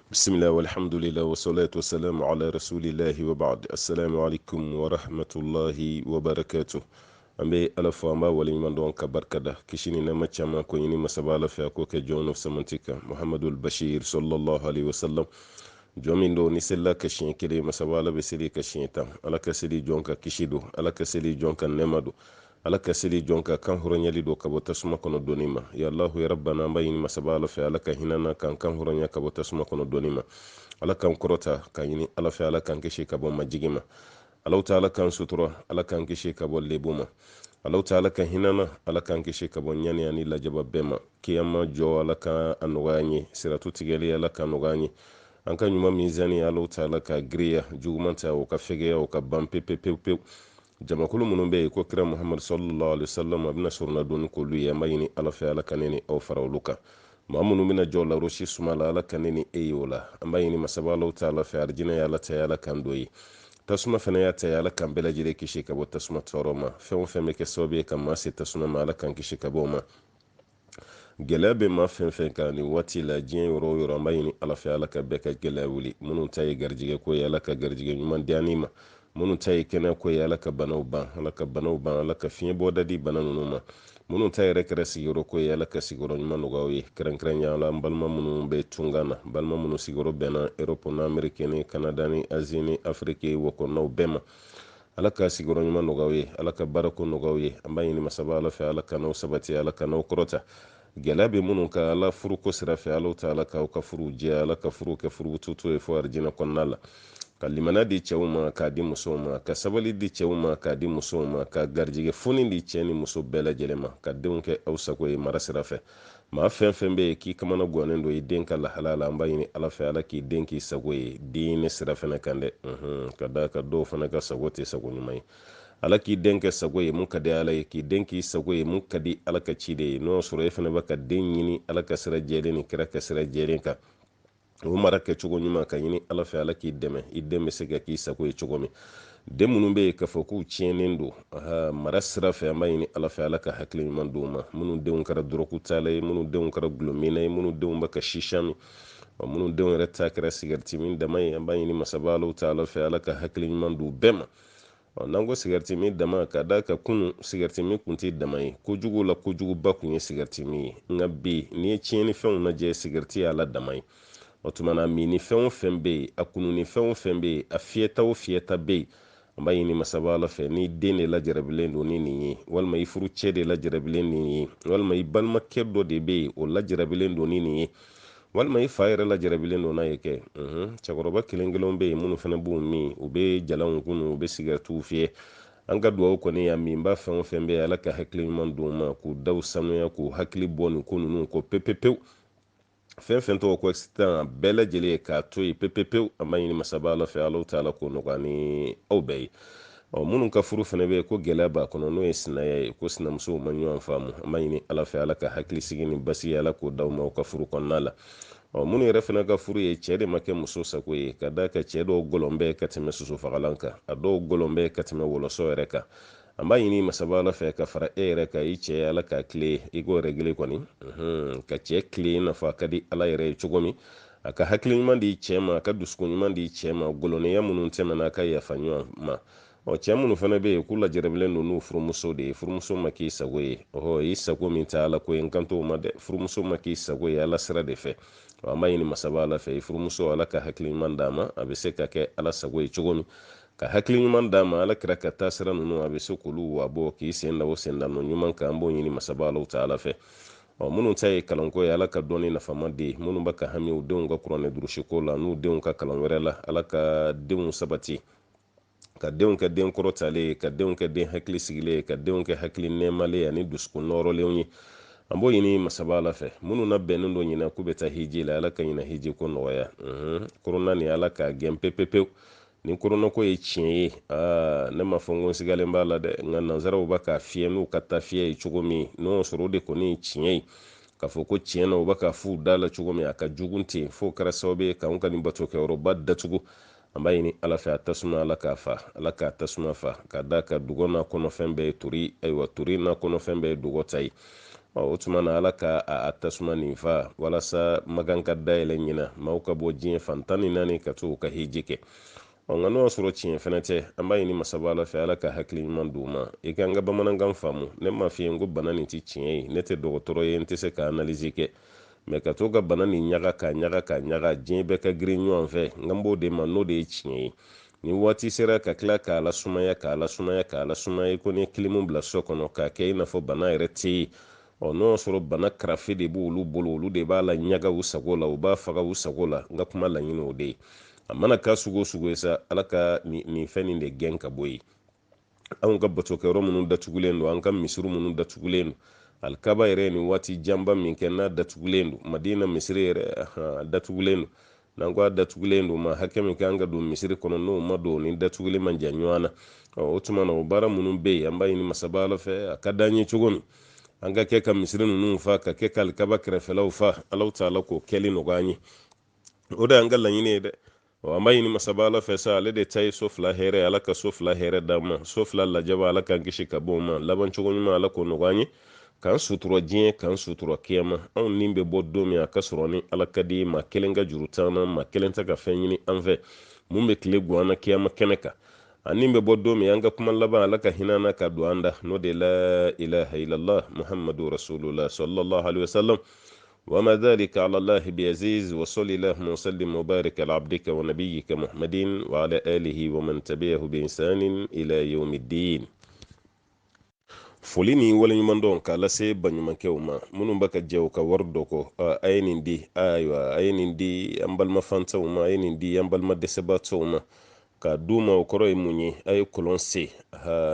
بسم الله والحمد لله والصلاة والسلام على رسول الله وبعد السلام عليكم ورحمة الله وبركاته ambe ala famba wala man don ka barkada kishini na machama ko yini masabala fa ko ke jono samantika muhammadul bashir sallallahu alaihi wasallam jomin do ni sella ka shin kire masabala be sili ka shin tam ala ka sili jonka kishido ala ka sili jonka nemado ala ka sili jonka kan huronyali do ka bota suma kono donima ya allah ya rabbana bayni masabala fa ala ka hinana kan huronya ka bota suma kono donima ala kan korota kan yini ala fa ala kan kishi ka bon majigima alau ta'ala kan sutura ala kan kishi ka bon lebuma alau ta'ala kan hinana ala kan kishi ka bon nyani ani la jababema kiyama jo ala kan anuganye siratu tigeli ala kan anuganye an kan yuma mizani alau ta'ala ka griya jugumanta o ka fegeya o ka ban pepepepe jamakulu munun be ko kira muhammad sallallahu alaihi wasallam abina surna doni ko lu yamba yini ala fa ala kaneni o farawluka mamunu mina jola roshi sumala ala kaneni eyola amba yini masaba alau ta'ala fa arjina ya ala ta ala kan doyi tasuma fana ya ta yala kan bela jire kishi ka bo tasuma toroma fen fen me ke sobe kan ma se tasuma ma ala kan kishi ka bo ma gelabe ma fen fen kan ni wati la jin yoro yoro ma yini ala fa ala ka be ka gelawuli munun tayi garjige ko yala ka garjige nyuman diani ma munun tayi kena ko yala ka banaw ban ala ka fiye bo dadi bananu ma munun tayi rekre sigoro ko yala ka sigoro nyuman no gawi kran kran ya la balma munun be tungana balma munun sigoro bena europe na amerique ni canada ni asie ni afrique wo ko no bema ala ka sigoro nyuman no gawi ala ka barako no gawi amba yini masaba ala fa ala ka no sabati ala ka no krota gelabe munun ka ala furu ko sira fa ala ta ala ka furu je ala ka furu ke furu tutu e fo arjina konnala kalimana di cewma ka di musoma ka sabali di cewma ka di musoma ka garjige funi di ceni muso bela jelema ka denke awsako e marasira fe ma fen fen be ki kamana gonen do denka la halala amba yini ala fe ala ki denki sago e dine sira fena kande kada ka do fana ka sagote sago nyumai ala ki denke sago e mun kade ala ki denki sago e mun kadi ala ka cide no suro e fena baka den yini ala ka sira jeleni kira ka sira jelenka o mara kɛ cogo ɲuman ka ɲini ala fɛ ala k'i dɛmɛ i den bɛ se ka k'i sago ye cogo min den minnu bɛ yen k'a fɔ k'u tiɲɛnen don mara sira fɛ an b'a ɲini ala fɛ ala ka hakili ɲuman d'u ma minnu denw kɛra dɔrɔku taala ye minnu denw kɛra gulɔmina ye minnu denw bɛ ka shisha min minnu denw yɛrɛ ta kɛra sigariti min dama ye an b'a ɲini masaba ala ta ala fɛ ala ka hakili ɲuman d'u bɛɛ ma n'an ko sigariti min dama ka da ka kunu sigariti min kun tɛ dama ye kojugu la kojuguba kun ye sigariti min ye nka bi n'i ye tiɲɛni fɛnw lajɛ sigariti y'a la dama ye o tumana mini fɛn o fɛn bɛ yen a kununi fɛn o fɛn bɛ yen a fiyɛta o fiyɛta bɛ yen an b'a ɲini masaba ala fɛ ni den de lajarabilen don ni nin ye walima i furu cɛ de lajarabilen nin ye walima i balimakɛ dɔ de bɛ yen o lajarabilen don ni nin ye walima i fa yɛrɛ lajarabilen don n'a ye kɛ cɛkɔrɔba kelen kelenw bɛ yen minnu fana b'u min u bɛ jalanw kunu u bɛ sigaritiw fiyɛ an ka duwawu kɔni y'a min ba fɛn o fɛn bɛ yen ala ka hakili ɲuman d'u ma k'u daw sanuya k'u hakili bɔ nin ko ninnu kɔ pepepewu fɛn fɛn tɔgɔ ko accident a bɛɛ lajɛlen ye k'a to yen pepepewu an b'a ɲini masaba ala fɛ ala ta'ala ko nɔgɔya ni aw bɛɛ ye minnu ka furu fana bɛ yen ko gɛlɛya b'a kɔnɔ n'o ye sinaya ye ko sinamusow ma ɲɔgɔn faamu an b'a ɲini ala fɛ ala ka hakili sigi ni basi ala k'o d'aw ma aw ka furu kɔnɔna la minnu yɛrɛ fana ka furu ye cɛ de ma kɛ muso sago ye ka da ka cɛ dɔw gɔlɔn bɛ ka tɛmɛ susufagalan kan a dɔw gɔlɔn bɛ ka tɛmɛ wɔlɔsɔ yɛrɛ kan an b'a ɲini masaba ala fɛ ka fara e yɛrɛ kan i cɛ ala ka tile i k'o régler kɔni ka cɛ tile nafa ka di ala yɛrɛ ye cogo min a ka hakili ɲuman di cɛ ma a ka dusukun ɲuman di cɛ ma gɔlɔniya minnu tɛmɛna a ka yafa ɲɔgɔn ma cɛ minnu fana bɛ yen k'u lajarabilen don n'u furumuso de ye furumuso ma k'i sago ye i sago min tɛ ala ko ye n kan t'o ma dɛ furumuso ma k'i sago ye ala sira de fɛ an b'a ɲini masaba ala fɛ furumuso ala ka hakili ɲuman d'a ma a bɛ se ka kɛ ala sago ye cogo min ka hakili ɲuman d'a ma ala kira ka taa sira ninnu a bɛ se k'olu wabɔ k'i sen da o sendano ɲuman kan an b'o ɲini masaba ala ta ala fɛ minnu ta ye kalanko ye ala ka dɔnni nafama di minnu bɛ ka hami u denw ka kuranɛ durusiko la n'u denw ka kalan wɛrɛ la ala ka denw sabati ka denw kɛ den kɔrɔtalen ye ka denw kɛ den hakili sigilen ye ka denw kɛ hakili nɛɛmalen ye ani dusukun nɔrɔlenw ye an b'o ɲini masaba ala fɛ minnu na bɛnnen dɔ ɲina k'u bɛ taa hiji la ala ka ɲina hiji ko nɔgɔya korona ni ala ka gɛn pepepewu ni korona ko ye tiɲɛ ye ne ma fɔ n ko n sigalen b'a la dɛ nka nanzaraw b'a ka fiyɛ n'u ka taa fiyɛ ye cogo min n'o sɔrɔ o de kɔni ye tiɲɛ ye k'a fɔ ko tiɲɛ na u b'a ka f'u da la cogo min a ka jugu ten fo kɛra sababu ye k'anw ka nin batokɛyɔrɔba datugu an b'a ɲini ala fɛ a tasuma ala k'a fa ala k'a tasuma fa k'a da ka dugɔ n'a kɔnɔfɛn bɛɛ ye tori ayiwa tori n'a kɔnɔfɛn bɛɛ ye dugɔ ta ye o tuma na ala ka a tasuma nin fa walasa magan ka dayɛlɛ ɲina maaw ka bɔ diɲɛ fantan ni naani ka to ka hiji kɛ nka n'o y'a sɔrɔ tiɲɛ fɛnɛ tɛ an b'a ɲini masaba ala fɛ ala ka hakili ɲuman d'u ma i ka n ka bamanankan faamu ne m'a f'i ye n ko bana nin tɛ tiɲɛ ye ne tɛ dɔgɔtɔrɔ ye n tɛ se ka analyse kɛ mɛ ka to ka bana nin ɲaga ka diɲɛ bɛɛ ka girin ɲɔgɔn fɛ n kan b'o de ma n'o de ye tiɲɛ ye ni waati sera ka tila k'a lasumaya ko ni ye kilimu bila so kɔnɔ k'a kɛ i n'a fɔ bana yɛrɛ tɛ yen n'o y'a sɔrɔ bana karafe de b'olu bolo olu de b'a la ɲaga u sago la u b'a faga u sago la n ka kuma laɲini o de ye a mana k'a sugu o sugu ye sa ala ka nin fɛn nin de gɛn ka bɔ yen anw ka batokɛyɔrɔ minnu datugulen don an ka misiri minnu datugulen don alikaba yɛrɛ ni waati janba min kɛ n'a datugulen don madina misiri yɛrɛ datugulen don n'an ko a datugulen don ma hakɛ min kɛ an ka don misiri kɔnɔ n'o ma don ni datuguli man jan ɲɔgɔn na o tuma na o baara minnu bɛ yen an b'a ɲini masaba ala fɛ a ka d'an ye cogo min an ka kɛ ka misiri ninnu fa ka kɛ ka alikaba kɛrɛfɛlaw fa alaw taala k'o kɛli nɔgɔya an ye o de y'an ka laɲini ye dɛ an b'a ɲini masaba ala fɛ sa ale de ta ye so fila hɛrɛ ala ka so fila hɛrɛ d'an ma so fila lajaba ala k'an kisi ka bɔ o ma laban cogo ɲuman ala k'o nɔgɔya an ye k'an sutura diɲɛ k'an sutura kiyama anw nin bɛ bɔ don min a ka sɔrɔ ni ala ka di maa kelen ka juru t'an na maa kelen tɛ ka fɛn ɲini an fɛ mun bɛ tile gan an na kiyama kɛnɛ kan ani bɛ bɔ don min an ka kuma laban ala ka hinɛ na ka don an da n'o de la ilaha illallah muhammadu rasulullah sallallahu alaihi wasallam وما ذلك على الله بعزيز وصلى اللهم وسلم وبارك على عبدك ونبيك محمد وعلى آله ومن تبعه بإحسان إلى يوم الدين foli ni waleɲuman dɔn k'a lase baɲumankɛw ma minnu bɛ ka jɛ u ka wari dɔ kɔ a ye nin di ayiwa a ye nin di an balimafantaw ma a ye nin di an balima dɛsɛbaatɔw ma k'a d'u ma o kɔrɔ ye mun ye a ye kɔlɔn se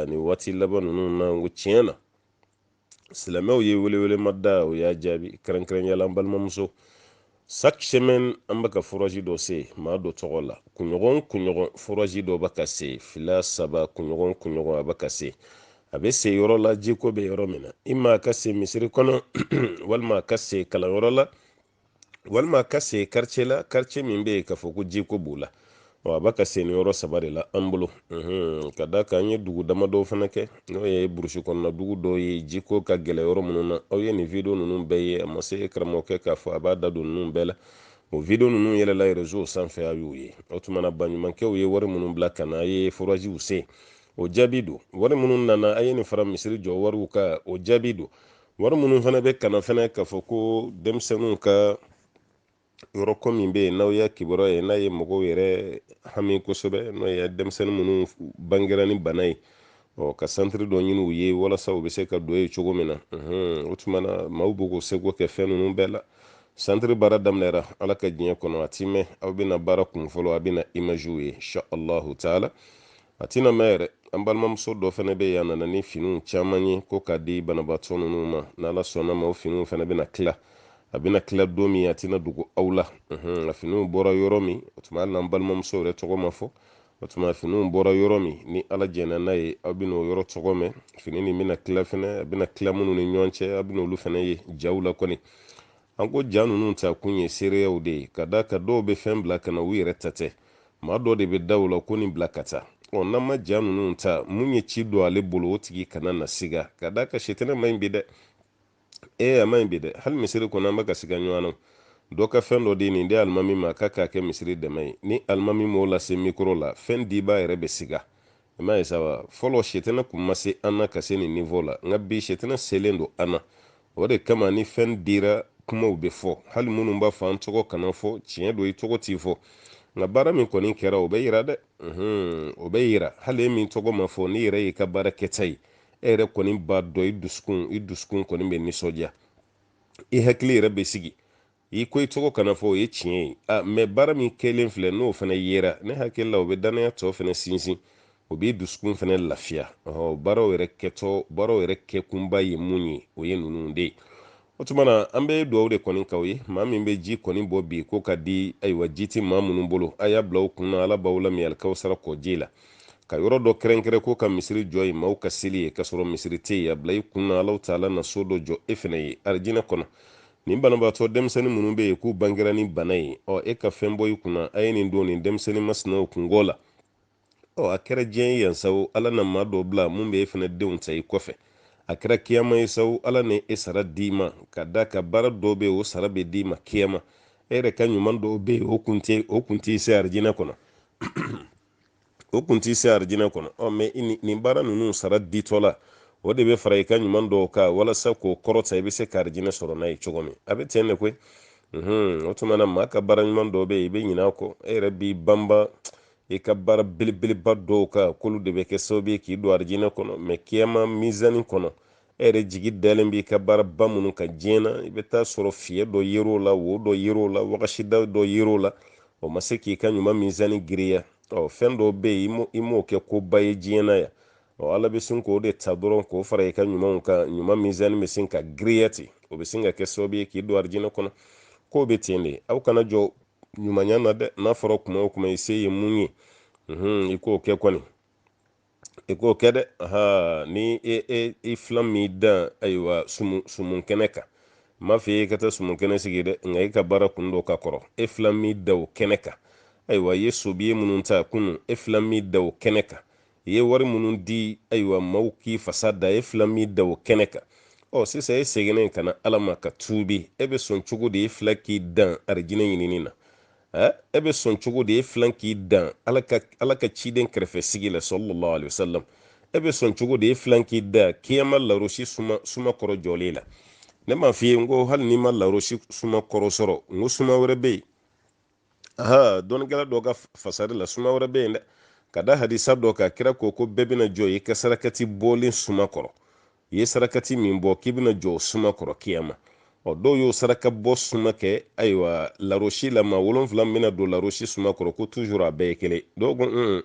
nin waati laban ninnu na n ko tiɲɛ na silamɛw ye welewelema da o y'a jaabi kɛrɛnkɛrɛnyala an balimamuso chaque semaine an bɛ ka foraji dɔ se maa dɔ tɔgɔ la kunɲɔgɔn foraji dɔ bɛ ka se fila saba kunɲɔgɔn a bɛ ka se a bɛ se yɔrɔ la jiko bɛ yɔrɔ min na i ma a ka se misiri kɔnɔ walima a ka se kalanyɔrɔ la walima a ka se quartier la quartier min bɛ yen k'a fɔ ko jiko b'o la a bɛ ka se nin yɔrɔ saba de la an bolo ka da kan an ye dugu damadɔ fana kɛ n'o ye burusi kɔnɔna dugu dɔw ye jiko ka gɛlɛ yɔrɔ minnu na aw ye nin video ninnu bɛɛ ye a ma se karamɔgɔkɛ k'a fɔ a b'a da don ninnu bɛɛ la o video ninnu yɛlɛla réseau sanfɛ a y'o ye o tuma na baɲumankɛw ye wari minnu bila ka na a ye forajiw se o jaabi don wari minnu nana a ye nin fara misiri jɔ wariw ka o jaabi don wari minnu fana bɛ kana fana k'a fɔ ko denmisɛnninw ka yɔrɔ ko min bɛ yen n'aw y'a kibaruya ye n'a ye mɔgɔw yɛrɛ hami kosɛbɛ n'o ye denmisɛnnin minnu bangera ni bana ye ka santiri dɔ ɲini u ye walasa u bɛ se ka don ye cogo min na o tuma na maaw b'u k'u seko kɛ fɛn ninnu bɛɛ la santiri baara daminɛra ala ka diɲɛ kɔnɔ a ti mɛn aw bɛna baara kun fɔlɔ a bɛna imajiw ye insha allahu taala a tɛna mɛn yɛrɛ an balimamuso dɔ fana bɛ yen a nana ni finiw caman ye ko k'a di banabaatɔ ninnu ma n'ala sɔnna ma o finiw fana bɛna tila a bɛna tila don min a tɛna dogo aw la a finiw bɔra yɔrɔ min o tuma hali n'an balimamuso yɛrɛ tɔgɔ ma fɔ o tuma finiw bɔra yɔrɔ min ni ala jɛnna n'a ye aw bɛna o yɔrɔ tɔgɔ mɛn fini nin bɛna tila fana a bɛna tila minnu ni ɲɔgɔn cɛ a bɛna olu fana ye jaw la kɔni an ko ja ninnu ta kun ye seereyaw de ye ka da ka dɔw bɛ fɛn bila ka na u yɛrɛ ta tɛ maa dɔ de bɛ da o la ko nin bila ka taa n'an ma ja ninnu ta mun ye ci don ale bolo o tigi kana na siga ka da ka sitɛnɛ ma ɲi bi dɛ a ma ɲi bi dɛ hali misiri kɔnɔ an bɛ ka siga ɲɔgɔn na dɔ ka fɛn dɔ de nin de alimami ma k'a k'a kɛ misiri dɛmɛ ye ni alimami m'o lase mikoro la fɛn diba yɛrɛ bɛ siga i m'a ye saba fɔlɔ sitɛnɛ kun ma se an na ka se nin niveau la nka bi sitɛnɛ selen don an na o de kama ni fɛn dira kumaw bɛ fɔ hali minnu b'a fɔ an tɔgɔ kana fɔ tiɲɛ don i tɔgɔ t'i fɔ nka baara min kɔni kɛra o bɛ yira dɛ o bɛ yira hali min tɔgɔ ma fɔ ni yɛrɛ y'i ka baara kɛta ye e yɛrɛ kɔni b'a dɔn i dusukun kɔni bɛ nisɔndiya i hakili yɛrɛ bɛ sigi i ko i tɔgɔ kana fɔ o ye tiɲɛ ye mɛ baara min kɛlen filɛ n'o fana yera ne hakili la o bɛ danaya tɔ fana sinsin o b'i dusukun fana lafiya baaraw yɛrɛ kɛkunba ye mun ye o ye ninnu de ye o tuma na an bɛ dugawu de kɔni k'aw ye maa min bɛ ji kɔni bɔ bi ko ka di ayiwa ji tɛ maa minnu bolo a y'a bila u kunna ala b'aw lami alikawusara kɔji la ka yɔrɔ dɔ kɛrɛnkɛrɛn ko ka misiri jɔ ye maaw ka seli ye k'a sɔrɔ misiri tɛ yen a bila i kunna alaw taala na so dɔ jɔ e fana ye arijinɛ kɔnɔ nin banabaatɔ denmisɛnnin minnu bɛ yen k'u bangera ni bana ye e ka fɛn bɔ i kunna a ye nin don nin denmisɛnnin masina o kungɔ la a kɛra diɲɛ ye yan sa ala na maa dɔ bila mun bɛ e fana denw ta i kɔfɛ a kɛra kiyama ye saw ala ne e sara d'i ma ka da ka baara dɔ bɛ o sara bɛ d'i ma kiyama e yɛrɛ ka ɲuman dɔw bɛ yen o kun t'i se arijinɛ kɔnɔ o kun t'i se arijinɛ kɔnɔ mɛ nin baara ninnu sara ditɔ la o de bɛ fara i ka ɲuman dɔw kan walasa k'o kɔrɔta i bɛ se ka arijinɛ sɔrɔ n'a ye cogo min a bɛ ten de koyi o tuma na maa ka baara ɲuman dɔw bɛ yen i bɛ ɲinɛ a kɔ e yɛrɛ b'i banba i ka baara belebeleba dɔw kan k'olu de bɛ kɛ sababu ye k'i don arijinɛ kɔnɔ mɛ kiyama mizani kɔnɔ e yɛrɛ jigi dalen b'i ka baaraba minnu ka diɲɛ na i bɛ taa sɔrɔ fiɲɛ dɔ yer'o la wo dɔ yer'o la wagasida dɔ yer'o la o ma se k'i ka ɲuman mizani giriya fɛn dɔw bɛ yen i m'o kɛ koba ye diɲɛ na yan ala bɛ sin k'o de ta dɔrɔn k'o fara i ka ɲumanw kan ɲuman mizani bɛ sin ka giriya ten o bɛ sin ka kɛ sababu ye k'i don arijinɛ kɔnɔ k'o bɛ ten de aw kana jɔ ɲumanya na dɛ n'a fɔra kuma o kuma i se ye mun ye i k'o kɛ kɔni i k'o kɛ dɛ ni i filan m'i dan ayiwa sumun kɛnɛ kan m'a fɔ i ka taa sumun kɛnɛ sigi dɛ nka i ka baara kun dɔ ka kɔrɔ e filan m'i da o kɛnɛ kan ayiwa i ye sobiye minnu ta kunun e filan m'i da o kɛnɛ kan i ye wari minnu di ayiwa maaw k'i fasa da e filan m'i da o kɛnɛ kan sisan e seginnen ka na ala ma ka tuubi e bɛ sɔn cogo de e fila k'i dan arijinɛ ɲinini na e bɛ sɔn cogo de e filan k'i dan ala ka ciden kɛrɛfɛ sigi la sallallahu alaihi wasallam e bɛ sɔn cogo de e filan k'i da kiyama larosi suma kɔrɔ jɔlen la ne m'a f'i ye n ko hali n'i ma larosi suma kɔrɔ sɔrɔ n ko suma wɛrɛ bɛ yen dɔnnikɛla dɔ ka fasari la suma wɛrɛ bɛ yen dɛ ka da hadisa dɔ ka kira ko bɛɛ bɛna jɔ i ka sarakati bɔlen suma kɔrɔ i ye sarakati min bɔ k'i bɛna jɔ suma kɔrɔ kiyama dɔw y'o saraka bɔ suma kɛ ayiwa larosi la maa 7 bɛna don larosi suma kɔrɔ ko toujours a bɛɛ ye kelen dɔw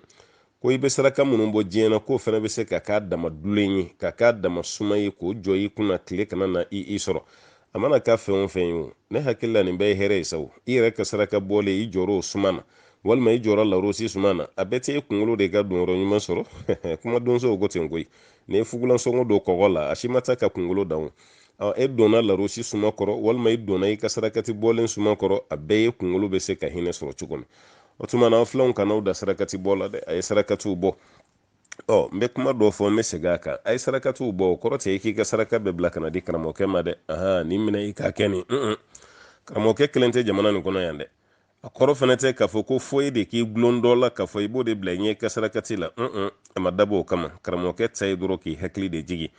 ko i bɛ saraka minnu bɔ diɲɛ na k'o fana bɛ se ka k'a dama dulen ye ka k'a dama suma ye k'o jɔ i kunna tile kana na i sɔrɔ a mana k'a fɛn o fɛn ye o ne hakili la nin bɛɛ ye hɛrɛ ye sawo i yɛrɛ ka saraka bɔlen i jɔrɔ o suma na walima i jɔra larosi suma na a bɛɛ tɛ e kunkolo de ka don yɔrɔ ɲuman sɔrɔ kuma donso ko ten koyi ni fugulan sɔngɔ don kɔgɔ la a si ma taa ka kunkolo dan e donna larosi suma kɔrɔ walima i donna i ka sarakati bɔlen suma kɔrɔ a bɛɛ ye kunkolo bɛ se ka hinɛ sɔrɔ cogo min o tuma na filanw kan'aw da sarakati bɔ la dɛ a ye sarakatiw bɔ n bɛ kuma dɔ fɔ n bɛ segin a kan a ye sarakatiw bɔ o kɔrɔ tɛ k'i ka saraka bɛɛ bila ka na di karamɔgɔkɛ ma dɛ nin minɛ i k'a kɛ nin karamɔgɔkɛ kelen tɛ jamana nin kɔnɔ yan dɛ a kɔrɔ fana tɛ k'a fɔ ko foyi de k'i gulon dɔ la k'a fɔ i b'o de bila i ɲɛ i ka sarakati la a ma dabɔ o kama karamɔgɔkɛ ta ye dɔrɔn k'i hakili de jigi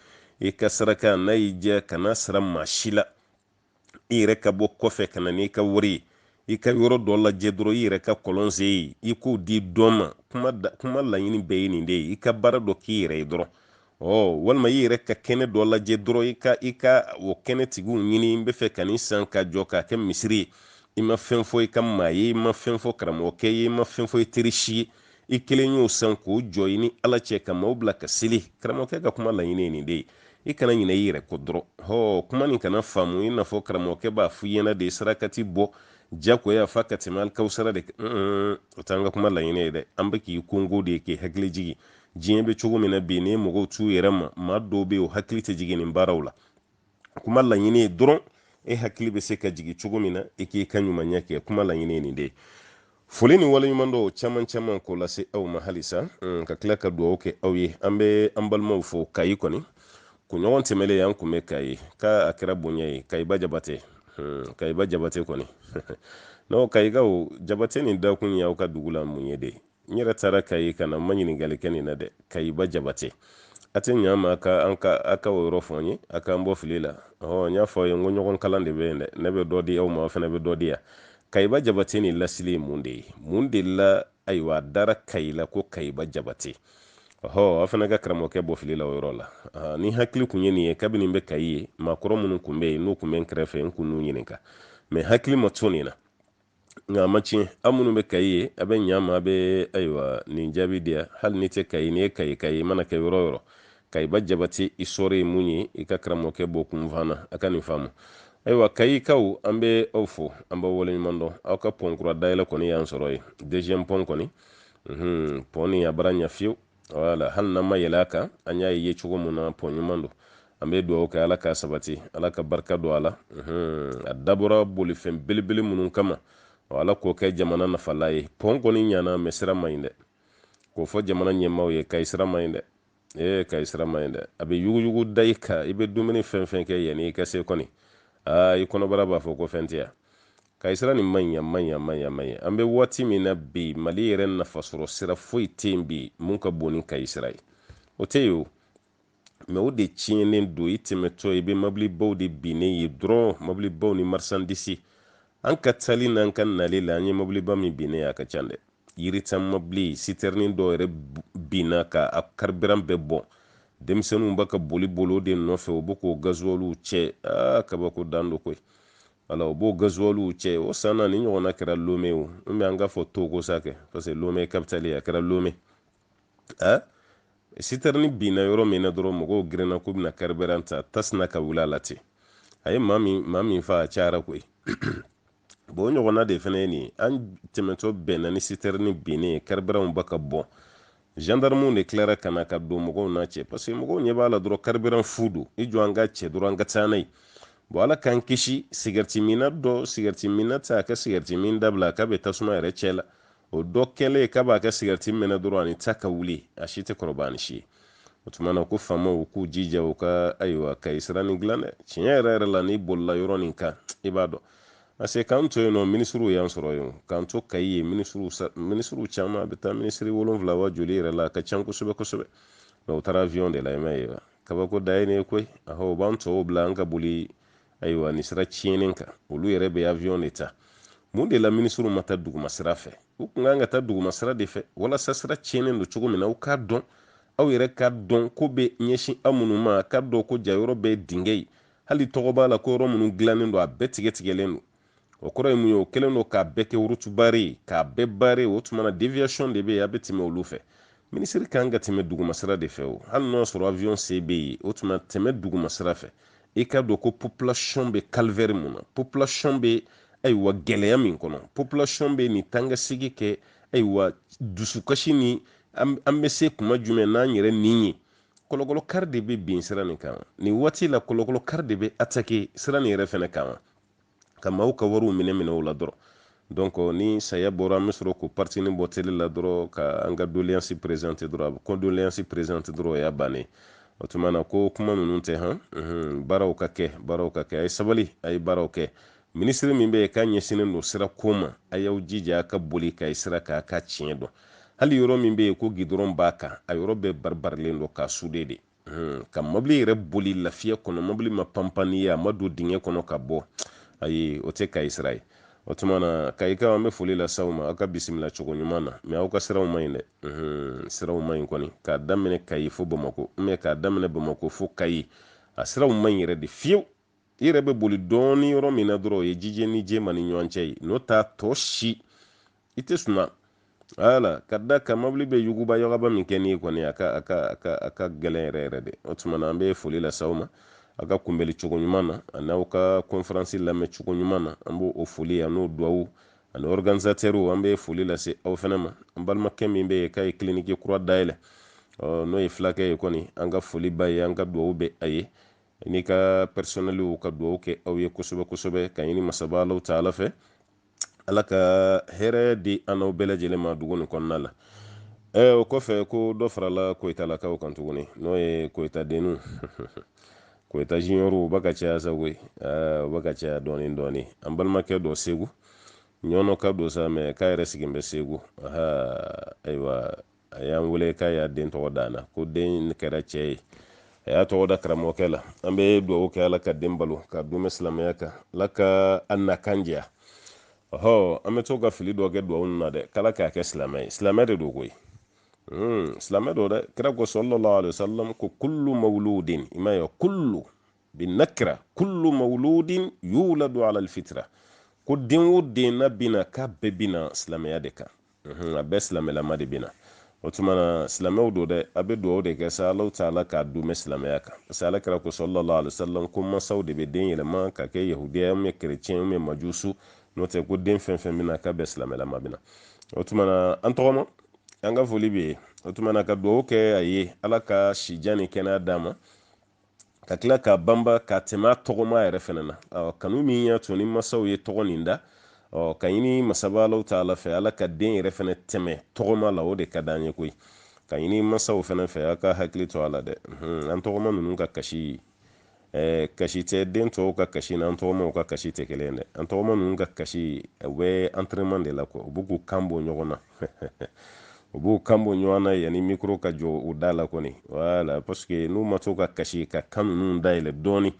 i ka saraka n'a y'i diya kana sara maa si la i yɛrɛ ka bɔ kɔfɛ ka na n'i ka wari ye i ka yɔrɔ dɔ lajɛ dɔrɔn i yɛrɛ ka kɔlɔn sen ye i k'o di dɔ ma kuma laɲini bɛɛ ye nin de ye i ka baara dɔ k'i yɛrɛ ye dɔrɔn walima i yɛrɛ ka kɛnɛ dɔ lajɛ dɔrɔn i ka o kɛnɛ tigiw ɲini n bɛ fɛ ka nin san ka jɔ k'a kɛ misiri ye i ma fɛn fɔ i ka maa ye i ma fɛn fɔ karamɔgɔkɛ ye i ma fɛn fɔ i teri si ye i kelen y'o san k'o jɔ i ni ala cɛ ka maaw bila ka seli karamɔgɔkɛ ka kuma laɲini ye nin de ye i kana ɲinɛ i yɛrɛ kɔ dɔrɔn kuma nin kana faamu i n'a fɔ karamɔgɔkɛ b'a f'i ɲɛna de sarakati bɔ jagoya fa ka tɛmɛ alikawusara de o t'an ka kuma laɲini ye dɛ an bɛ k'i kongo de k'i hakili jigi diɲɛ bɛ cogo min na bi ni mɔgɔw t'u yɛrɛ ma maa dɔw bɛ yen o hakili tɛ jigin nin baaraw la kuma laɲini ye dɔrɔn e hakili bɛ se ka jigin cogo min na i k'i ka ɲumanya kɛ kuma laɲini ye nin de ye foli ni waleɲuman dɔw caman caman k'o lase aw ma halisa ka tila ka dugawu kɛ aw ye an bɛ an balimaw fɔ kayi kɔni kunɲɔgɔn tɛmɛlen an kun bɛ kayi k'a kɛra bonya ye kayiba jabate kayiba jabate kɔni n'o kayikaw jabate nin dakun y'aw ka dugu la mun ye de n yɛrɛ taara kayi ka na n ma ɲininkali kɛ nin na dɛ kayiba jabate a tɛ ɲa ma a ka o yɔrɔ fɔ n ye a k'an bɔ fili la n y'a fɔ a ye n ko ɲɔgɔn kalan de bɛ yen dɛ ne bɛ dɔ di aw ma aw fana bɛ dɔ di yan kayiba jabate nin lasili ye mun de ye mun de la ayiwa a dara kayi la ko kayiba jabate aw fana ka karamɔgɔkɛ bɔ fili la o yɔrɔ la ni hakili kun ye nin ye kabini n bɛ kayi ye maakɔrɔ minnu kun bɛ yen n'u kun bɛ n kɛrɛfɛ n kun n'u ɲininka mɛ hakili ma to nin na nka a ma tiɲɛ aw minnu bɛ kayi ye a bɛ ɲa ma a bɛ ayiwa nin jaabi di yan hali ni tɛ kayi ni ye kayi mana kɛ yɔrɔ yɔrɔ kayiba jabate isɔri ye mun ye i ka karamɔgɔkɛ bɔ kun fana a ka nin faamu ayiwa kayikaw an bɛ aw fo an bɛ waleɲuman dɔn aw ka pɔn kura dayɛlɛ kɔni y'an sɔrɔ ye deuxième pɔn kɔni pɔn nin a bara ɲa fiyewu wala hali n'an ma yɛlɛ a kan an y'a ye cogo min na pɔn ɲuman don an bɛ dugawu kɛ ala ka sabati ala ka barika don a la a dabɔra bolifɛn belebele minnu kama ala k'o kɛ jamana nafala ye pɔn kɔni ɲana mɛ sira man ɲi dɛ k'o fɔ jamana ɲɛmaaw ye kayi sira man ɲi dɛ Kaisra mayende abe yugu yugu daika ibe dumuni fɛn kɛ yani i ka se kɔni i kɔnɔbara b'a fɔ ko fɛn tɛ yan Kaisra ni manya an bɛ waati min na bi Mali yɛrɛ nafa sɔrɔ sira foyi tɛ yen bi mun ka bon ni Kaisra ye o tɛ yen o mais o de tiɲɛnen don i tɛmɛtɔ i bɛ mobilibaw de binnen ye dɔrɔn mobilibaw ni marchandise an ka taali n'an ka nali la an ye mobiliba min binnen a ka ca dɛ yiritan mobili citerne dɔw yɛrɛ binna ka a carburant bɛɛ bɔ denmisɛnninw b'a ka boli o de nɔfɛ o b'o k'o gasoiliw cɛ kabako dan do koyi wala o b'o gasoiliw cɛ o san na ni ɲɔgɔnna kɛra Lomé o an ka fɔ Togo sa kɛ parce que Lomé capitale a kɛra Lomé citerne binna yɔrɔ min na dɔrɔn mɔgɔw girinna k'u bɛna carburant ta tasina ka wuli a la ten a ye maa min fa a cayara koyi bon o ɲɔgɔnna de fana ye nin an tɛmɛtɔ bɛnna ni citerne binnen ye carburant ba ka bɔ gendarmew de tilara ka na ka don mɔgɔw n'a cɛ parce que mɔgɔw ɲɛ b'a la dɔrɔn carburant fu don i jɔ an ka cɛ dɔrɔn an ka taa n'a ye bon ala k'an kisi sigarɛti minna dɔ sigarɛti minna tɛ a ka sigarɛti min dabila k'a bɛ tasuma yɛrɛ cɛ la o dɔ kɛlen k'a b'a ka sigarɛti minɛ dɔrɔn ani ta ka wuli a si tɛ kɔrɔbaya ni si ye o tuma na ko faamaw k'u jija u ka ayiwa Kayi nin dilan dɛ tiɲɛ yɛrɛ la n'i bolila yɔrɔ nin kan i b'a dɔn parce que k'an to yen nɔ minisiriw y'an sɔrɔ yen k'an to Kayi ye minisiriw caman a bɛ taa minisiri 7 wa joli yɛrɛ la a ka can kosɛbɛ kosɛbɛ mais u taara avion de la i m'a ye wa kabako da ye ne ye koyi o b'an tɔw bila an ka boli ayiwa nin sira tiɲɛnen kan olu yɛrɛ bɛ avion de ta mun de la minisiriw ma taa duguma sira fɛ u kun kan ka taa duguma sira de fɛ walasa sira tiɲɛnen don cogo min na aw k'a dɔn aw yɛrɛ k'a dɔn ko bɛ ɲɛsin aw minnu ma k'a dɔn ko jayɔrɔ bɛɛ ye dingɛ ye hali tɔgɔ b'a la ko yɔrɔ minnu dilannen don a bɛɛ tigɛlen don o kɔrɔ ye mun ye o kɛlen don k'a bɛɛ kɛ route barre ye k'a bɛɛ barre o tuma na déviation de bɛ yen a bɛ tɛmɛ olu fɛ minisiri kan ka tɛmɛ duguma sira de fɛ o hali n'o sɔrɔ avion se bɛ yen o tuma tɛmɛ duguma sira fɛ i ka dɔn ko population bɛ calvaire mun na population bɛ ayiwa gɛlɛya min kɔnɔ population bɛ nin tangasigi kɛ ayiwa dusukasi ni an bɛ se kuma jumɛn n'an yɛrɛ nin ye kɔlɔkɔlɔ kari de bɛ bin sira nin kan nin waati la kɔlɔkɔlɔ kari de bɛ attaquer sira nin yɛrɛ fana kan ka maaw ka wariw minɛ o la dɔrɔn donc ni saya bɔra an bɛ sɔrɔ ko partinin bɔ télé la dɔrɔn ka an ka doléance présenter dɔrɔn a bɛ condoléance présenter dɔrɔn o y'a bannen o tuma na ko kuma ninnu tɛ baaraw ka kɛ a ye sabali a ye baaraw kɛ minisiri min bɛ yen k'a ɲɛsinnen don sira ko ma a y'aw jija a ka boli k'a ye sira k'a ka tiɲɛ dɔn hali yɔrɔ min bɛ yen ko gidɔrɔn b'a kan a yɔrɔ bɛɛ baribarilen don k'a sude de ka mobili yɛrɛ boli lafiya kɔnɔ mobili ma panpan ni ye a ma don dingɛ kɔnɔ ka bɔ ayi o tɛ Kayi sira ye o tuma na Kayikaw an bɛ foli lase aw ma aw ka bisimila cogo ɲuman na mais aw ka siraw ma ɲi dɛ siraw ma ɲi kɔni k'a daminɛ Kayi fo Bamako k'a daminɛ Bamako fo Kayi a siraw ma ɲi yɛrɛ de fiyewu i yɛrɛ bɛ boli dɔɔni yɔrɔ min na dɔrɔn o ye jijɛ ni ma ni ɲɔgɔn cɛ ye n'o t'a tɔ si i tɛ suma wala ka da ka mobili bɛ yuguba yagaba min kɛ ni ye kɔni a ka gɛlɛn yɛrɛ de o tuma na an bɛ foli lase aw ma a ka kunbɛli cogo ɲuman na a n'aw ka conférence lamɛn cogo ɲuman na an b'o foli a n'o duwawu ani organisateurs an bɛ foli lase aw fana ma an balimakɛ min bɛ yen k'a ye clinique kura dayɛlɛ n'o ye fulakɛ ye kɔni an ka foli b'a ye an ka duwawu bɛ a ye n'i ka personnel ka duwawu kɛ aw ye kosɛbɛ kosɛbɛ ka ɲini masaba Alahu taala fɛ ala ka hɛrɛ di an n'aw bɛɛ lajɛlen ma dugu nin kɔnɔna la o kɔfɛ ko dɔ farala Koyitalakaw kan tuguni n'o ye Koyita denniw Koyita junior u b'a ka caya sa koyi u b'a ka caya dɔɔni an balimakɛ dɔ Segu ɲɔnɔ ka don sa mais k'a yɛrɛ sigin bɛ Segu ayiwa a y'an wele k'a y'a den tɔgɔ da na ko den kɛra cɛ ye a y'a tɔgɔ da karamɔgɔkɛ la an bɛ duwawu kɛ ala ka den balo ka don bɛ silamɛya kan ala ka a na kan jɛya an bɛ to ka fili dɔ kɛ duwawu na dɛ k'ala k'a kɛ silamɛ ye silamɛ de don koyi silamɛ don dɛ kira ko sallallahu alaihi wasallam ko kullu mawludin i m'a ye kullu bin nakira kullu mawludin yuladu ala alfitra ko den o den na bina k'a bɛɛ bina silamɛya de kan a bɛɛ silamɛlama de bina o tuma na silamɛw don dɛ a bɛ duwawu de kɛ sa Alahu taala k'a don bɛ silamɛya kan parce que ala kira ko sallallahu alaihi wasallam ko mansaw de bɛ den yɛlɛma ka kɛ yahudiya ou bien chrétien ou bien majusu n'o tɛ ko den fɛn fɛn bina k'a bɛɛ silamɛlama bina o tuma na an tɔgɔma an ka foli bɛ yen o tuma na ka duwawu kɛ a ye ala ka sijan ni kɛnɛya d'a ma ka tila k'a banba k'a tɛmɛ a tɔgɔma yɛrɛ fɛnɛ na kanu min y'a to ni masaw ye tɔgɔ nin da ka ɲini masaba Alahu taala fɛ ala ka den yɛrɛ fɛnɛ tɛmɛ tɔgɔma la o de ka d'an ye koyi ka ɲini masaw fana fɛ a ka hakili to a la dɛ an tɔgɔma ninnu ka kasi kasi tɛ den tɔw ka kasi n'an tɔgɔmaw ka kasi tɛ kelen dɛ an tɔgɔma ninnu ka kasi u bɛ entraînement de la quoi u b'u k'u kan bɔ ɲɔgɔn na u b'u kan bɔ ɲɔgɔn na yanni micro ka jɔ u da la kɔni voilà parce que n'u ma to ka kasi ka kan ninnu dayɛlɛ dɔɔni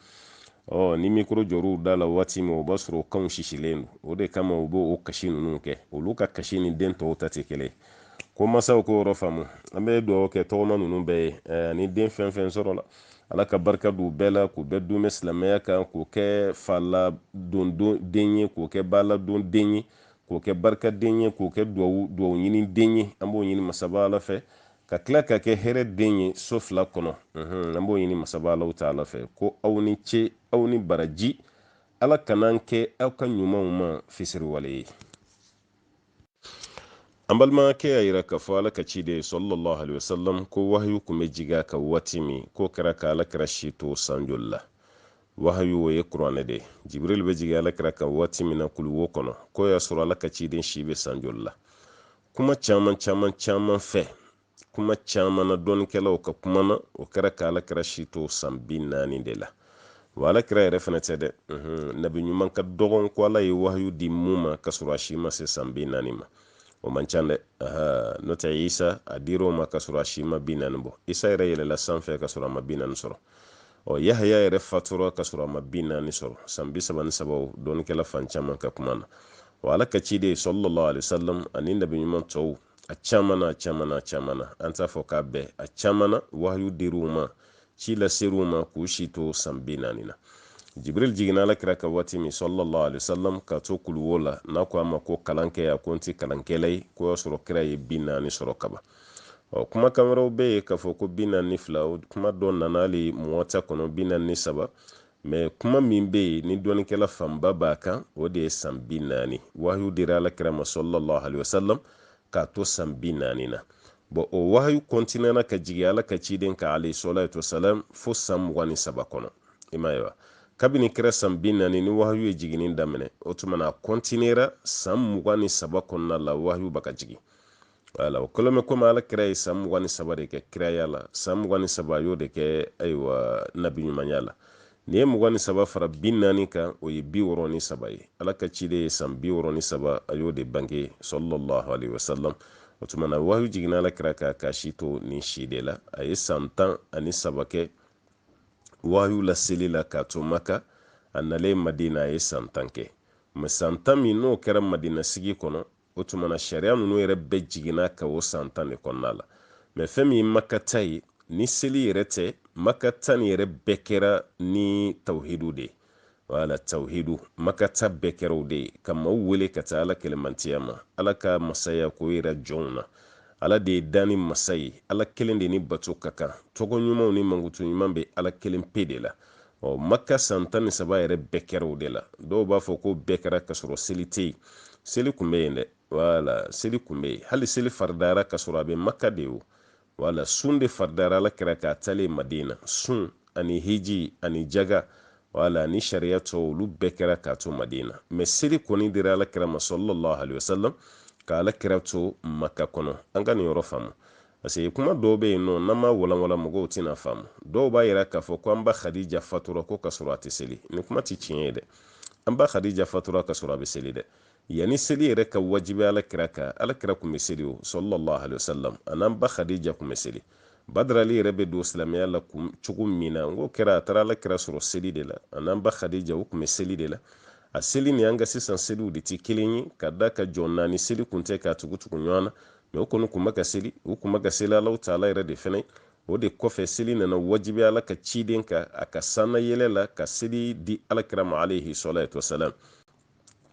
ni micro jɔr'u da la waati min o b'a sɔrɔ kanw sisilen don o de kama u b'o kasi ninnu kɛ olu ka kasi ni den tɔw ta tɛ kelen ko masaw k'o yɔrɔ faamu an bɛ dugawu kɛ tɔgɔma ninnu bɛɛ ye ni den fɛn fɛn sɔrɔ la ala ka barika don bɛɛ la k'u bɛɛ dun bɛ silamɛya kan k'o kɛ fala don den ye k'o kɛ bala don den ye k'o kɛ barika den ye k'o kɛ duwawu ɲini den ye an b'o ɲini masaba ala fɛ ka tila ka kɛ hɛrɛ den ye so fila kɔnɔ an b'o ɲini masaba alaw ta ala fɛ ko aw ni ce aw ni baraji ala kan'an kɛ aw ka ɲumanw ma fisiriwale ye an balimakɛ y'a yira k'a fɔ ala ka ciden sallallahu alaihi wasallam ko wahayu kun bɛ jigin a kan waati min k'o kɛra ka alakira si to sanjoli la wahayu o ye kuranɛ de jibril bɛ jigin alakira kan waati min na kuluwo kɔnɔ k'o y'a sɔrɔ ala ka ciden si bɛ sanjoli la kuma caman fɛ kuma caman na dɔɔnikɛlaw ka kuma na o kɛra ka alakira si to san 40 de la wa alakira yɛrɛ fana tɛ dɛ nabi ɲuman ka dɔgɔn ko ala ye wahayu di mun ma ka sɔrɔ a si ma se san 40 ma o man can dɛ n'o tɛ isa a dir'o ma ka sɔrɔ a si ma 40 bɔ isa yɛrɛ yɛlɛla sanfɛ ka sɔrɔ a ma 40 sɔrɔ yahaya yɛrɛ fatura ka sɔrɔ a ma 40 sɔrɔ san 33 dɔɔnikɛla fan caman ka kuma na wa ala ka ciden sallallahu alaihi wasallam ani nabi ɲuman tɔw a caman na an t'a fɔ k'a bɛɛ a caman na wahayu dir'u ma ci laser'u ma k'u si to san 40 na jibril jiginna alakira ka waati min sallallahu alaihi wasallam ka to kuluwo la n'a ko a ma ko kalan kɛ a ko n tɛ kalankɛla ye ko y'a sɔrɔ kira ye 40 sɔrɔ kaba kumakan wɛrɛw bɛ yen k'a fɔ ko 42 kuma dɔ nana hali muwata kɔnɔ 43 mais kuma min bɛ yen ni dɔɔnikɛla fanba b'a kan o de ye san 40 wahayu dira alakira ma sallallahu alaihi wasallam k'a to san 40 na o wahayu kɔntinɛna ka jigin ala ka ciden ka alayhi salatu wasalam fo san 23 kɔnɔ i m'a ye wa kabini kɛra san 40 ni wahayu ye jiginni daminɛ o tuma na a kɔntinera san 23 kɔnɔna la wahayu b'a ka jigin wala o kɛlen bɛ komi ala kira ye san 23 de kɛ kiraya la san 23 a y'o de kɛ ayiwa nabi ɲumanya la ni ye 23 fara 40 kan o ye 63 ye ala ka ciden ye san 63 a y'o de bange sallallahu alaihi wasallam o tuma na wahayu jiginna ala kira ka si to nin si de la a ye san 13 kɛ wahayu la seli la k'a to maka a nalen madina a ye san 10 kɛ mais san 10 min n'o kɛra madina sigi kɔnɔ o tuma na sariya ninnu yɛrɛ bɛɛ jiginna ka o san 10 de kɔnɔna la mais fɛn min ye maka ta ye ni seli yɛrɛ tɛ maka ta nin yɛrɛ bɛɛ kɛra ni tawhidu de wala tawhidu maka ta bɛɛ kɛra o de ye ka maaw wele ka taa ala kɛlɛmantiya ma ala ka masaya k'o yira jɔnw na ala de ye danni masa ye ala kelen de ni bato ka kan tɔgɔ ɲumanw ni mankutu ɲuman bɛ ala kelen pe de la maka san 13 yɛrɛ bɛɛ kɛra o de la dɔw b'a fɔ ko bɛɛ kɛra ka sɔrɔ seli tɛ yen seli kun bɛ yen dɛ wala seli kun bɛ yen hali seli faridara ka sɔrɔ a bɛ maka de ye wala sun de faridara ala kɛra k'a talen madina sun ani hiji ani jaga wala ni sariya tɔ olu bɛɛ kɛra k'a to madina mais seli kɔni dira ala kɛra ma sallallahu alaihi wasallam ka ala kɛra to maka kɔnɔ an ka nin yɔrɔ faamu parce que kuma dɔw bɛ yen nɔ n'an ma walanwala mɔgɔw tɛna faamu dɔw b'a yira k'a fɔ ko an ba khadija fatura ko ka sɔrɔ a tɛ seli nin kuma tɛ tiɲɛ ye dɛ an ba khadija fatura ka sɔrɔ a bɛ seli dɛ yanni seli yɛrɛ ka wajibi ala kira kan ala kira kun bɛ seli o sallallahu alaihi wasallam an'an ba khadija kun bɛ seli badrali yɛrɛ bɛ don silamɛya la cogo min na n ko kɛra a taara ala kira sɔrɔ seli de la an'an ba khadija o kun bɛ seli de la a seli ni an ka sisan seliw de tɛ kelen ye ka da ka jɔn naani seli kun tɛ k'a tugu ɲɔgɔn na mais o kɔni kun bɛ ka seli o kun bɛ ka seli alaw taala yɛrɛ de fɛnɛ o de kɔfɛ seli nana wajibi ala ka ciden ka a ka sanna yɛlɛ la ka seli di ala kira ma alayhi salatu wasalam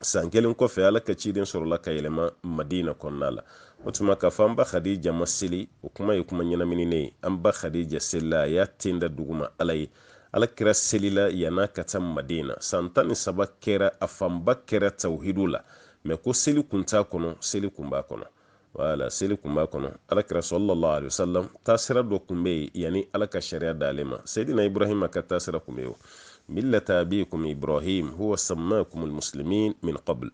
san kelen kɔfɛ ala ka ciden sɔrɔla ka yɛlɛma madina kɔnɔna la o tuma k'a fɔ an ba khadija ma seli o kuma ye kuma ɲɛnamininen ye an ba khadija selila a y'a ten da duguma ala ye ala kira selila yan'a ka taa madina san 13 kɛra a fanba kɛra tawhidu la mais ko seli kun t'a kɔnɔ seli kun b'a kɔnɔ wala seli kun b'a kɔnɔ ala kira sallallahu alaihi wasallam taasira dɔ kun bɛ yen yanni ala ka sariya d'ale ma sayidina ibrahima ka taasira kun bɛ yen millata abikum ibrahim huwa sammakum almuslimin min qabl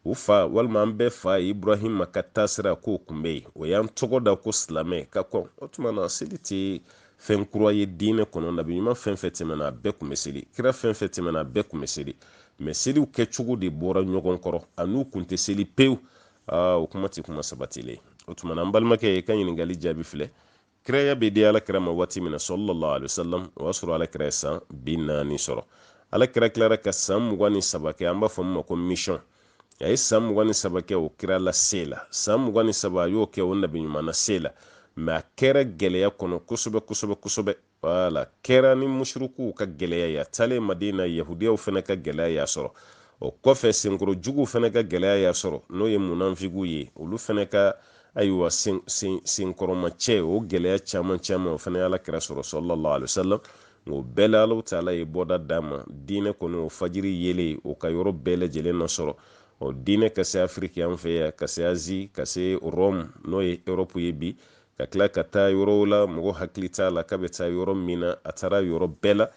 u fa walima an bɛɛ fa ye Ibrahima ka taasira k'o kun bɛ yen o y'an tɔgɔ da ko silamɛ ka kɔn o tuma na seli tɛ fɛn kura ye diinɛ kɔnɔ nabi ɲuman fɛn fɛn tɛmɛna a bɛɛ kun bɛ seli kira fɛn fɛn tɛmɛna a bɛɛ kun bɛ seli mɛ seliw kɛcogo de bɔra ɲɔgɔn kɔrɔ a n'u kun tɛ seli pewu o kuma tɛ kuma sabatilen o tuma na an balimakɛ i ka ɲininkali jaabi filɛ kiraya bɛ di alakira ma waati min na sallallahu alaihi wasallam o y'a sɔrɔ alakira ye san 40 sɔrɔ alakira tilara ka san 23 kɛ an b'a fɔ min ma ko mission a ye san 23 kɛ o kira la se la san 23 a y'o kɛ o nabi ɲuman na se la mɛ a kɛra gɛlɛya kɔnɔ kosɛbɛ wala kɛra ni mushriku ka gɛlɛya ye a taalen madina yahudiyaw fana ka gɛlɛya y'a sɔrɔ o kɔfɛ senkɔrɔjuguw fana ka gɛlɛya y'a sɔrɔ n'o ye munafigiw ye olu fana ka ayiwa senkɔrɔmacɛ o gɛlɛya caman o fana ye alakira sɔrɔ sallallahu alaihi wasallam o bɛɛ la Alahu taala ye bɔda d'a ma diinɛ kɔni o fajiri yelen o ka yɔrɔ bɛɛ lajɛlen na sɔrɔ o diinɛ ka se Afiriki yan fɛ yan ka se Azi ka se Rome n'o ye Europe ye bi ka tila ka taa yɔrɔw la mɔgɔ hakili t'a la k'a bɛ taa yɔrɔ min na a taara yɔrɔ bɛɛ la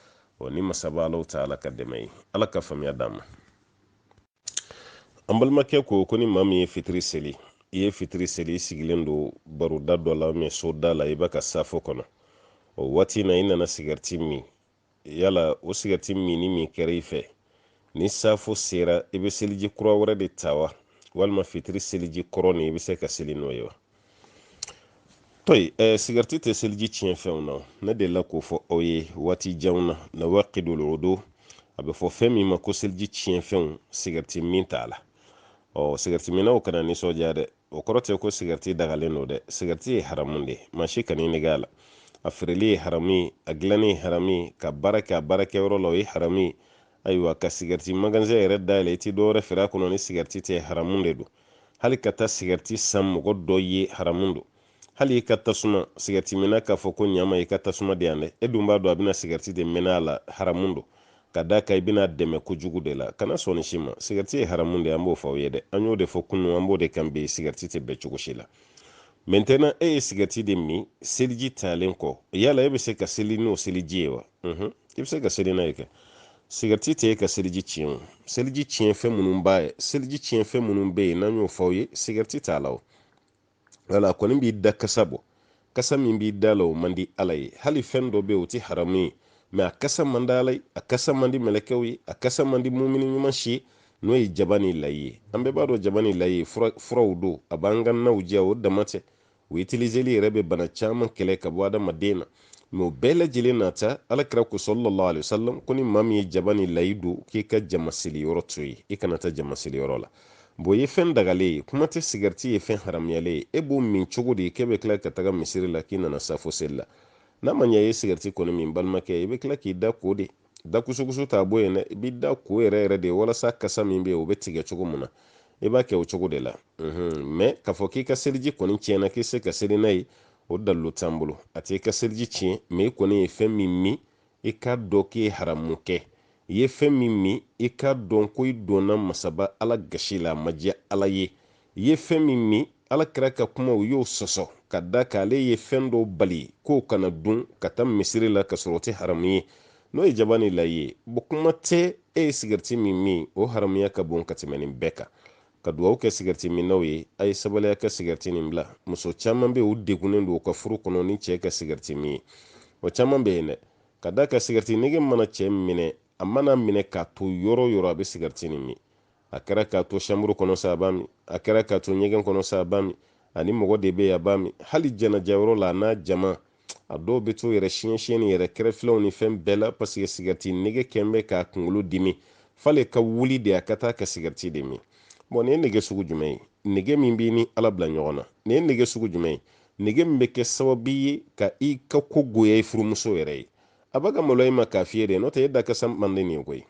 ni masaba Alahu taala ka dɛmɛ ye ala ka faamuya d'an ma an balimakɛ ko ni maa min ye fitiri seli i ye fitiri seli i sigilen don baroda dɔ la mɛ so da la i b'a ka safo kɔnɔ o waati na i nana sigariti min yala o sigariti min kɛra i fɛ ni safo sera i bɛ seliji kura wɛrɛ de ta wa walima fitiri seliji kɔrɔ ni i bɛ se ka seli n'o ye wa sigariti tɛ seliji tiɲɛ fɛnw na ne delila k'o fɔ aw ye waati janw na waqidul wudu a bɛ fɔ fɛn min ma ko seliji tiɲɛ fɛnw sigariti min t'a la sigariti minnaw kana nisɔndiya dɛ o kɔrɔ tɛ ko sigariti dagalen don dɛ sigariti ye haramu de maa si kan'i nege a la a feereli ye haramu ye a dilanni ye haramu ye ka baara kɛ a baarakɛyɔrɔ la o ye haramu ye ayiwa ka sigariti magasin yɛrɛ dayɛlɛ i ti dɔwɛrɛ feere a kɔnɔ ni sigariti tɛ haramu de don hali ka taa sigariti san mɔgɔ dɔ ye haramu don hali i ka tasuma sigariti minna k'a fɔ ko ɲama i ka tasuma de yan dɛ e dun b'a dɔn a bɛna sigariti de mɛnɛ a la haramu don ka da kan i bɛna dɛmɛ kojugu de la kana sɔn ni si ma sigariti ye haramu de an b'o fɔ aw ye dɛ an y'o de fɔ kunun an b'o de kan bi sigariti tɛ bɛn cogo si la maintenant e ye sigariti de min seliji talen kɔ yala e bɛ se ka seli n'o seliji ye wa i bɛ se ka seli n'a ye kɛ sigariti tɛ e ka seliji tiɲɛ o seliji tiɲɛ fɛn minnu b'a ye seliji tiɲɛ fɛn minnu bɛ yen n'an y'o fɔ aw ye sigariti t'a la o wala kɔni b'i da kasa bɔ kasa min b'i da la o man di ala ye hali fɛn dɔ bɛ yen o tɛ haramu ye mɛ a kasa man di ala ye a kasa man di mɛlɛkɛw ye a kasa man di mumini ɲuman si ye n'o ye jaba ni layi ye an bɛɛ b'a dɔn jaba ni layi ye furaw don a b'an ka naw diya o dama tɛ o utiliseli yɛrɛ bɛ bana caman kɛlɛ ka bɔ adamaden na mɛ o bɛɛ lajɛlen na ta alakira ko sallallahu alaihi wasallam ko ni maa min ye jaba ni layi don k'i ka jama seli yɔrɔ to ye i kana taa jama seli yɔrɔ la bon ye fɛn dagalen ye kuma tɛ sigariti ye fɛn haramuyalen ye e b'o min cogo di k'e bɛ tila ka taga misiri la k'i nana safo seli la n'a ma ɲɛ i ye sigariti kɔni min balimakɛ i bɛ tila k'i da ko de da kusukusu t'a bɔ yen dɛ i b'i da ko yɛrɛ de walasa kasa min bɛ yen o bɛ tigɛ cogo min na i b'a kɛ o cogo de la mɛ k'a fɔ k'i ka seliji kɔni tiɲɛna k'i se ka seli n'a ye o dalilu t'an bolo a t'i ka seliji tiɲɛ mɛ i kɔni ye fɛn min min i k'a dɔn k'i ye haramu kɛ i ye fɛn min min i k'a dɔn ko i donna masaba ala gasi la a ma diya ala ye i ye fɛn min min ala kɛra ka kuma o y'o sɔsɔ ka da kan ale ye fɛn dɔw bali k'o kana dun ka taa misiri la ka sɔrɔ o tɛ haramu ye n'o ye jaba ni layi ye kuma tɛ e ye sigariti min o haramuya ka bon ka tɛmɛ nin bɛɛ kan ka dugawu kɛ sigariti minnaw ye a ye sabaliya ka sigariti nin bila muso caman bɛ u degunnen don u ka furu kɔnɔ ni cɛ ka sigariti min ye o caman bɛ yen dɛ ka da ka sigariti nege mana cɛ minɛ a mana minɛ k'a to yɔrɔ yɔrɔ a bɛ sigariti nin min a kɛra k'a to chambre kɔnɔ sa a b'a min a kɛra k'a to ɲɛgɛn kɔnɔ sa a b'a min ani mɔgɔ de bɛ yen a b'a min hali jɛnajɛ yɔrɔ la a n'a jama a dɔw bɛ to yɛrɛ siɲɛ ni yɛrɛ kɛrɛfɛlaw ni fɛn bɛɛ la parce que sigariti nege kɛn bɛ k'a kunkolo dimi f'ale ka wuli de a ka taa ka sigariti de min bon nin ye nege sugu jumɛn ye nege min b'i ni ala bila ɲɔgɔn na nin ye nege sugu jumɛn ye nege min bɛ kɛ sababu ye ka i ka ko goya i furumuso yɛrɛ ye a b'a ka maloya i ma k'a f'i ye de n'o tɛ e da kasa man di nin ye koyi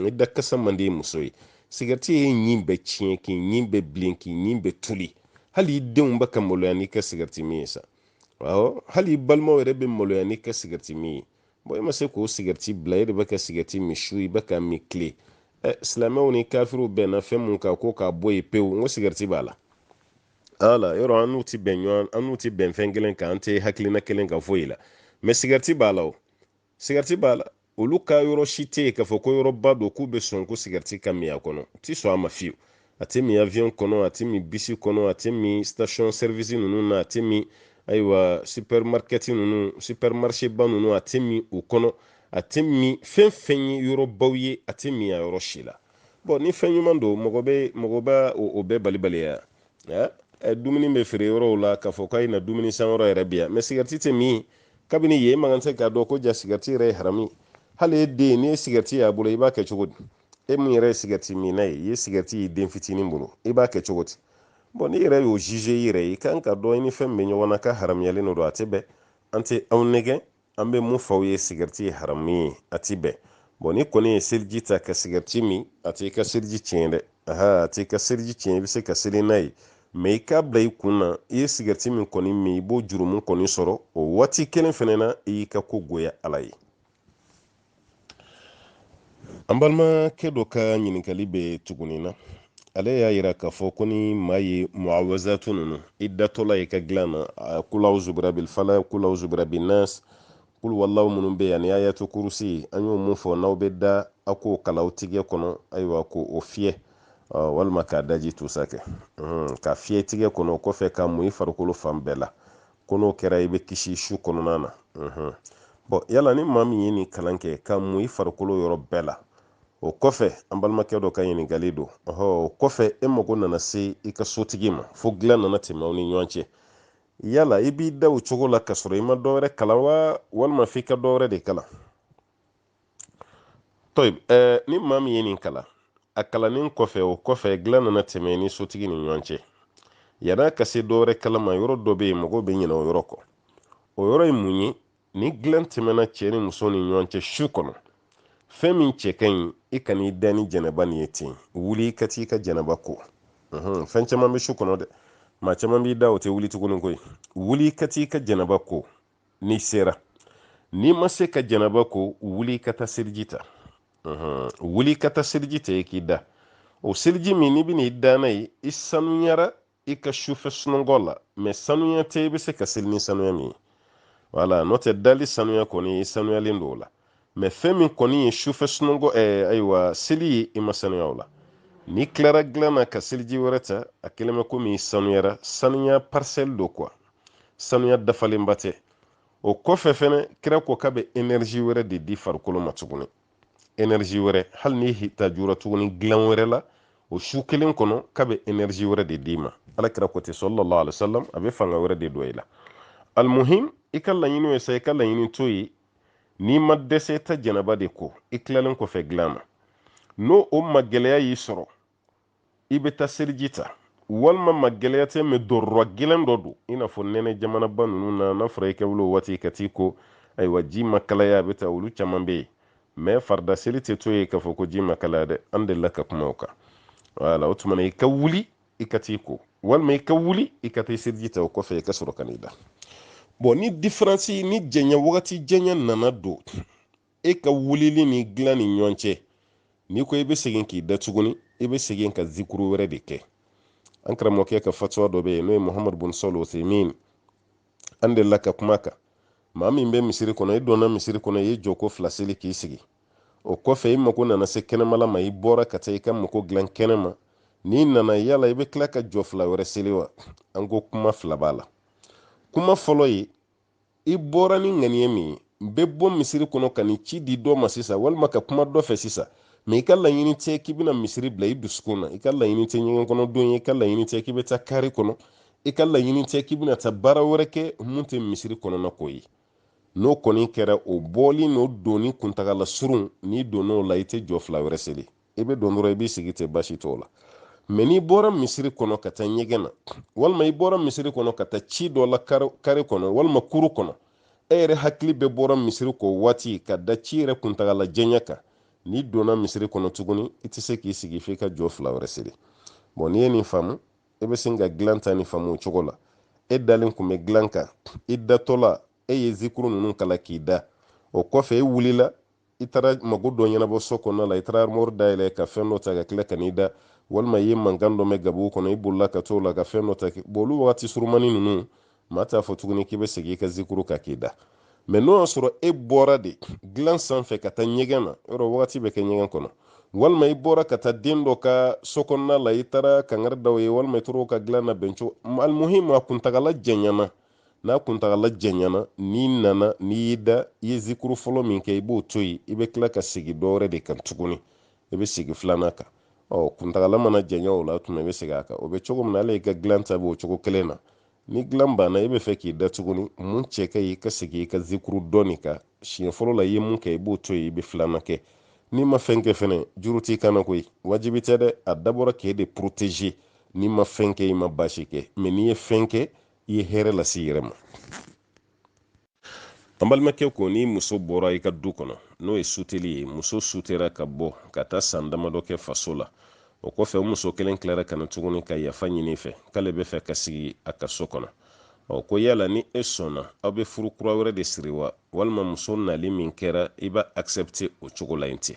e da kasa man di muso ye sigariti ye ɲin bɛɛ tiɲɛ k'i ɲin bɛɛ bilen k'i ɲin bɛɛ tuli hali i denw bɛ ka maloya n'i ka sigariti min ye sa hali i balimaw yɛrɛ bɛ maloya n'i ka sigariti min ye bon e ma se k'o sigariti bila e de bɛ ka sigariti min su i bɛ ka min tile silamɛw ni kafiriw bɛnna fɛn mun kan ko k'a bɔ yen pewu n ko sigariti b'a la ala yɔrɔ an n'u ti bɛn ɲɔgɔn an n'u ti bɛn fɛn kelen kan an tɛ hakilina kelen kan foyi la mɛ sigariti b'a la o sigariti b'a la olu ka yɔrɔ si tɛ yen k'a fɔ ko yɔrɔba don k'u bɛ sɔn ko sigariti ka min a kɔnɔ u ti sɔn a ma fiyewu a tɛ min avion kɔnɔ, a tɛ min bisi kɔnɔ, a tɛ min station service ninnu na, a tɛ min ayiwa supermarket ninnu supermarché ba ninnu, a tɛ min o kɔnɔ, a tɛ min fɛn fɛn ye yɔrɔbaw ye, a tɛ min a yɔrɔ si la. Bon ni fɛn ɲuman don mɔgɔ bɛ o bɛɛ balibaliya dumuni bɛ feere yɔrɔw la k'a fɔ k'a ye na dumuni san yɔrɔ yɛrɛ bi yan, mais sigariti tɛ min kabini yen man kan tɛ k'a dɔn ko ja sigariti yɛrɛ ye haramu. Hali e den n'i ye sigariti y'a bolo i b'a kɛ cogo di? E mun yɛrɛ ye sigariti minna ye, i ye sigariti ye den fitinin bolo, i b'a kɛ cogo di? Bon n'i yɛrɛ y'o juge i yɛrɛ ye, i kan ka dɔn i ni fɛn bɛ ɲɔgɔn na ka haramuyalen don, a tɛ bɛn. An tɛ aw nɛgɛn, an bɛ mun f'aw ye sigariti ye haramu ye, a tɛ bɛn. Bon ni kɔni ye seliji ta ka sigariti min, a tɛ i ka seliji tiɲɛ dɛ. A tɛ i ka seliji tiɲɛ, i bɛ se ka seli n'a ye. Mais i k'a bila i kun na, i ye sigariti min kɔni min, i b'o jurumu kɔni sɔrɔ, o waati kelen fɛnɛ na i y'i ka ko goya Ala ye. An balimakɛ dɔ ka ɲininkali bɛ tuguni na. Ale y'a yira k'a fɔ ko ni maa ye muawazatu ninnu i datɔla i ka dilan na kul auzu birabil falaq, kul auzu birabin nas, kul wallahu minnu bɛ yan ni ayatu kurusi, an y'o mun fɔ n'aw bɛ da a k'o kala aw tigɛ kɔnɔ, ayiwa k'o fiyɛ walima k'a daji tusa kɛ ka fiyɛ tigɛ kɔnɔ, o kɔfɛ ka mun i farikolo fan bɛɛ la, ko n'o kɛra i bɛ kisi su kɔnɔna na. Bon yala ni maa min ye nin kalan kɛ ka mun i farikolo yɔrɔ bɛɛ la, o kɔfɛ an balimakɛ dɔ ka ɲininkali don, o kɔfɛ e mago nana se i ka sotigi ma fo dilan nana tɛmɛ aw ni ɲɔgɔn cɛ, yala i b'i da o cogo la ka sɔrɔ i ma dɔwɛrɛ kalan wa walima f'i ka dɔwɛrɛ de kalan? ni maa min ye nin kalan, a kalanin kɔfɛ o kɔfɛ dilan nana tɛmɛ ni sotigi ni ɲɔgɔn cɛ, yan'a ka se dɔwɛrɛ kalan ma, yɔrɔ dɔ bɛ yen mɔgɔw bɛ ɲinɛ o yɔrɔ kɔ. O yɔrɔ ye mun ye? Ni dilan tɛmɛna cɛ ni muso ni ɲɔgɔn cɛ su kɔnɔ, fɛn min cɛ ka ɲi i kan'i da ni jɛnɛba nin ye ten, wuli i ka t'i ka jɛnɛba ko. Fɛn caman bɛ su kɔnɔ dɛ, maa caman b'i da o tɛ wuli tuguni koyi. Wuli i ka t'i ka jɛnɛba ko n'i sera. N'i ma se ka jɛnɛba ko, wuli i ka taa seliji ta. Wuli i ka taa seliji ta i k'i da. O seliji min n'i bɛna i da n'a ye, i sanuyara i ka sufɛ sunɔgɔ la, mais sanuya tɛ i bɛ se ka seli ni sanuya min ye. Voilà, n'o tɛ dali sanuya kɔni i sanuyalen don o la, mais fɛn min kɔni ye sufɛ sunɔgɔ ayiwa seli ye i ma sanuya o la. N'i tilara dilan na ka seliji wɛrɛ ta, a kelen bɛ komi i sanuyara, sanuya parcelle don quoi, sanuya dafalenba tɛ. O kɔfɛ fɛnɛ kira ko k'a bɛ énergie wɛrɛ de di farikolo ma tuguni, énergie wɛrɛ, hali n'i hitajura tuguni dilan wɛrɛ la, o su kelen kɔnɔ k'a bɛ énergie wɛrɛ de d'i ma. Alakira ko ten sallallahu alaihi wa sallam, a bɛ fanga wɛrɛ de don i la. Almuhim i ka laɲini ye sa, i ka laɲini to ye, n'i ma dɛsɛ i ta jɛnɛba de ko i tilalen kɔfɛ dilan ma. N'o o magɛlɛya y'i sɔrɔ, i bɛ taa seliji ta, walima magɛlɛya tɛ mais dɔrɔrɔ gɛlɛn dɔ don, i n'a fɔ nɛnɛ jamanaba ninnu na, n'a fɔra i ka wuli o waati ka t'i ko, ayiwa ji ma kalaya a bɛ taa, olu caman bɛ yen, mais farida seli tɛ to ye k'a fɔ ko ji ma kalaya dɛ, an delila ka kuma o kan. Voilà, o tuma na i ka wuli i ka t'i ko, walima i ka wuli i ka taa seliji ta, o kɔfɛ i ka sɔrɔ ka n'i da. Bon ni différence ni jɛnya wagati jɛnya nana don e ka wulili ni dilan ni ɲɔgɔn cɛ, n'i ko i bɛ segin k'i da tuguni, i bɛ segin ka zikuru wɛrɛ de kɛ. An karamɔgɔkɛ ka fatuwa dɔ bɛ yen n'o ye Muhamadu bun Sɔli Usaimin, an delila ka kuma kan. Maa min bɛ misiri kɔnɔ, i donna misiri kɔnɔ, i ye jɔko 2 seli k'i sigi, o kɔfɛ i mako nana se kɛnɛmala ma, i bɔra ka taa i ka mako dilan kɛnɛma, n'i nana yala i bɛ tila ka jɔ 2 wɛrɛ seli wa? An ko kuma 2 b'a la. Kuma fɔlɔ ye, i bɔra ni ŋaniya min ye, n bɛ bɔ misiri kɔnɔ ka ni ci di dɔ ma sisan, walima ka kuma dɔ fɛ sisan, mais i ka laɲini tɛ k'i bɛna misiri bila i dusukun na, i ka laɲini tɛ ɲɛgɛn kɔnɔ don ye, i ka laɲini tɛ k'i bɛ taa kari kɔnɔ, i ka laɲini tɛ k'i bɛna taa baara wɛrɛ kɛ mun tɛ misiri kɔnɔna ko ye. N'o kɔni kɛra, o bɔli n'o donni kuntagala surun, n'i donn'o la i tɛ jɔ 2 wɛrɛ seli, i bɛ don dɔrɔn i b'i sigi tɛ baasi t'o la. Mais n'i bɔra misiri kɔnɔ ka taa ɲɛgɛn na, walima i bɔra misiri kɔnɔ ka taa ci dɔ la kari kɔnɔ walima kuru kɔnɔ, e yɛrɛ hakili bɛ bɔra misiri kɔ waati ka da ci yɛrɛ kuntagala jɛnya kan, n'i donna misiri kɔnɔ tuguni i tɛ se k'i sigi f'i ka jɔ 2 wɛrɛ seli. Bon n'i ye nin faamu, e bɛ se ka dilan ta nin faamu o cogo la. E dalen kun bɛ dilan kan, i datɔla e ye zikuru ninnu kala k'i da, o kɔfɛ e wulila i taara mago dɔ ɲɛnabɔ so kɔnɔna la, i taara armoire dayɛlɛ ka fɛn dɔ ta ka tila ka n'i da, walima i ye mankan dɔ mɛn gabugu kɔnɔ, i bolila ka t'o la ka fɛn dɔ ta, bon olu wagati surumani ninnu maa t'a fɔ tuguni k'i bɛ segin i ka zikuru kan k'i da. Mais n'o y'a sɔrɔ e bɔra de dilan sanfɛ ka taa ɲɛgɛn na, yɔrɔ wagati bɛ kɛ ɲɛgɛn kɔnɔ, walma i bora ka taa den dɔ ka sokɔnɔna la i taara kangari daw ye walma i toro ka dilan na bɛncogo almuhimu a kuntagala jɛɲana n'a kuntagala jɛɲana n'i nana n'i y'i da i ye zikuru fɔlɔ min kɛ i b'o to yen i bɛ tila ka sigi dɔwɛrɛ de kan tuguni i bɛ sigi filanan kan kuntagala mana jɛɲa o la tuma i bɛ segin a kan o bɛ cogo min na ale ka dilan ta b'o cogo kelen na ni dilan banna i bɛ fɛ k'i da tuguni mun cɛ ka yi ka sigi i ka zikuru dɔɔni kan siɲɛ fɔlɔ la i ye mun kɛ i b'o to yen i bɛ filanan kɛ n'i ma fɛn kɛ fɛnɛ juru t'i kan na koyi wajibi tɛ dɛ a dabɔra k'e de protéger n'i ma fɛn kɛ i ma baasi kɛ mais n'i ye fɛn kɛ i ye hɛrɛ lase i yɛrɛ ma an balimakɛ ko ni muso bɔra i ka du kɔnɔ n'o ye suteli ye muso sutera ka bɔ ka taa san damadɔ kɛ faso la o kɔfɛ muso kelen tilara ka na tuguni ka yafa ɲini fɛ k'ale bɛ fɛ ka sigi a ka so kɔnɔ ko yala ni e sɔnna aw bɛ furu kura wɛrɛ de siri wa walima muso nali min kɛra i b'a accepter o cogo la yen ten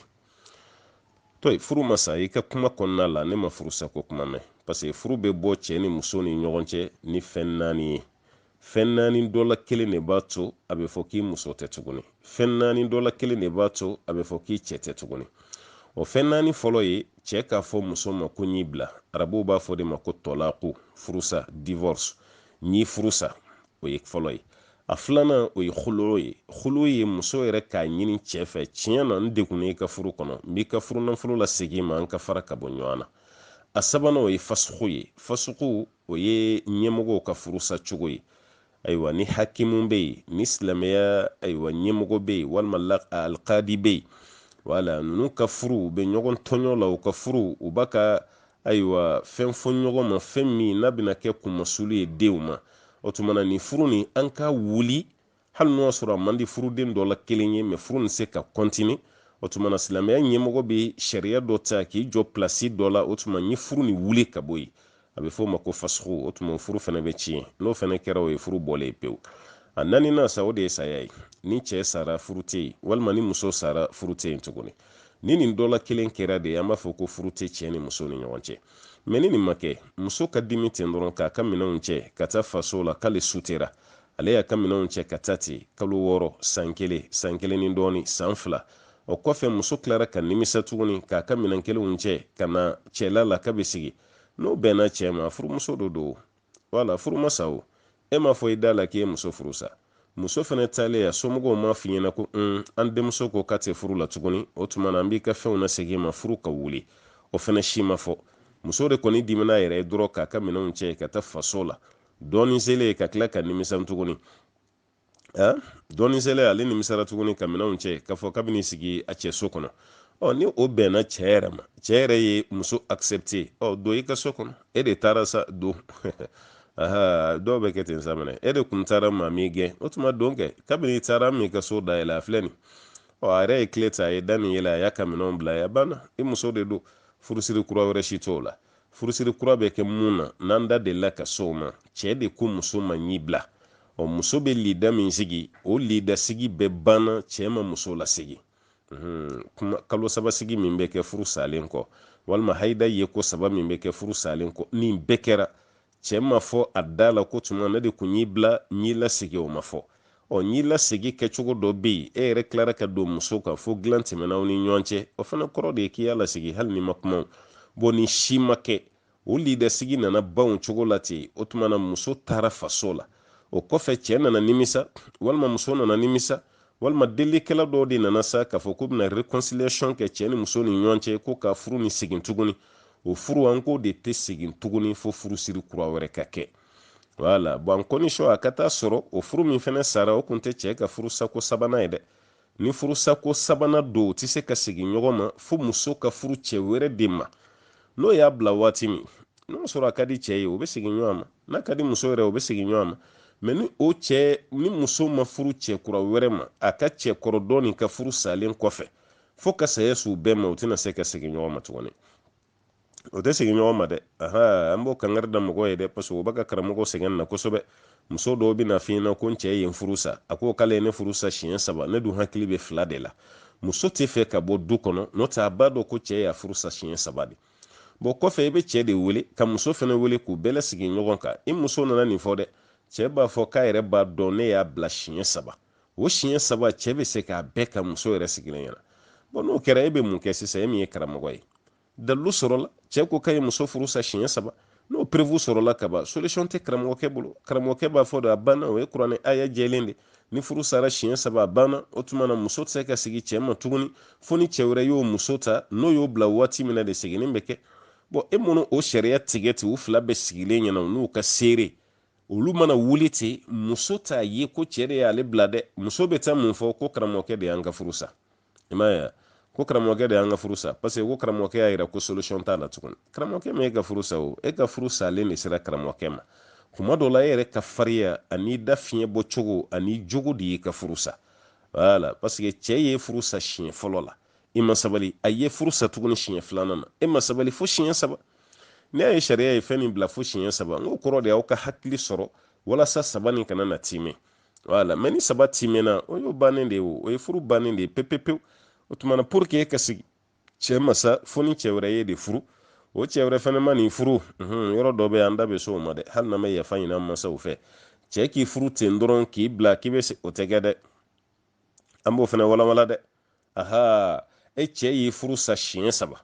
to furu ma sa i ka kuma kɔnɔna la ne ma furu sako kuma mɛn parce que furu bɛ bɔ cɛ ni muso ni ɲɔgɔn cɛ ni fɛn naani ye fɛn naani dɔ la kelen de b'a to a bɛ fɔ k'i muso tɛ tuguni fɛn naani dɔ la kelen de b'a to a bɛ fɔ k'i cɛ tɛ tuguni o fɛn naani fɔlɔ ye cɛ k'a fɔ muso ma ko ɲ'i bila arabuw b'a fɔ de ma ko tɔlaku furusa divorce ɲ'i furusa o ye fɔlɔ ye a filanan o ye khulu ye muso yɛrɛ k'a ɲini cɛ fɛ tiɲɛ na n degunna i ka furu kɔnɔ n b'i ka furu nafolo la segin ma an ka fara ka bɔ ɲɔgɔn na a sabanan o ye fasuku ye fasuku o ye ɲɛmɔgɔw ka furusa cogo ye ayiwa ni hakimu bɛ yen ni silamɛya ayiwa ɲɛmɔgɔ bɛ yen walima alkadi bɛ yen wala ninnu ka furu u bɛ ɲɔgɔn tɔɲɔ la u ka furu u b'a ka ayiwa fɛn fɔ ɲɔgɔn ma fɛn min n'a bɛna kɛ kunmasulu ye denw ma o tuma na nin furu nin an ka wuli hali n'o y'a sɔrɔ a man di furuden dɔ la kelen ye mɛ furu nin se ka kɔntini o tuma na silamɛya ɲɛmɔgɔ bɛ sariya dɔ ta k'i jɔ pilasi dɔ la o tuma ni furu nin wuli ka bɔ yen a bɛ fɔ o ma ko fasuku o tuma furu fana bɛ tiɲɛ n'o fana kɛra o ye furu bɔlen pewu a naaninan sa o de ye saya ye ni cɛ sara furu tɛ yen walima ni muso sara furu tɛ yen tuguni ni nin dɔ la kelen kɛra de an b'a fɔ ko furu tɛ cɛ ni muso ni ɲɔgɔn cɛ mɛ ni nin ma kɛ muso ka dimi ten dɔrɔn k'a ka minɛnw cɛ ka taa faso la k'ale sutera ale y'a ka minɛnw cɛ ka taa ten kalo 6 san kelen ni dɔɔni san 2 o kɔfɛ muso tilara ka nimisa tuguni k'a ka minɛn kelenw cɛ ka na cɛla la k'a bɛ sigi n'o bɛnna cɛ ma furumuso dɔ don wala furuma sa o e m'a fɔ i da la k'i ye muso furu sa muso fana taalen a somɔgɔw m'a f'i ɲɛna ko an denmuso ko k'a tɛ furu la tuguni o tuma na an b'i ka fɛnw na segin ma furu ka wuli o fana si ma fɔ muso de kɔni dimina a yɛrɛ ye dɔrɔn k'a ka minɛnw cɛ ka taa faso la dɔɔnin selen ka tila ka nimisa tuguni dɔɔnin selen ale nimisara tuguni ka minɛnw cɛ k'a fɔ kabini sigi a cɛ so kɔnɔ ni o bɛnna cɛ yɛrɛ ma cɛ yɛrɛ ye muso accepter don i ka so kɔnɔ e de taara sa don dɔw bɛ kɛ ten sa minɛ e de kun taara maa min gɛn o tuma don kɛ kabini i taara min ka so dayɛlɛ a filɛ nin a yɛrɛ ye tile ta a ye da min yɛlɛ a y'a ka minɛnw bila a banna i muso de don furusiri kura wɛrɛ si t'o la furusiri kura bɛ kɛ mun na n'an da delila ka so ma cɛ de ko muso ma ɲi bila muso bɛ lida min sigi o lida sigi bɛɛ banna cɛ ma muso lasigi kalo 3 sigi min bɛ kɛ furu salen kɔ walima haida ye ko 3 min bɛ kɛ furu salen kɔ nin bɛɛ kɛra cɛ ma fɔ a da la ko tuma ne de kun y'i bila ɲ'i lasigi o ma fɔ ɲ'i lasigi kɛcogo dɔ bɛ yen e yɛrɛ tilara ka don muso kan fo dilan tɛmɛnaw ni ɲɔgɔn cɛ o fana kɔrɔ de ye k'i y'a lasigi hali ni ma kuma ni si ma kɛ o lidasigi nana ban cogo la ten o tuma na muso taara faso la o kɔfɛ cɛ nana nimisa walima muso nana nimisa walima delikɛla dɔw de nana sa k'a fɔ k'u bɛna réconciliation kɛ cɛ ni muso ni ɲɔgɔn cɛ ko ka furu ni segin tuguni o furu an ko de tɛ segin tuguni fo furusiri kura wɛrɛ ka kɛ wala en condition a ka taa sɔrɔ o furu min fɛnɛ sara o kun tɛ cɛ ka furu sako sabanan ye dɛ ni furu sako sabanan don o tɛ se ka segin ɲɔgɔn ma fo muso ka furu cɛ wɛrɛ de ma n'o y'a bila waati min n'o sɔrɔ a ka di cɛ ye o bɛ segin ɲɔgɔn ma n'a ka di muso yɛrɛ o bɛ segin ɲɔgɔn ma mɛ ni muso ma furu cɛ kura wɛrɛ ma a ka cɛ kɔrɔ dɔɔnin ka furu salen kɔfɛ fo ka saya s'u bɛɛ ma o tɛna se ka segin ɲɔgɔn ma tuguni o tɛ segin ɲɔgɔn ma dɛ an b'o kangari da mɔgɔ ye dɛ parce que o b'a ka karamɔgɔ sɛgɛn na kosɛbɛ muso dɔw bɛ na f'i ɲɛna ko n cɛ ye n furu sa a ko k'ale ye ne furu sa siɲɛ 3 ne dun hakili bɛ 2 de la muso tɛ fɛ ka bɔ du kɔnɔ n'o tɛ a b'a dɔn ko cɛ y'a furu sa siɲɛ 3 de kɔfɛ i bɛ cɛ de wele ka muso fana wele k'u bɛɛ lasigi ɲɔgɔn kan i muso nana nin fɔ dɛ cɛ b'a fɔ k'a yɛrɛ b'a dɔn ne y'a bila siɲɛ 3 o siɲɛ 3 cɛ bɛ se k'a bɛɛ ka muso yɛrɛ sigilen ɲɛna bon n'o kɛra e bɛ mun kɛ sisan e min ye karamɔgɔ ye dalu sɔrɔla cɛ ko k'a ye muso furu sa siɲɛ 3 n'o prévu sɔrɔla ka ban solution tɛ karamɔgɔkɛ bolo karamɔgɔkɛ b'a fɔ de a banna o ye kuranɛ aya jɛlen de ni furu sara siɲɛ 3 a banna o tuma na muso tɛ se ka sigi cɛ ma tuguni fo ni cɛ wɛrɛ y'o muso ta n'o y'o bila waati min na de seginnin bɛ kɛ bon e minnu o sariya tigɛ ten u fila bɛ sigilen ɲɛna n'u ka seere olu mana wuli ten muso t'a ye ko cɛ de y'ale bila dɛ muso bɛ taa mun fɔ ko karamɔgɔkɛ de y'an ka furu sa i m'a ye ko karamɔgɔkɛ de y'an ka furu sa parce que ko karamɔgɔkɛ y'a jira ko solution t'a la tuguni karamɔgɔkɛ ma e ka furu sa o e ka furu salen de sera karamɔgɔkɛ ma kuma dɔ la e yɛrɛ ka fariya ani da fiɲɛ bɔ cogo ani jogo de y'i ka furu sa voilà parce que cɛ ye furu sa siɲɛ fɔlɔ la i ma sabali a ye furu sa tuguni siɲɛ 2nan na e ma sabali fo siɲɛ 3 ne y'a ye sariya ye fɛn min bila fo siɲɛ 3 n ko kɔrɔ de y'aw ka hakili sɔrɔ walasa 3 nin kana na tiimɛ voilà mais ni 3 tiimɛna o y'o bannen de ye o ye furu bannen de ye pepepewu o tuma na pour que e ka sigi cɛ masa fo ni cɛ wɛrɛ ye de furu o cɛ wɛrɛ fɛnɛ ma nin furu yɔrɔ dɔ bɛ an da bɛ so o ma dɛ hali n'an bɛ yafa ɲini an masaw fɛ cɛ k'i furu ten dɔrɔn k'i bila k'i bɛ o tɛ kɛ dɛ an b'o fɛnɛ walawala dɛ aha e cɛ y'i furu sa siɲɛ 3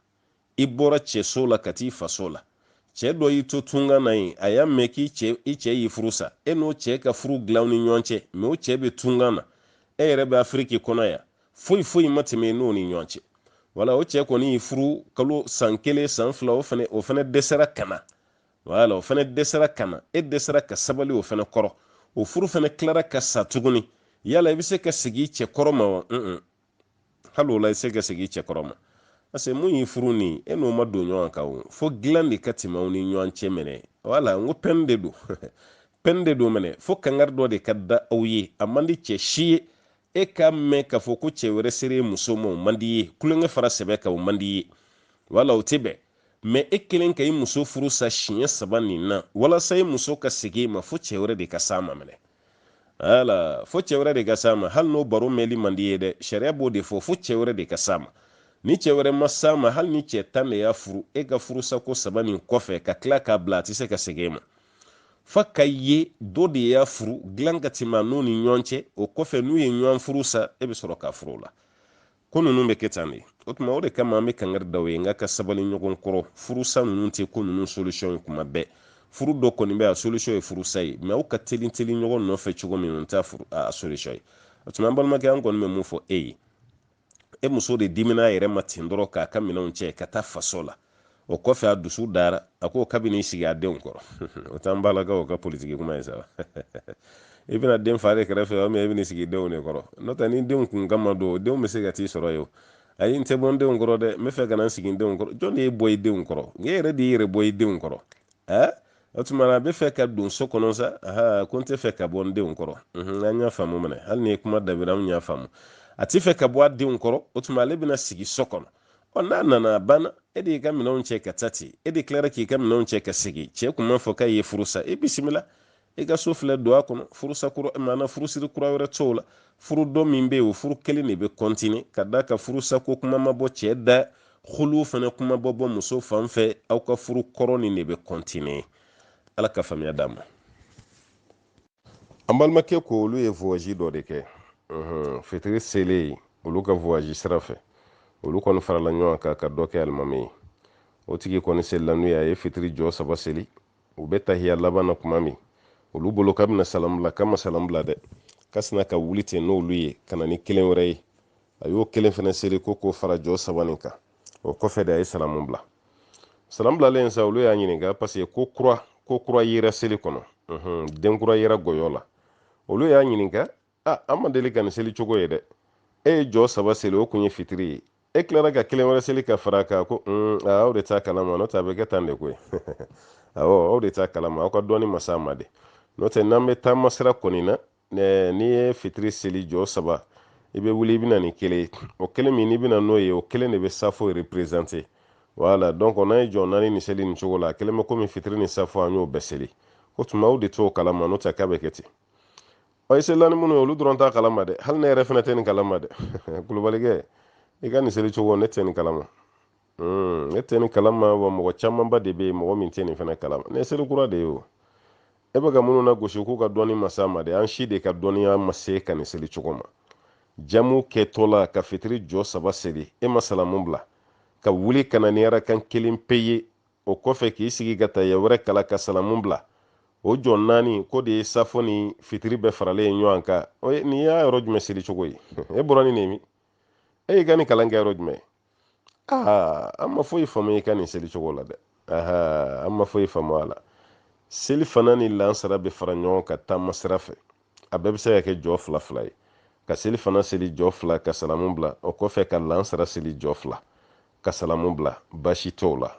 i bɔra cɛso la ka t'i faso la cɛ dɔ y'i to tunga na yen a y'a mɛn k'i cɛ y'i furu sa e n'o cɛ ka furu dilan ni ɲɔgɔn cɛ mais o cɛ bɛ tunga na e yɛrɛ bɛ afiriki kɔnɔ yan foyi ma tɛmɛ n'o ni ɲɔgɔn cɛ wala o cɛ kɔni y'i furu kalo san 1 san 2 o fɛnɛ dɛsɛra ka na wala o fɛnɛ dɛsɛra ka na e dɛsɛra ka sabali o fɛnɛ kɔrɔ o furu fɛnɛ tilara ka sa tuguni yala i bɛ se ka segin cɛ kɔrɔ ma wa hali o la i se ka segin cɛ kɔrɔ ma parce que mun y'i furu nin e n'o ma don ɲɔgɔn kan o fo dilan de ka tɛmɛ aw ni ɲɔgɔn cɛ minɛ wala n ko pɛn de don pɛn de don minɛ fo kangari dɔ de ka da aw ye a man di cɛ si ye e k'a mɛn k'a fɔ ko cɛ wɛrɛ sere muso ma o man di ye kulonkɛ fara sɛbɛ kan o man di ye wala o tɛ bɛn mais e kelen ka i muso furu sa siɲɛ 3 nin na walasa i muso ka segin ma fo cɛ wɛrɛ de ka s'a ma minɛ wala fo cɛ wɛrɛ de ka s'a ma hali n'o baro mɛnli man di ye dɛ sariya b'o de fɔ fo cɛ wɛrɛ de ka s'a ma ni cɛ wɛrɛ ma s'a ma hali ni cɛ 10 de y'a furu e ka furusako 3 nin kɔfɛ ka tila k'a bila a tɛ se ka segin ma fa ka ye dɔ de y'a furu dilan ka tɛmɛ n'o ni ɲɔgɔn cɛ o kɔfɛ n'u ye ɲɔgɔn furu sa e bɛ sɔrɔ k'a furu la ko ninnu bɛ kɛ tan de o tuma o de kama an bɛ kangari da o ye n ka sabali ɲɔgɔn kɔrɔ furusa ninnu tɛ ko ninnu solution ye kuma bɛɛ furu dɔ kɔni bɛ a solution ye furusa ye mais aw ka teli ɲɔgɔn nɔfɛ cogo min o t'a a solution ye o tuma an balimakɛ an kɔni bɛ mun fɔ e ye e muso de dimina a yɛrɛ ma ten dɔrɔn k'a ka minɛnw cɛ ka taa faso la o kɔfɛ a dusu dara a ko kabini sigi a denw kɔrɔ o t'an balakaw ka politiki kuma ye sa i bɛna den fa de kɛrɛfɛ mais i bɛna sigi denw de kɔrɔ n'o tɛ ni denw kun kama don denw bɛ se ka t'i sɔrɔ yen ayi n tɛ bɔ n denw kɔrɔ dɛ n bɛ fɛ ka na n sigi n denw kɔrɔ jɔn de ye bɔ i denw kɔrɔ n yɛrɛ de y'i yɛrɛ bɔ i denw kɔrɔ o tuma na a bɛ fɛ ka don so kɔnɔ sa ko n tɛ fɛ ka bɔ n denw kɔrɔ an y'a faamu minɛ hali ni kuma dabira an y'a faamu a tɛ fɛ ka bɔ a denw kɔrɔ o tuma ale bɛna sigi so kɔnɔ n'a nana a banna e de y'i ka minɛnw cɛ ka taa ten e de tilara k'i ka minɛnw cɛ ka segin cɛ kun m'a fɔ k'a ye furu sa e bisimila i ka so filɛ don a kɔnɔ furusiri kura wɛrɛ t'o la furu dɔ min bɛ yen o furu kelen de bɛ kɔntine ka da ka furusako kuma ma bɔ cɛ da hulu fana kuma bɔ muso fan fɛ aw ka furu kɔrɔ nin de bɛ kɔntine ala ka faamuya d'a ma an balimakɛ ko olu ye voyage dɔ de kɛ fitiri selen olu ka voyage sira fɛ olu kɔni farala ɲɔgɔn kan ka dɔ kɛ alimami ye o tigi kɔni selila n'u ye a ye fitiri jɔ 3 seli u bɛ tahiya laban na kuma min olu bolo k'a bɛna salamu bila k'a ma salamu bila dɛ k'a sina ka wuli ten n'olu ye ka na ni kelen wɛrɛ ye a y'o kelen fana seli ko k'o fara jɔ 3 nin kan o kɔfɛ de a ye salamu bila salamu bilalen sa olu y'a ɲininka parce que ko kura yera seli kɔnɔ den kura yera gɔyɔ la olu y'a ɲininka an ma deli ka nin seli cogo ye dɛ e ye jɔ 3 seli o kun ye fitiri ye e tilara ka kelen wɛrɛ seli ka fara kan ko aw de t'a kalama n'o tɛ a bɛ kɛ tan de koyi awɔ aw de t'a kalama aw ka dɔɔni ma s'a ma de n'o tɛ n'an bɛ taama sira kɔni na n'i ye fitiri seli jɔ 3 i bɛ wuli i bɛ na ni kelen ye o kelen min n'i bɛna n'o ye o kelen de bɛ safo représenter voilà donc n'an ye jɔ 4 nin seli nin cogo la a kelen bɛ komi fitiri ni safo an y'o bɛɛ seli o tuma aw de t'o kalama n'o tɛ k'a bɛ kɛ ten i selila ni minnu ye olu dɔrɔn t'a kalama dɛ hali ne yɛrɛ fana tɛ nin kalama dɛ kulubalikɛ i ka nin seli cogo ne tɛ nin kalama ne tɛ nin kalama wa mɔgɔ camanba de bɛ yen mɔgɔ min tɛ nin fana kalama ne seli kura de ye o e bɛ ka minnu na gosi k'u ka dɔɔni ma s'a ma de an si de ka dɔɔniya ma se ka nin seli cogo ma jamu kɛtɔla ka fitiri jɔ saba seli e ma salamu bila ka wuli kana ni arakan kelen pe ye o kɔfɛ k'i sigi ka tayɛ wɛrɛ kala ka salamu bila o jɔ naani ko de ye safo ni fitiri bɛɛ faralen ɲɔgɔn kan ni y'a yɔrɔ jumɛn seli cogo ye e bɔra ni nin min e y'i ka nin kalan kɛ yɔrɔ jumɛn an ma foyi faamu i ka nin seli cogo la dɛ an ma foyi faamu a la seli fana ni lansara bɛ fara ɲɔgɔn kan taama sira fɛ a bɛɛ bɛ se ka kɛ jɔ fila fila ye ka seli fana seli jɔ fila ka salamu bila o kɔfɛ ka lansara seli jɔ fila ka salamu bila baasi t'o la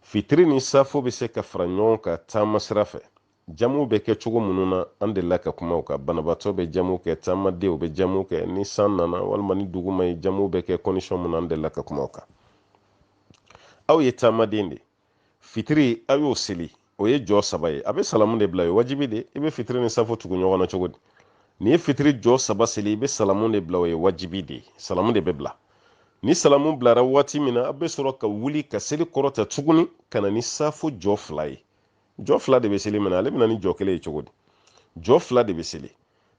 fitiri ni safo bɛ se ka fara ɲɔgɔn kan taama sira fɛ jamu bɛ kɛ cogo minnu na an delila ka kuma o kan banabaatɔ bɛ jamu kɛ taamadenw bɛ jamu kɛ ni san nana walima ni dugu ma ye jamu bɛ kɛ condition min na an delila ka kuma o kan aw ye taamaden de fitiri aw y'o seli o ye jɔ saba ye a bɛ salamu de bila o ye wajibi de i bɛ fitiri ni safo tugu ɲɔgɔn na cogo di ni ye fitiri jɔ saba seli i bɛ salamu de bila o ye wajibi de salamu de bɛ bila ni salamu bilara waati min na a bɛ sɔrɔ ka wuli ka seli kɔrɔta tuguni ka na ni safo jɔ fila ye jɔ fila de bɛ seli minɛ ale bɛna ni jɔ kelen ye cogo di jɔ fila de bɛ seli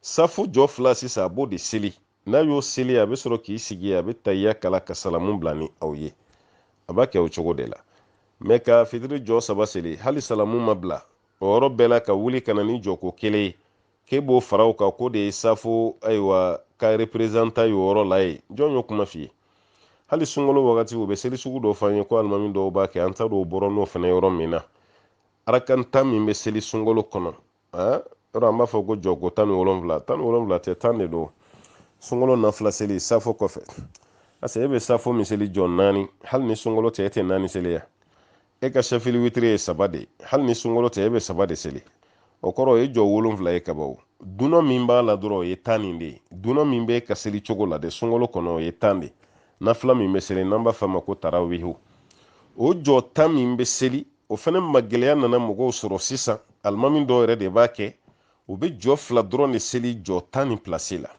safo jɔ fila sisan a b'o de seli n'a y'o seli a bɛ sɔrɔ k'i sigi a bɛ tayya kala ka salamu bila ni aw ye a b'a kɛ o cogo de la mɛ ka fitiri jɔ saba seli hali salamu ma bila o yɔrɔ bɛɛ la ka wuli ka na ni jɔko kelen ye k'e b'o fara o kan ko de ye safo ayiwa ka reperezanta ye o yɔrɔ la ye jɔn y'o kuma f'i ye hali sunkalo wagati u bɛ seli sugu dɔ f'an ye ko alimami dɔw b'a kɛ an t'a dɔn o bɔra n'o fana yɔrɔ min na arakan tan min bɛ seli sunkalo kɔnɔ yɔrɔ an b'a fɔ ko jɔko 17 17 tɛ 10 de don sunkalo nafila seli safo kɔfɛ parce que e bɛ safo min seli jɔ 4 hali ni sunkalo tɛ e tɛ 4 seli ya e ka sɛfili witiri ye 3 de hali ni sunkalo tɛ e bɛ 3 de seli o kɔrɔ o ye jɔ 7 ye kabaw dunan min b'a la dɔrɔn o ye 10 nin de ye dunan min bɛ ka seli cogo la de sunkalo kɔnɔ o ye 10 de nafila min bɛ seli n'an b'a fɔ a ma ko tarawihu o jɔ 10 min bɛ seli o fana magɛlɛya nana mɔgɔw sɔrɔ sisan alimami dɔw yɛrɛ de b'a kɛ u bɛ jɔ 2 dɔrɔn de seli jɔ 10 ni place la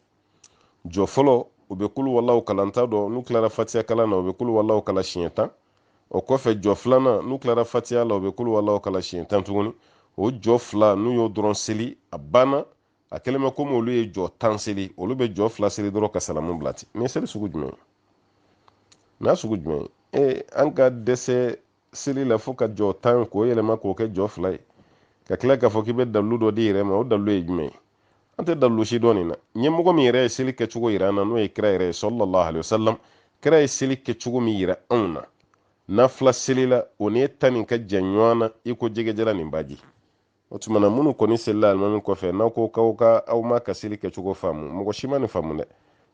jɔ fɔlɔ u bɛ kulu walaw kalan t'a dɔn n'u tilara fatiha kalan na u bɛ kulu walaw kalan siɲɛ 10 o kɔfɛ jɔ filanan n'u tilara fatiha la u bɛ kulu walaw kalan siɲɛ 10 tuguni o jɔ 2 n'u y'o dɔrɔn seli a banna a kɛlen bɛ komi olu ye jɔ 10 seli olu bɛ jɔ 2 seli dɔrɔn ka salamu bila ten nin ye seli sugu jumɛn ye n'a sugu jumɛn ye an ka dɛsɛ seli la fo ka jɔ 10 k'o yɛlɛma k'o kɛ jɔ 2 ye ka tila k'a fɔ k'i bɛ dalilu dɔ di yɛrɛ ma o dalilu ye jumɛn ye an tɛ dalilu si dɔn nin na ɲɛmɔgɔ min yɛrɛ ye seli kɛcogo yira an na n'o ye kira yɛrɛ ye sallallahu alaihi wasallam kira ye seli kɛcogo min yira anw na nafila seli la o ni ta nin ka jan ɲɔgɔn na i ko jɛgɛjɛla nin baji o tuma na minnu kɔni selila alimami kɔfɛ n'aw ko aw ma ka seli kɛcogo faamu mɔgɔ si ma nin faamu dɛ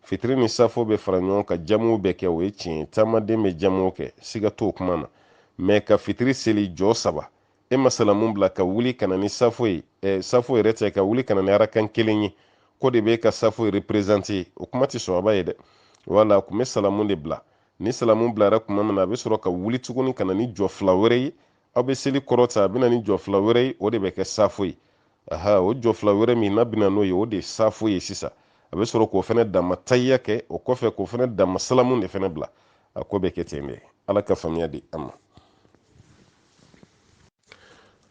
fitiri ni safo bɛ fara ɲɔgɔn kan jamuw bɛ kɛ o ye tiɲɛ taamaden bɛ jamuw kɛ siga t'o kuma na mɛ ka fitiri seli jɔ 3 e ma salamu bila ka wuli ka na ni safo ye safo yɛrɛ tɛ ka wuli ka na ni arakan kelen ye ko de bɛ ka safo ye reperezante o kuma tɛ sɔrɔba ye dɛ wala a tun bɛ salamu de bila ni salamu bilara tuma min na a bɛ sɔrɔ ka wuli tuguni ka na ni jɔ 2 wɛrɛ ye aw bɛ seli kɔrɔta a bɛ na ni jɔ 2 wɛrɛ ye o de bɛ kɛ safo ye o jɔ 2 wɛrɛ min n'a bɛna n'o ye o de ye safo ye sisan a bɛ sɔrɔ k'o fana dama tayya kɛ o kɔfɛ k'o fana dama salamu de fana bila a ko bɛ kɛ ten de ala ka faamuya di an ma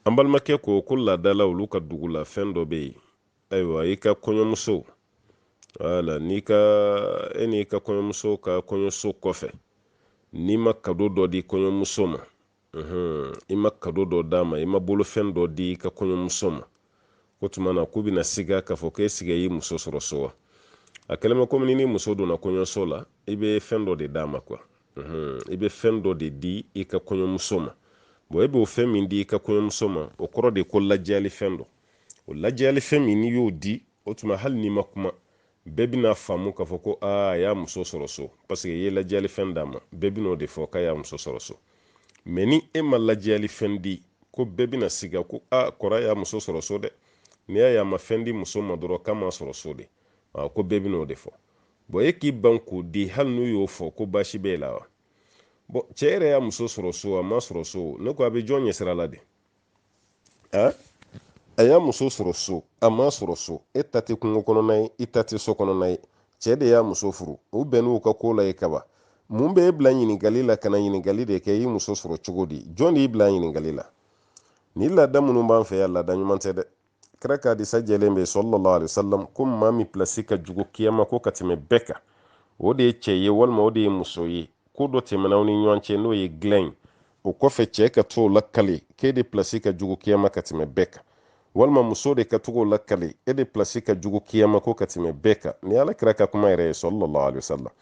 an balimakɛ ko laadala olu ka dugu la fɛn dɔ bɛ yen ayiwa i ka kɔɲɔmuso wala e n'i ka kɔɲɔmuso ka kɔɲɔso kɔfɛ n'i ma kado dɔ di kɔɲɔmuso ma i ma kado dɔ d'a ma i ma bolofɛn dɔ di i ka kɔɲɔmuso ma ko tuma na k'u bɛna siga k'a fɔ k'e sigi y'i muso sɔrɔ so wa a kɛlen bɛ komi ni muso donna kɔɲɔso la i bɛ fɛn dɔ de d'a ma kuwa i bɛ fɛn dɔ de di i ka kɔɲɔmuso ma bon e b'o fɛn min di i ka kɔɲɔmuso ma o kɔrɔ de ko lajɛli fɛn dɔ o lajɛli fɛn min n'i y'o di o tuma hali n'i ma kuma bɛɛ bɛna faamu k'a fɔ ko a y'a muso sɔrɔ so parce que i ye lajɛli fɛn d'a ma bɛɛ bɛna o de fɔ k'a y'a muso sɔrɔ so mɛ ni e ma lajɛli fɛn di ko bɛɛ bɛna siga ko kɔrɔ y'a muso sɔrɔ so dɛ n'i y'a ye a ma fɛn di muso ma dɔrɔn k'a ma sɔrɔ so de ko bɛɛ bɛna o de fɔ bon e k'i ban k'o di hali n'u y'o fɔ ko baasi b'e la wa bon cɛ yɛrɛ y'a muso sɔrɔ so a ma sɔrɔ so ne ko a bɛ jɔn ɲɛsira la de a y'a muso sɔrɔ so a ma sɔrɔ so e ta tɛ kungo kɔnɔna ye i ta tɛ so kɔnɔna ye cɛ de y'a muso furu u bɛnn'u ka ko la ye kaban mun bɛ e bila ɲininkali la ka na ɲininkali de kɛ i muso sɔrɔ cogo di jɔn de y'i bila ɲininkali la ni laada minnu b'an fɛ yan laada ɲuman tɛ dɛ kira ka hadisa jɛlen bɛ sallallahu alaihi wasallam ko maa min pilasi ka jugu kiyama ko ka tɛmɛ bɛɛ kan o de ye cɛ ye walima o de ye muso ye ko dɔ tɛmɛna ni ɲɔgɔn cɛ n'o ye dilan o kɔfɛ cɛ ka t'o lakale k'e de pilasi ka jugu kiyama ka tɛmɛ bɛɛ kan walima muso de ka t'o lakale e de pilasi ka jugu kiyama ko ka tɛmɛ bɛɛ kan ni ala kira ka kuma yɛrɛ ye sallallahu alaihi wasallam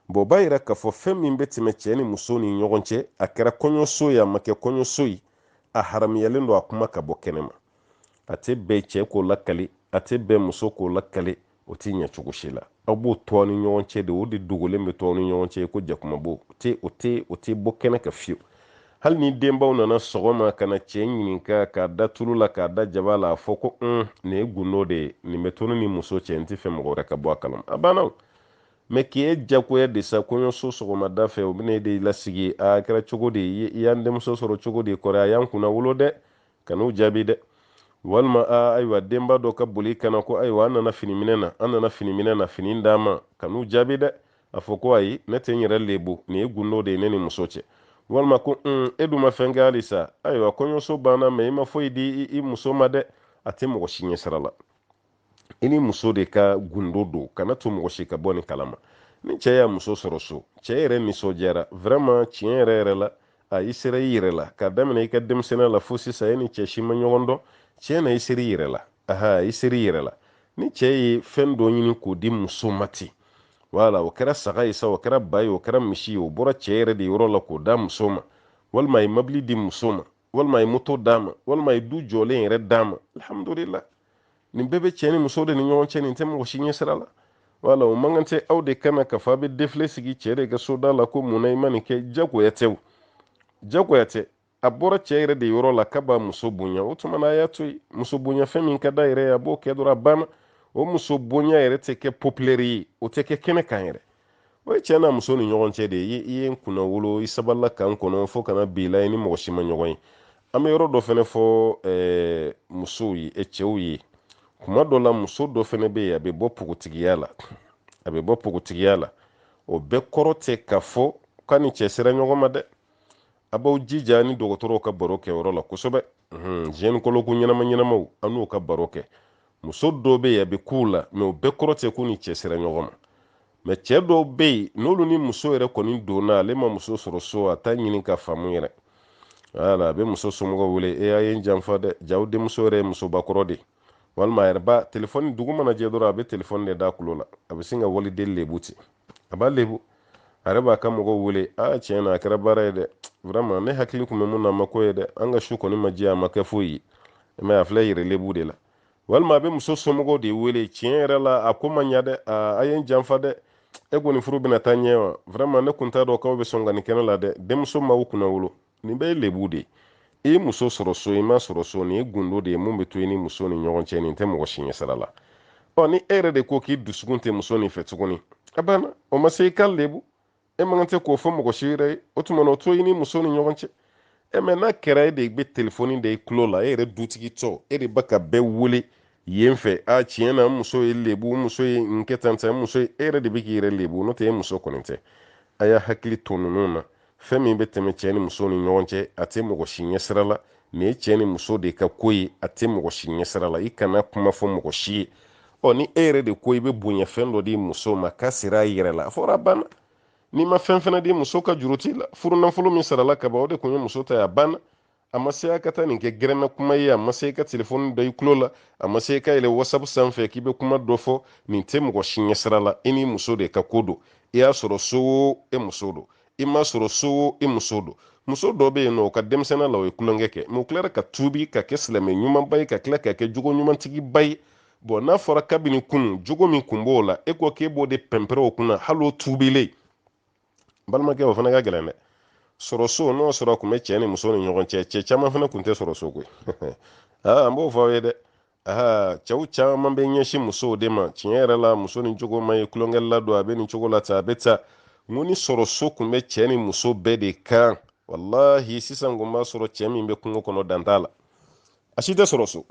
bɔn b'a yira k'a fɔ fɛn min bɛ tɛmɛ cɛ ni muso ni ɲɔgɔn cɛ a kɛra kɔɲɔso ye a ma kɛ kɔɲɔso ye a haramuyalen don a kuma ka bɔ kɛnɛma a tɛ bɛn cɛ k'o lakale a tɛ bɛn muso k'o lakale o tɛ ɲɛ cogo si la aw b'o tɔ ni ɲɔgɔn cɛ de o de dogolen bɛ tɔ ni ɲɔgɔn cɛ ko jakuma b'o o tɛ bɔ kɛnɛ ka fiyewu hali ni denbaw nana sɔgɔma ka na cɛ ɲininka k'a da tulu la k'a da jaba la a fɔ ko nin ye gundo de ye nin bɛ to ni muso cɛ n tɛ fɛ mɔgɔ wɛrɛ ka bɔ a kalama a banna mɛ k'e jagoya de sa kɔɲɔso sɔgɔmada fɛ o bɛna e de lasigi a kɛra cogo di i y'an denmuso sɔrɔ cogo di kɔrɔ a y'an kunna wolo dɛ kan'u jaabi dɛ walima ayiwa denba dɔ ka boli kana ko ayiwa an nana fini minɛ na fini d'a ma kan'u jaabi dɛ a fɔ ko ayi ne tɛ n yɛrɛ lebu nin ye gundo de ye ne ni muso cɛ walima ko e dun ma fɛn kɛ halisa ayiwa kɔɲɔso banna mɛ i ma foyi di i muso ma dɛ a tɛ mɔgɔ si ɲɛ sira la i ni muso de ka gundo don kana to mɔgɔ si ka bɔ ni kalama ni cɛ y'a muso sɔrɔ so cɛ yɛrɛ nisɔndiyara vraiment tiɲɛ yɛrɛ yɛrɛ la i sera i yɛrɛ la k'a daminɛ i ka denmisɛnniya la fo sisan e ni cɛ si ma ɲɔgɔn dɔn tiɲɛ na i sera i yɛrɛ la i sera i yɛrɛ la ni cɛ ye fɛn dɔ ɲini k'o di muso ma ten wala o kɛra saga ye sa o kɛra ba ye o kɛra misi ye o bɔra cɛ yɛrɛ de yɔrɔ la k'o da muso ma walima a ye mobili di muso ma walima a ye moto d'a ma walima a ye du jɔlen yɛrɛ d'a ma alhamdulillah nin bɛɛ bɛ cɛ ni muso de ni ɲɔgɔn cɛ nin tɛ mɔgɔ si ɲɛ sira la wala o man kan tɛ aw de kana ka fɔ a bɛ defile sigi cɛ de ka so da la ko munna i ma nin kɛ jagoya tɛ a bɔra cɛ yɛrɛ de yɔrɔ la k'a b'a muso bonya o tuma na a y'a to yen muso bonya fɛn min ka d'a yɛrɛ ye a b'o kɛ dɔrɔn a banna o muso bonya yɛrɛ tɛ kɛ populaire ye o tɛ kɛ kɛnɛ kan yɛrɛ o ye cɛ n'a muso ni ɲɔgɔn cɛ de ye i ye n kunna wolo i sabalila k'an kɔnɔ fo kana bi la i ni mɔgɔ si ma ɲɔgɔn ye an bɛ yɔrɔ dɔ fɛnɛ fɔ musow ye cɛw ye kuma dɔ la muso dɔ fɛnɛ bɛ yen a bɛ bɔ pogotigiya la o bɛɛ kɔrɔ tɛ k'a fɔ k'a ni cɛ sera ɲɔgɔn ma dɛ a b'aw jija ni dɔgɔtɔrɔw ka baro kɛ yɔrɔ la kosɛbɛ gynekolog ɲɛnamaw an n'u ka baro kɛ muso dɔw bɛ yen a bɛ k'u la mɛ o bɛɛ kɔrɔ tɛ k'u ni cɛ sera ɲɔgɔn ma mɛ cɛ dɔw bɛ yen n'olu ni muso yɛrɛ kɔni donna ale ma muso sɔrɔ so a t'a ɲini ka faamu yɛrɛ wala a bɛ muso somɔgɔw wele a ye n janfa dɛ jaw denmuso yɛrɛ ye musobakɔrɔ de walima a yɛrɛ ba telefɔni dugu mana jɛ dɔrɔn a bɛ telefɔni de d'a kulo la a bɛ sin ka waliden lebu ten a b'a lebu a yɛrɛ b'a ka mɔgɔw wele tiɲɛ na a kɛra baara ye dɛ vraiment ne hakili tun bɛ mun na a ma ko ye dɛ an ka su kɔni ma jɛ a ma kɛ foyi ye mɛ a filɛ yɛrɛ lebu de la walima a bɛ muso somɔgɔw de wele tiɲɛ yɛrɛ la a ko ma ɲa dɛ a ye n janfa dɛ e kɔni furu bɛna taa ɲɛ wa vraiment ne kun t'a dɔn k'aw bɛ sɔn ka nin kɛnɛ la dɛ denmuso m'aw kunna wolo nin bɛɛ ye lebu de ye i ye muso sɔrɔ so i ma sɔrɔ so nin ye gundo de ye mun bɛ to i ni muso ni ɲɔgɔn cɛ nin tɛ mɔgɔ si ɲɛ sira la ni e yɛrɛ de ko k'i dusukun tɛ muso nin fɛ tuguni a banna o ma se i ka lebu e man kan tɛ k'o fɔ mɔgɔ si yɛrɛ ye o tuma na o to i ni muso ni ɲɔgɔn cɛ mɛ n'a kɛra e de bɛ telefɔni de i tulo la e yɛrɛ dutigi tɔ e de bɛ ka bɛɛ wele yen fɛ tiɲɛ na muso ye lebu muso ye n kɛ tan muso ye e yɛrɛ de bɛ k'i yɛrɛ lebu n'o tɛ e muso kɔni tɛ a y'a hakili to ninnu na fɛn min bɛ tɛmɛ cɛ ni muso ni ɲɔgɔn cɛ a tɛ mɔgɔ si ɲɛ sira la nin ye cɛ ni muso de ka ko ye a tɛ mɔgɔ si ɲɛ sira la i kana kuma fɔ mɔgɔ si ye ni e yɛrɛ de ko i bɛ bonya fɛn dɔ di muso ma k'a sera a yɛrɛ la a fɔra a banna n'i ma fɛn fɛnɛ di muso ka juru t'i la furu nafolo min sarala ka ban o de kun ye muso ta ye a banna a ma se a ka taa nin kɛ gɛrɛnna kuma ye a ma se i ka telefɔni da i tulo la a ma se i ka yɛlɛ whatsapp sanfɛ k'i bɛ kuma dɔ fɔ nin tɛ mɔgɔ si ɲɛ sira la i ni muso de ka ko don i y'a sɔrɔ so o e muso don i m'a sɔrɔ so o e muso don muso dɔ bɛ yen nɔ o ka denmisɛnniya la o ye kulonkɛ kɛ mɛ o tilara ka tuubi ka kɛ silamɛ ɲumanba ye ka tila ka kɛ jogo ɲumantigiba ye bɔn n'a fɔra kabini kunun jogo min kun b'o la e ko k'e b'o de pɛnpɛrɛ o kunna hali o tuubilen balimakɛ o fana ka gɛlɛn dɛ sɔrɔ so n'o sɔrɔ a kun bɛ cɛ ni muso ni ɲɔgɔn cɛ cɛ caman fana kun tɛ sɔrɔ so koyi an b'o fɔ aw ye dɛ cɛw caman bɛ ɲɛsin musow de ma tiɲɛ yɛrɛ la muso ni cogo ma ye kulonkɛ la don a bɛ nin cogo la tan a bɛ taa n ko ni sɔrɔ so kun bɛ cɛ ni muso bɛɛ de kan walahi sisan kun b'a sɔrɔ cɛ min bɛ kungo kɔnɔ dan t'a la a si tɛ sɔrɔ so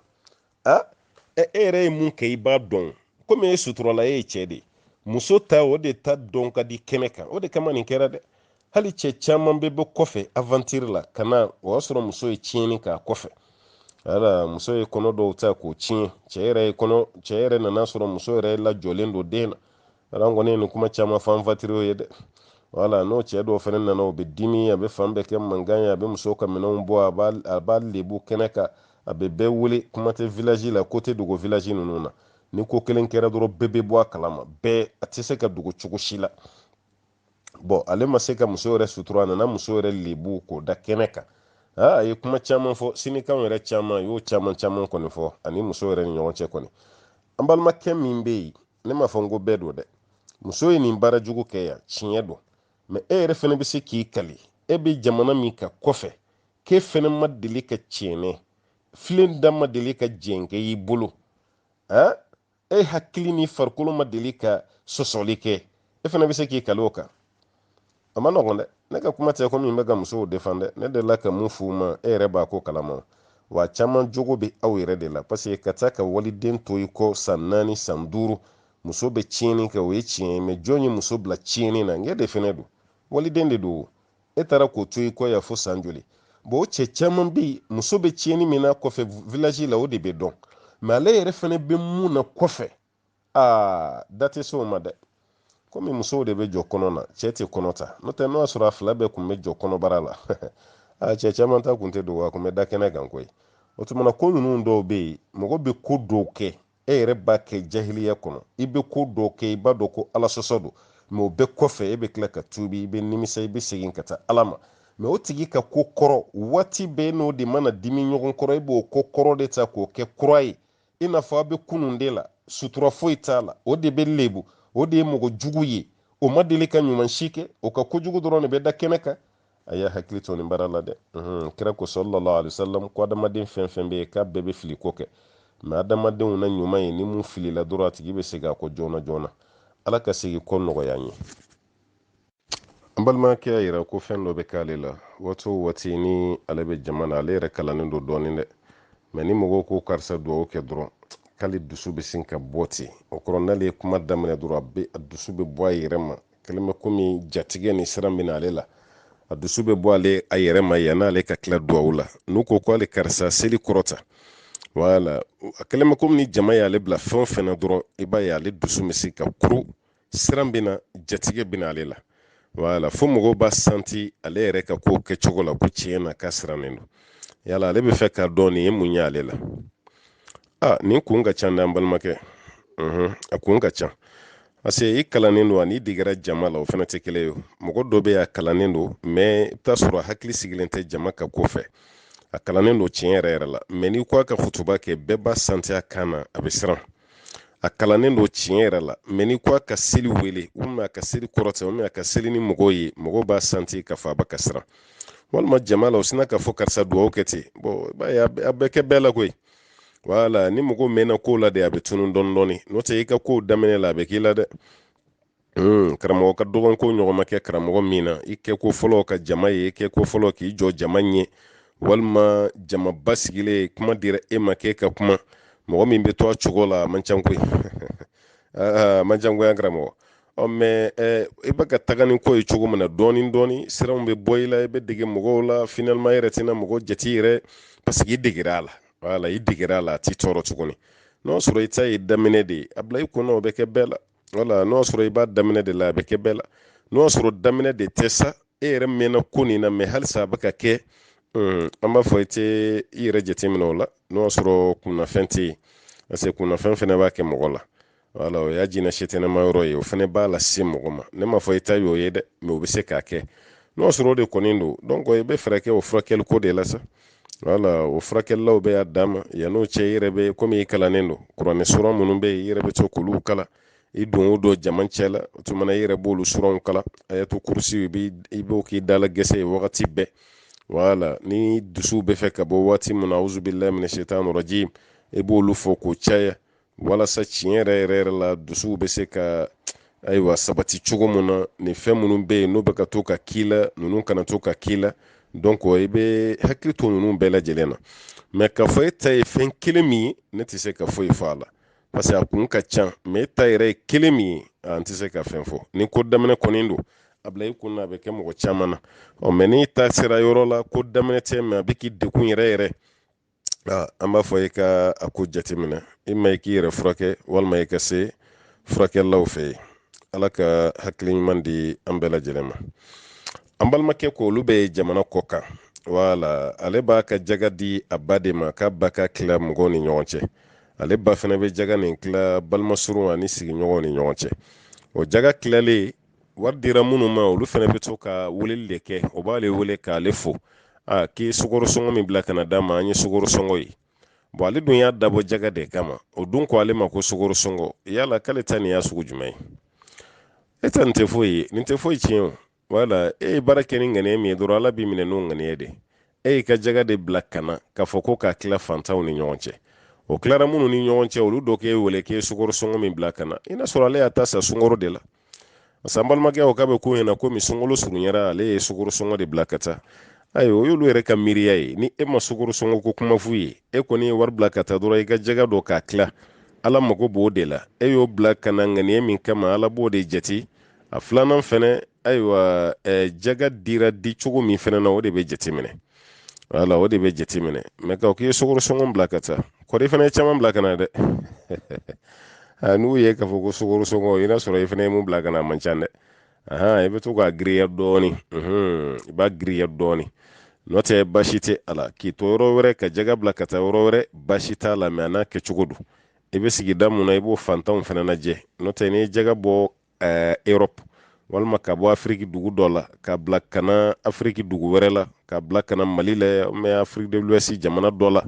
e yɛrɛ ye mun kɛ i b'a dɔn komi e suturala e ye cɛ de muso ta o de ta dɔn ka di kɛnɛ kan o de kama nin kɛra dɛ hali cɛ caman bɛ bɔ kɔfɛ aventure la ka na o y'a sɔrɔ muso ye tiɲɛni k'a kɔfɛ ala muso ye kɔnɔ dɔw ta k'o tiɲɛ cɛ yɛrɛ nana sɔrɔ muso yɛrɛ lajɔlen don den na ala kɔni ni kuma caman fɔ an fatiriw ye dɛ wala n'o cɛ dɔw fana nana o bɛ dimi a bɛ fan bɛɛ kɛ mankan ye a bɛ muso ka minɛnw bɔ a b'a lebu kɛnɛ kan a bɛ bɛɛ wele kuma tɛ village la ko tɛ dogo village ninnu na ni ko kelen kɛra dɔrɔn bɛɛ bɛ bɔ a kalama bɛɛ a tɛ se ka dogo cogo si la bon ale ma se ka muso yɛrɛ sutura a nana muso yɛrɛ lebu k'o da kɛnɛ kan a ye kuma caman fɔ sinikanw yɛrɛ caman y'o caman kɔni fɔ ani muso yɛrɛ ni ɲɔgɔn cɛ kɔni an balimakɛ min bɛ yen ne ma fɔ n ko bɛɛ don dɛ muso ye nin baara jugu kɛ yan tiɲɛ don mɛ e yɛrɛ fana bɛ se k'i kali e bɛ jamana min ka kɔfɛ k'e fana ma deli ka tiɲɛ filen da ma deli ka jɛn kɛ y'i bolo e hakili ni farikolo ma deli ka sɔsɔli kɛ e fana bɛ se k'i kali o kan a ma nɔgɔn dɛ ne ka kuma tɛ ko min bɛ ka musow defan dɛ ne delila ka mun f'u ma e yɛrɛ b'a ko kalama wa caman jogo bɛ aw yɛrɛ de la parce que ka taa ka waliden to i kɔ san 4 san 5 muso bɛ tiɲɛni kɛ o ye tiɲɛ ye mɛ jɔn ye muso bila tiɲɛni na n de fana don waliden de don e taara k'o to i kɔ yan fo san joli bon o cɛ caman bɛ yen muso bɛ tiɲɛni min na kɔfɛ village la o de bɛ dɔn mɛ ale yɛrɛ fana bɛ mun na kɔfɛ da tɛ se o ma dɛ komi musow de bɛ jɔ kɔnɔ na cɛ tɛ kɔnɔ ta n'o tɛ n'o y'a sɔrɔ a fila bɛɛ tun bɛ jɔ kɔnɔbara la cɛ caman ta kun tɛ dogo a kun bɛ da kɛnɛ kan koyi o tuma na ko ninnu dɔw bɛ yen mɔgɔ bɛ ko dɔw kɛ e yɛrɛ b'a kɛ jahiliya kɔnɔ i bɛ ko dɔw kɛ i b'a dɔn ko ala sɔsɔ don mɛ o bɛɛ kɔfɛ e bɛ tila ka tuubi i bɛ nimisa i bɛ segin ka taa ala ma mɛ o tigi ka ko kɔrɔ waati bɛɛ n'o de mana dimi ɲɔgɔn kɔrɔ i b'o ko kɔrɔ de ta k'o kɛ kura ye i n'a fɔ a bɛ kunun de la sutura foyi t'a la o de bɛ lebu o de ye mɔgɔ jugu ye o ma deli ka ɲuman si kɛ o ka kojugu dɔrɔn de bɛ da kɛnɛ kan a y'a hakili to nin baara la dɛ kira ko sallallahu alaihi wasallam ko adamaden fɛn fɛn bɛ yen k'a bɛɛ bɛ fili ko kɛ mɛ adamadenw na ɲuman ye ni mun filila dɔrɔn a tigi bɛ segin a kɔ joona joona ala ka segin kɔ nɔgɔya an ye an balimakɛ y'a yira ko fɛn dɔ bɛ k'ale la waati o waati ni ale bɛ jama na ale yɛrɛ kalannen don dɔɔnin dɛ mɛ ni mɔgɔw ko karisa duwawu kɛ dɔrɔn k'ale dusu bɛ sin ka bɔ ten o kɔrɔ n'ale ye kuma daminɛ dɔrɔn a dusu bɛ bɔ a yɛrɛ ma kɛlen bɛ komi jatigɛ ni siran bɛ n'ale la a dusu bɛ bɔ ale a yɛrɛ ma yan n'ale ka tila duwawu la n'u ko k'ale karisa seli kɔrɔta wala a kɛlen bɛ komi ni jama y'ale bila fɛn o fɛn na dɔrɔn i b'a ye ale dusu bɛ se ka kuru siran bɛ na jatigɛ bɛ n'ale la wala fo mɔgɔw b'a santi ale yɛrɛ ka kow kɛcogo la ko tiɲɛ na k'a sirannen don yala ale bɛ fɛ k'a dɔn nin ye mun ye ale la nin kun ka ca n'an balimakɛ a kun ka ca parce que i kalannen don ani digera jama la o fana tɛ kelen ye mɔgɔ dɔ bɛ a kalannen don mɛ i bɛ taa sɔrɔ a hakili sigilen tɛ jama ka ko fɛ a kalannen don tiɲɛ yɛrɛ yɛrɛ la mɛ n'i ko a ka futuba kɛ bɛɛ b'a santi a kan na a bɛ siran a kalannen don tiɲɛ yɛrɛ la mɛ n'i ko a ka seli wele walima a ka seli kɔrɔtɛ walima a ka seli ni mɔgɔw ye mɔgɔw b'a santi k'a fɔ a bɛ ka siran walima jama la o sina k'a fɔ karisa duwawu kɛ ten bon i b'a ye a bɛ kɛ bɛɛ la koyi wala ni mɔgɔ mɛnna kow la de a bɛ tunun dɔɔni dɔɔni n'o tɛ i ka kow daminɛ la a bɛ k'i la dɛ karamɔgɔ ka dɔgɔn ko ɲɔgɔn ma kɛ karamɔgɔ min na i kɛ ko fɔlɔ ka jama ye i kɛ ko fɔlɔ k'i jɔ jama ɲɛ walima jama basigilen kuma dira e ma k'e ka kuma mɔgɔ min bɛ to a cogo la a man ca koyi man ca koyi karamɔgɔ mɛ i bɛ ka taga ni ko ye cogo min na dɔɔni dɔɔni siranw bɛ bɔ i la i bɛ dege mɔgɔw la finalement i yɛrɛ tɛna mɔgɔ jate yɛrɛ parce que i degera a la wala i degera a la a t'i tɔɔrɔ tuguni n'o sɔrɔ i ta ye daminɛ de ye a bila i kunna o bɛ kɛ bɛɛ la wala n'o sɔrɔ i b'a daminɛ de la a bɛ kɛ bɛɛ la n'o sɔrɔ daminɛ de tɛ sa e yɛrɛ mɛnna ko nin na mɛ halisa a bɛ ka kɛ an b'a fɔ i tɛ i yɛrɛ jateminɛ o la n'o sɔrɔ kunnafɛn tɛ yen parce que kunnafɛn fana b'a kɛ mɔgɔ la wala o y'a jinɛ setɛnɛma yɔrɔ ye o fana b'a lase mɔgɔ ma ne ma fɔ i ta y'o ye dɛ mɛ o bɛ se k'a kɛ n'o sɔrɔ o de kɔni don donc i bɛ fɛɛrɛ kɛ o furakɛli ko de la sa wala o furakɛlilaw bɛ y'a d'a ma yan'o cɛ i yɛrɛ bɛ komi i kalannen don kuranɛ suran minnu bɛ yen i yɛrɛ bɛ to k'olu kala i don o don jama cɛ la o tuma na i yɛrɛ b'olu suranw kala ayatul kursi i b'o k'i dala gɛsɛ ye wagati bɛɛ wala ni dusu bɛ fɛ ka bɔ waati min na auzu billahi mina shaitani rajim i b'olu fɔ k'o caya walasa tiɲɛ yɛrɛ yɛrɛ la dusuw bɛ se ka ayiwa sabati cogo min na nin fɛn minnu bɛ yen n'o bɛ ka to ka k'i la ninnu kana to ka k'i la donc i bɛ hakili to ninnu bɛɛ lajɛlen na mɛ k'a fɔ e ta ye fɛn kelen min ye ne tɛ se ka foyi fɔ a la parce que a kun ka ca mɛ e ta yɛrɛ ye kelen min ye n tɛ se ka fɛn fɔ ni ko daminɛ kɔni don a bila i kun na a bɛ kɛ mɔgɔ caman na mɛ n'i ta sera yɔrɔ la ko daminɛ tɛ mɛ a bɛ k'i degun yɛrɛ yɛrɛ an b'a fɔ i ka a ko jateminɛ i ma i k'i yɛrɛ furakɛ walima i ka se furakɛlaw fɛ yen. Ala ka hakili ɲuman di an bɛɛ lajɛlen ma. An balimakɛ ko olu bɛ jamana kɔ kan, wala ale b'a ka jaga di a ba de ma k'a ba ka tila mɔgɔw ni ɲɔgɔn cɛ. Ale ba fana bɛ jaga nin tila balimasurun ani sigiɲɔgɔnw ni ɲɔgɔn cɛ. O jaga tilalen wari dira minnu ma olu fana bɛ to ka weleli de kɛ, o b'ale wele k'ale fo, k'i sukaro sɔngɔ min bila ka na d'a ma, an ye sukaro sɔngɔ ye. Bon ale dun y'a dabɔ jaga de kama, o dun ko ale ma ko sukaro sɔngɔ, yala k'ale ta nin y'a sugu jumɛn ye? E ta nin tɛ foyi ye, nin tɛ foyi tiɲɛ o. Wala e ye baara kɛ ni ŋaniya min ye dɔrɔn ala b'i minɛ n'o ŋaniya de. E y'i ka jaga de bila ka na k'a fɔ ko k'a tila fantanw ni ɲɔgɔn cɛ. O tilara minnu ni ɲɔgɔn cɛ olu dɔ k'e wele k'e sukaro sɔngɔ min bila ka na, i n'a sɔrɔ ale y'a ta sa sunkaro de la. Parce que an balimakɛ o k'a bɛ ko ɲɛna komi sunkalo surunyara ale ye sukaro sɔngɔ de bila ka taa. Ayiwa o y'olu yɛrɛ ka miiriya ye, ni e ma sukaro sɔngɔ ko kuma f'u ye, e kɔni ye wari bila ka taa dɔrɔn i ka jaga dɔ k'a tila, ala mago b'o de la. E y'o bila ka na ŋaniya min kama ala b'o de jate. A filanan fɛnɛ ayiwa jaga dira di cogo min fɛnɛ na o de bɛ jateminɛ. Wala o de bɛ jateminɛ. Mɛ k'a k'i ye sukaro sɔngɔ bila ka taa, kɔri fɛnɛ ye caman bila ka na dɛ. N'u ye k'a fɔ ko sukaro sɔngɔ i n'a sɔrɔ i fɛnɛ ye mun bila ka na a man ca dɛ. I bɛ to k'a giriya dɔɔni, i b'a giriya dɔɔni. N'o tɛ baasi tɛ a la, k'i to yɔrɔ wɛrɛ ka jaga bila ka taa yɔrɔ wɛrɛ baasi t'a la, mɛ a n'a kɛcogo don. I bɛ sigida mun na i b'o fantanw fɛnɛ lajɛ. N'o tɛ n'i ye jaga bɔ Europe walima ka bɔ Afiriki dugu dɔ la ka bila ka na Afiriki dugu wɛrɛ la ka bila ka na Mali la mɛ Afiriki de l'Ouest jamana dɔ la,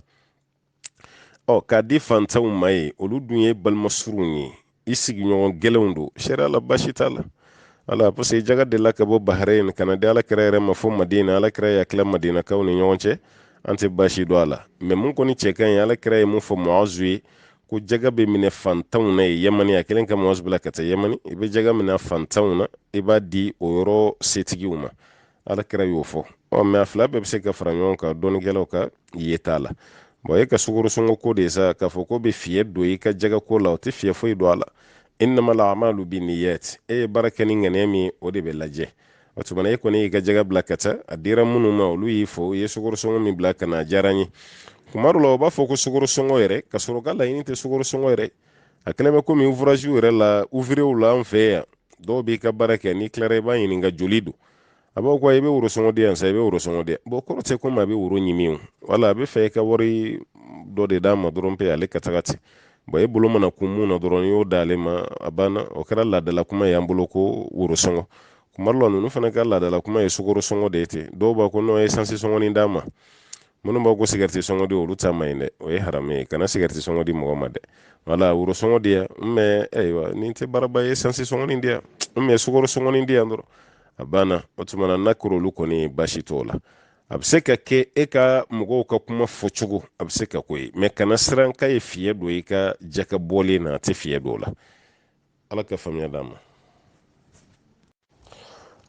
k'a di fantanw ma ye olu dun ye balimasurunw ye, i sigiɲɔgɔn gɛlɛnw don, sariya la baasi t'a la. Ala parce que jaga delila ka bɔ Bahrain ka na di Alakira yɛrɛ ma fo Madina, Alakira y'a tila Madinakaw ni ɲɔgɔn cɛ, an tɛ baasi don a la. Mɛ mun kɔni cɛ ka ɲi, Alakira ye mun fɔ Muazu ye ko jaga bɛ minɛ fantanw na ye Yamani, a kelen ka Muazu bila ka taa Yamani, i bɛ jaga minɛ fantanw na i b'a di o yɔrɔ setigiw ma. Alakira y'o fɔ. Mɛ a fila bɛɛ bɛ se ka fara ɲɔgɔn kan dɔɔnikɛlaw ka ye t'a la. E ka sukaro sɔngɔ ko de sa k'a fɔ ko bɛ fiyɛ don i ka jaga ko la, o tɛ fiyɛ foyi don a la. Innamal a'malu binniyat, e ye baara kɛ ni ŋaniya min o de bɛ lajɛ. O tuma e kɔni y'i ka jaga bila ka taa, a dira minnu ma olu y'i fɔ, u ye sukaro sɔngɔ min bila ka na a diyara n ye. Kuma dɔ la o b'a fɔ ko sukaro sɔngɔ yɛrɛ ka sɔrɔ ka laɲini tɛ sukaro sɔngɔ yɛrɛ. A kɛlen bɛ komi ouvrages yɛrɛ la, ouvriers la an fɛ yan, dɔw b'i ka baara kɛ n'i tilara i b'a ɲininka joli don. A b'aw ko i bɛ woro sɔngɔ di yan sa, i bɛ woro sɔngɔ di yan. Bon kɔrɔ tɛ komi a bɛ woro ɲimi o, wala a bɛ fɛ i ka wari dɔ de d'a ma dɔrɔn pe ale ka taga ten. E bolo mana kun mun na dɔrɔn y'o d'ale ma a banna, o kɛra laadala kuma y'an bolo ko woro sɔngɔ. Kuma dɔ la ninnu fana ka laadala kuma ye sukaro sɔngɔ de ye ten. Dɔw b'a ko non essence sɔngɔ nin d'a ma. Minnu b'a ko cigarette sɔngɔ di olu ta man ɲi dɛ, o ye haramu ye, kana cigarette sɔngɔ di mɔgɔ ma dɛ. Wala woro sɔngɔ di yan, mɛ ayiwa nin tɛ baaraba ye essence sɔngɔ nin di yan, mɛ sukaro sɔngɔ nin di yan dɔrɔn. A banna, o tuma na n'a kɛra olu kɔni baasi t'o la. A bɛ se ka kɛ e ka mɔgɔw ka kuma fɔcogo a bɛ se ka ko ye, mɛ kana siran k'a ye fiyɛ don i ka jaga bɔlen na a tɛ fiyɛ don o la. Ala ka faamuya d'an ma.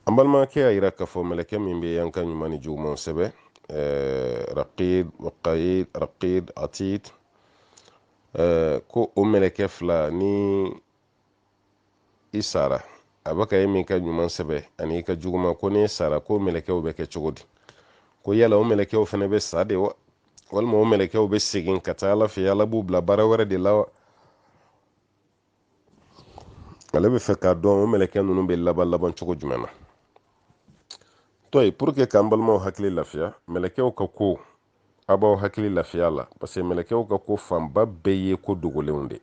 An balimakɛ y'a jira k'a fɔ mɛlɛkɛ min bɛ an ka ɲuman ni jugumanw sɛbɛ, Raqib, Waqayid, Raqid, Atid, ko o mɛlɛkɛ fila ni i sara a bɛ ka e min ka ɲuman sɛbɛ ani i ka juguman, ko ni sara ko mɛlɛkɛw bɛ kɛ cogo di? Ko yala o mɛlɛkɛw fana bɛ sa de wa? Walima o mɛlɛkɛw bɛ segin ka taa ala fɛ ala b'u bila baara wɛrɛ de la wa? Ale bɛ fɛ k'a dɔn o mɛlɛkɛ ninnu bɛ laban cogo jumɛn na. Pour que k'an balimaw hakili lafiya, mɛlɛkɛw ka ko a b'aw hakili lafiya la, parce que mɛlɛkɛw ka ko fanba bɛɛ ye ko dogolenw de.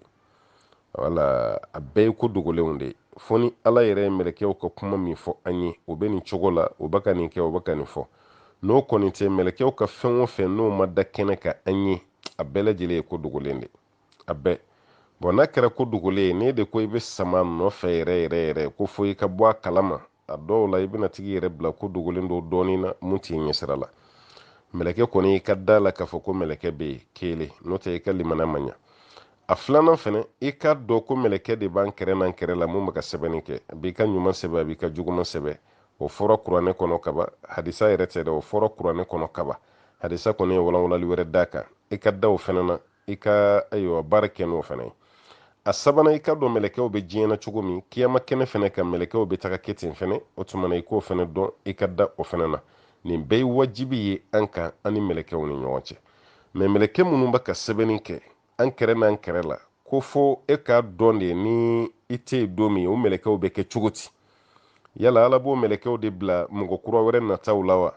Wala a bɛɛ ye ko dogolenw de. Fo ni ala yɛrɛ ye mɛlɛkɛw ka kuma min fɔ an ye, o bɛ nin cogo la, o bɛ ka nin kɛ, o bɛ ka nin fɔ. N'o kɔni tɛ mɛlɛkɛw ka fɛn o fɛn n'o ma da kɛnɛ ka an ye, a bɛɛ lajɛlen ye ko dogolen de. A bɛɛ. Bon n'a kɛra ko dogolen ye, ne de ko i bɛ sama nɔfɛ yɛrɛ ko fo i ka bɔ a kalama, a dɔw la i bɛna tigi yɛrɛ bila ko dogolen dɔ dɔɔnin na mun t'i ɲɛsira la. Mɛlɛkɛ kɔni i ka da la k'a fɔ ko mɛlɛkɛ bɛ yen kelen, n'o tɛ i ka limana man ɲa. A filanan fɛnɛ i ka dɔn ko mɛlɛkɛ de b'an kɛrɛ n'an kɛrɛ la mun bɛ ka sɛbɛnni kɛ, a b'i ka ɲuman sɛbɛ a b'i ka juguman sɛbɛ. O fɔra kuranɛ kɔnɔ kaba, hadisa yɛrɛ tɛ dɛ, o fɔra kuranɛ kɔnɔ kaba. Hadisa kɔni ye walawalali wɛrɛ d'a kan, i ka da o fɛnɛ na, i ka ayiwa baara kɛ n'o fɛnɛ ye. A sabanan i ka dɔn mɛlɛkɛw bɛ diɲɛ na cogo min, kiyama kɛnɛ fɛnɛ kan mɛlɛkɛw bɛ taga kɛ ten fɛnɛ, o tuma na i k'o fɛnɛ dɔn i ka da o fɛnɛ na. Nin bɛɛ ye wajibi ye an kan an ni mɛlɛkɛw ni ɲɔgɔn cɛ. mais meleke minnu bɛ ka sɛbɛnni kɛ an kɛrɛ n'an kɛrɛ la ko fo e k'a dɔn de ni i tɛ yen don min o melekew bɛ kɛ cogo di yala ala b'o melekew de bila mɔgɔ kura wɛrɛ nataw la wa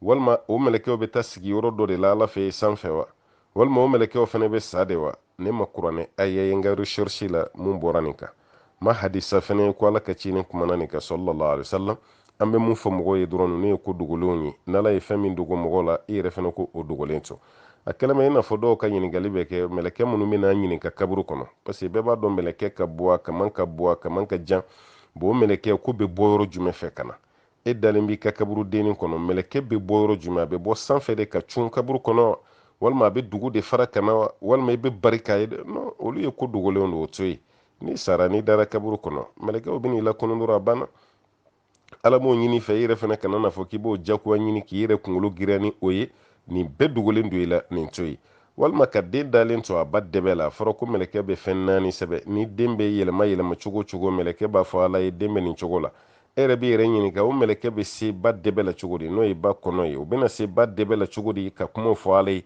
walima o melekew bɛ taa sigi yɔrɔ dɔ de la ala fɛ sanfɛ wa walima o melekew fana bɛ sa de wa ne ma kuranɛ a ye n ka recherche la mun bɔra nin kan ma hadisa fana ko ala ka ci ni kumana nin kan sallallahu alaihi wasallam an bɛ mun fɔ mɔgɔw ye dɔrɔn ne ye ko dogolenw ye n'ala ye fɛn min dogo mɔgɔw la i yɛrɛ fana ko o dogolen to a kɛlɛma i n'a fɔ dɔw ka ɲininkali bɛ kɛ mɛlɛkɛ minnu bɛ n'an ɲininka kaburu kɔnɔ parce que bɛɛ b'a dɔn mɛlɛkɛ ka bɔ a kaman ka bɔ a kaman ka jan bon o mɛlɛkɛ ko bɛ bɔ yɔrɔ jumɛn fɛ ka na e dalen b'i ka kaburu dennin kɔnɔ mɛlɛkɛ bɛ bɔ yɔrɔ jumɛn a bɛ bɔ sanfɛ de ka cun kaburu kɔnɔ walima a bɛ dugu de fara ka na walima i bɛ barika ye non olu ye ko dogolenw de o to yen ni sara n'i dara kaburu kɔnɔ mɛlɛkɛw bɛ n'i lakɔnɔ dɔrɔn a banna ala m'o ɲini fɛ i yɛrɛ fana kana na fɔ k'i b'o jagoya ɲini k'i yɛrɛ kunkolo giriya ni o ye nin bɛɛ dogolen don i la nin to yen walima ka den dalen to a ba dɛbɛ la a fɔra ko mɛlɛkɛ bɛ fɛn 4 sɛbɛ ni den bɛ yɛlɛma yɛlɛma cogo cogo mɛlɛkɛ b'a fɔ ala ye den bɛ nin cogo la e yɛrɛ b'i yɛrɛ ɲininka o mɛlɛkɛ bɛ se ba dɛbɛ la cogo di n'o ye ba kɔnɔ ye o bɛna se ba dɛbɛ la cogo di ka kuma fɔ ala ye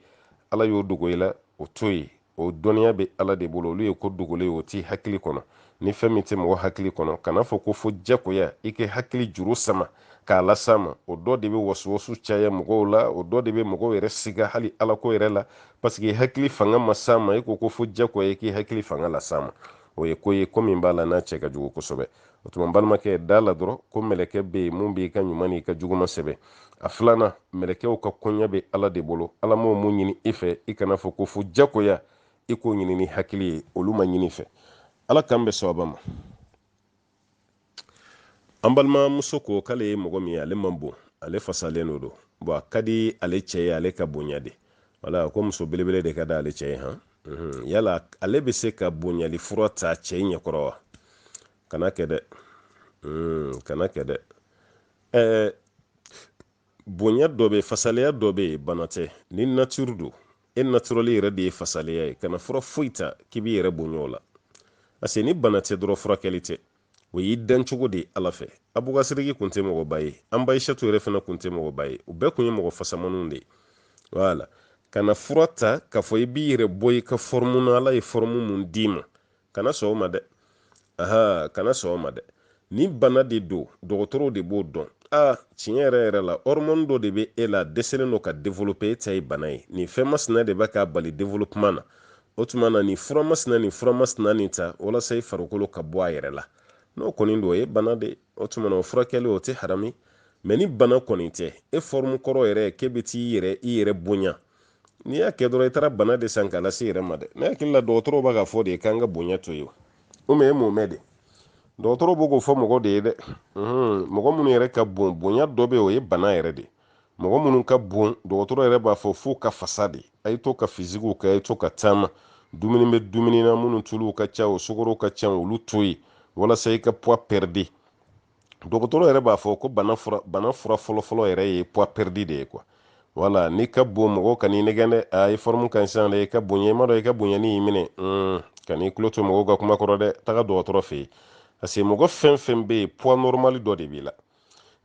ala y'o dogo i la o to yen o dɔnniya bɛ ala de bolo olu ye ko dogolen o t'i hakili kɔnɔ ni fɛn min tɛ mɔgɔ hakili kɔnɔ kana fɔ ko fo jagoya i kɛ hakili juru sama k'a las'a ma o dɔ de bɛ wasuwasu caya mɔgɔw la o dɔ de bɛ mɔgɔw yɛrɛ siga hali ala ko yɛrɛ la parce que hakili fanga ma s'a ma i ko fo jagoya i k'i hakili fanga las'a ma o ye ko ye ko min b'a la n'a cɛ ka jugu kosɛbɛ o tuma balimakɛ da la dɔrɔn ko mɛlɛkɛ bɛ yen mun b'i ka ɲuman n'i ka juguman sɛbɛ a filanan mɛlɛkɛw ka koɲɛ bɛ ala de bolo ala m'o mun ɲini i fɛ i kana fɔ ko fo jagoya i k'o ɲini ni hakili ye olu ma ɲini fɛ ala k'an bɛ sababa ma an balimamuso ko k'ale ye mɔgɔ min ye ale man bon ale fasalen don bon a ka di ale cɛ ye ale ka bonya de wala ko muso belebele de ka di ale cɛ ye han yala ale bɛ se ka bonyali fura ta cɛ ɲɛkɔrɔ wa kana kɛ dɛ kana kɛ dɛ bonya dɔ bɛ fasaleya dɔ bɛ yen bana tɛ ni nature don e naturally yɛrɛ de ye fasaleya ye kana fura foyi ta k'i b'i yɛrɛ bonya o la parce que ni bana tɛ dɔrɔn furakɛli tɛ o y'i dan cogo de ala fɛ abukasiriki kun tɛ mɔgɔba ye an ba ishatu yɛrɛ fana kun tɛ mɔgɔba ye u bɛɛ kun ye mɔgɔ fasamaniw de ye wala kana fura ta k'a fɔ i b'i yɛrɛ bɔ i ka formu na ala ye formu mun d'i ma kana sɔn o ma dɛ kana sɔn o ma dɛ ni bana de don dɔgɔtɔrɔw de b'o dɔn tiɲɛ yɛrɛ yɛrɛ la hormone dɔ de bɛ e la dɛsɛlen don ka développer e ta ye bana ye nin fɛn masina de bɛ k'a bali développement na o tuma na nin fura masina nin ta walasa i farikolo ka bɔ a yɛrɛ la n'o kɔni don o ye bana de o tuma na o furakɛli o tɛ harami mɛ ni bana kɔni tɛ e forme kɔrɔ yɛrɛ k'e bɛ t'i yɛrɛ bonya n'i y'a kɛ dɔrɔn i taara bana de san k'a lase i yɛrɛ ma dɛ ne hakili la dɔgɔtɔrɔw b'a ka fɔ de k'an ka bonya to yen o mɛ e m'o mɛn de dɔgɔtɔrɔw b'o k'o fɔ mɔgɔ de ye dɛ mɔgɔ minnu yɛrɛ ka bon bonya dɔ bɛ yen o ye bana yɛrɛ de mɔgɔ minnu ka bon dɔgɔtɔrɔ yɛrɛ b'a fɔ f'u ka fasa de a ye to ka fisigiw kɛ a ye to ka taama dumuni bɛ dumuni na minnu tuluw ka ca o sukaro ka ca olu to yen walasa i ka poids perdre dɔgɔtɔrɔ yɛrɛ b'a fɔ ko bana fura fɔlɔfɔlɔ yɛrɛ ye poids perdre de ye quoi wala n'i ka bon mɔgɔw ka n'i nɛgɛn dɛ a ye forme ka ɲi sisan dɛ i ka bonya i m'a dɔn i ka bonyani y'i minɛ ka n'i tulo to mɔgɔw ka kuma kɔrɔ dɛ taga dɔgɔtɔrɔ fɛ yen parce que mɔgɔ fɛn fɛn bɛ yen poids normal dɔ de b'i la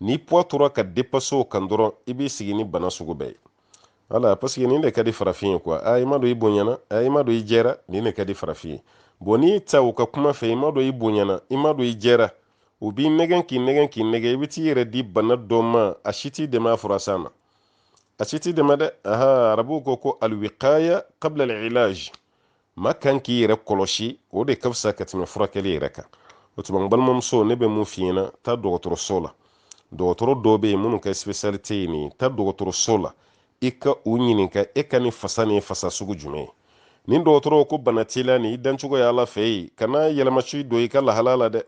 ni poids tora ka dépasser o kan dɔrɔn i b'i sigi ni bana sugu bɛɛ ye wala parce que nin de ka di farafin ye quoi i m'a dɔn i bonyana i m'a dɔn i jɛra nin de ka di farafin ye bon n'i ta u ka kuma fɛ i m'a dɔn i bonyana i m'a dɔn i jɛra u b'i nɛgɛn k'i nɛgɛn i bɛ t'i yɛrɛ di bana dɔ ma a si t'i dɛmɛ a fura san na a si t'i dɛmɛ dɛ arabuw ko alwiqaya qabla al-ilaj maa kan k'i yɛrɛ kɔlɔsi o de ka fisa ka tɛmɛ furakɛli yɛrɛ kan o tuma n balimamuso ne bɛ mun f'i ɲɛna taa dɔgɔtɔrɔso la dɔgɔtɔrɔ dɔw bɛ yen minnu ka spécialité ye nin ye taa dɔgɔtɔrɔso la i ka u ɲininka e ka nin fasa nin ye fasa sugu jumɛn ye nin dɔgɔtɔrɔw ko bana t'i la nin i dancogo ye ala fɛ yen kana yɛlɛmaci don i ka lahala la dɛ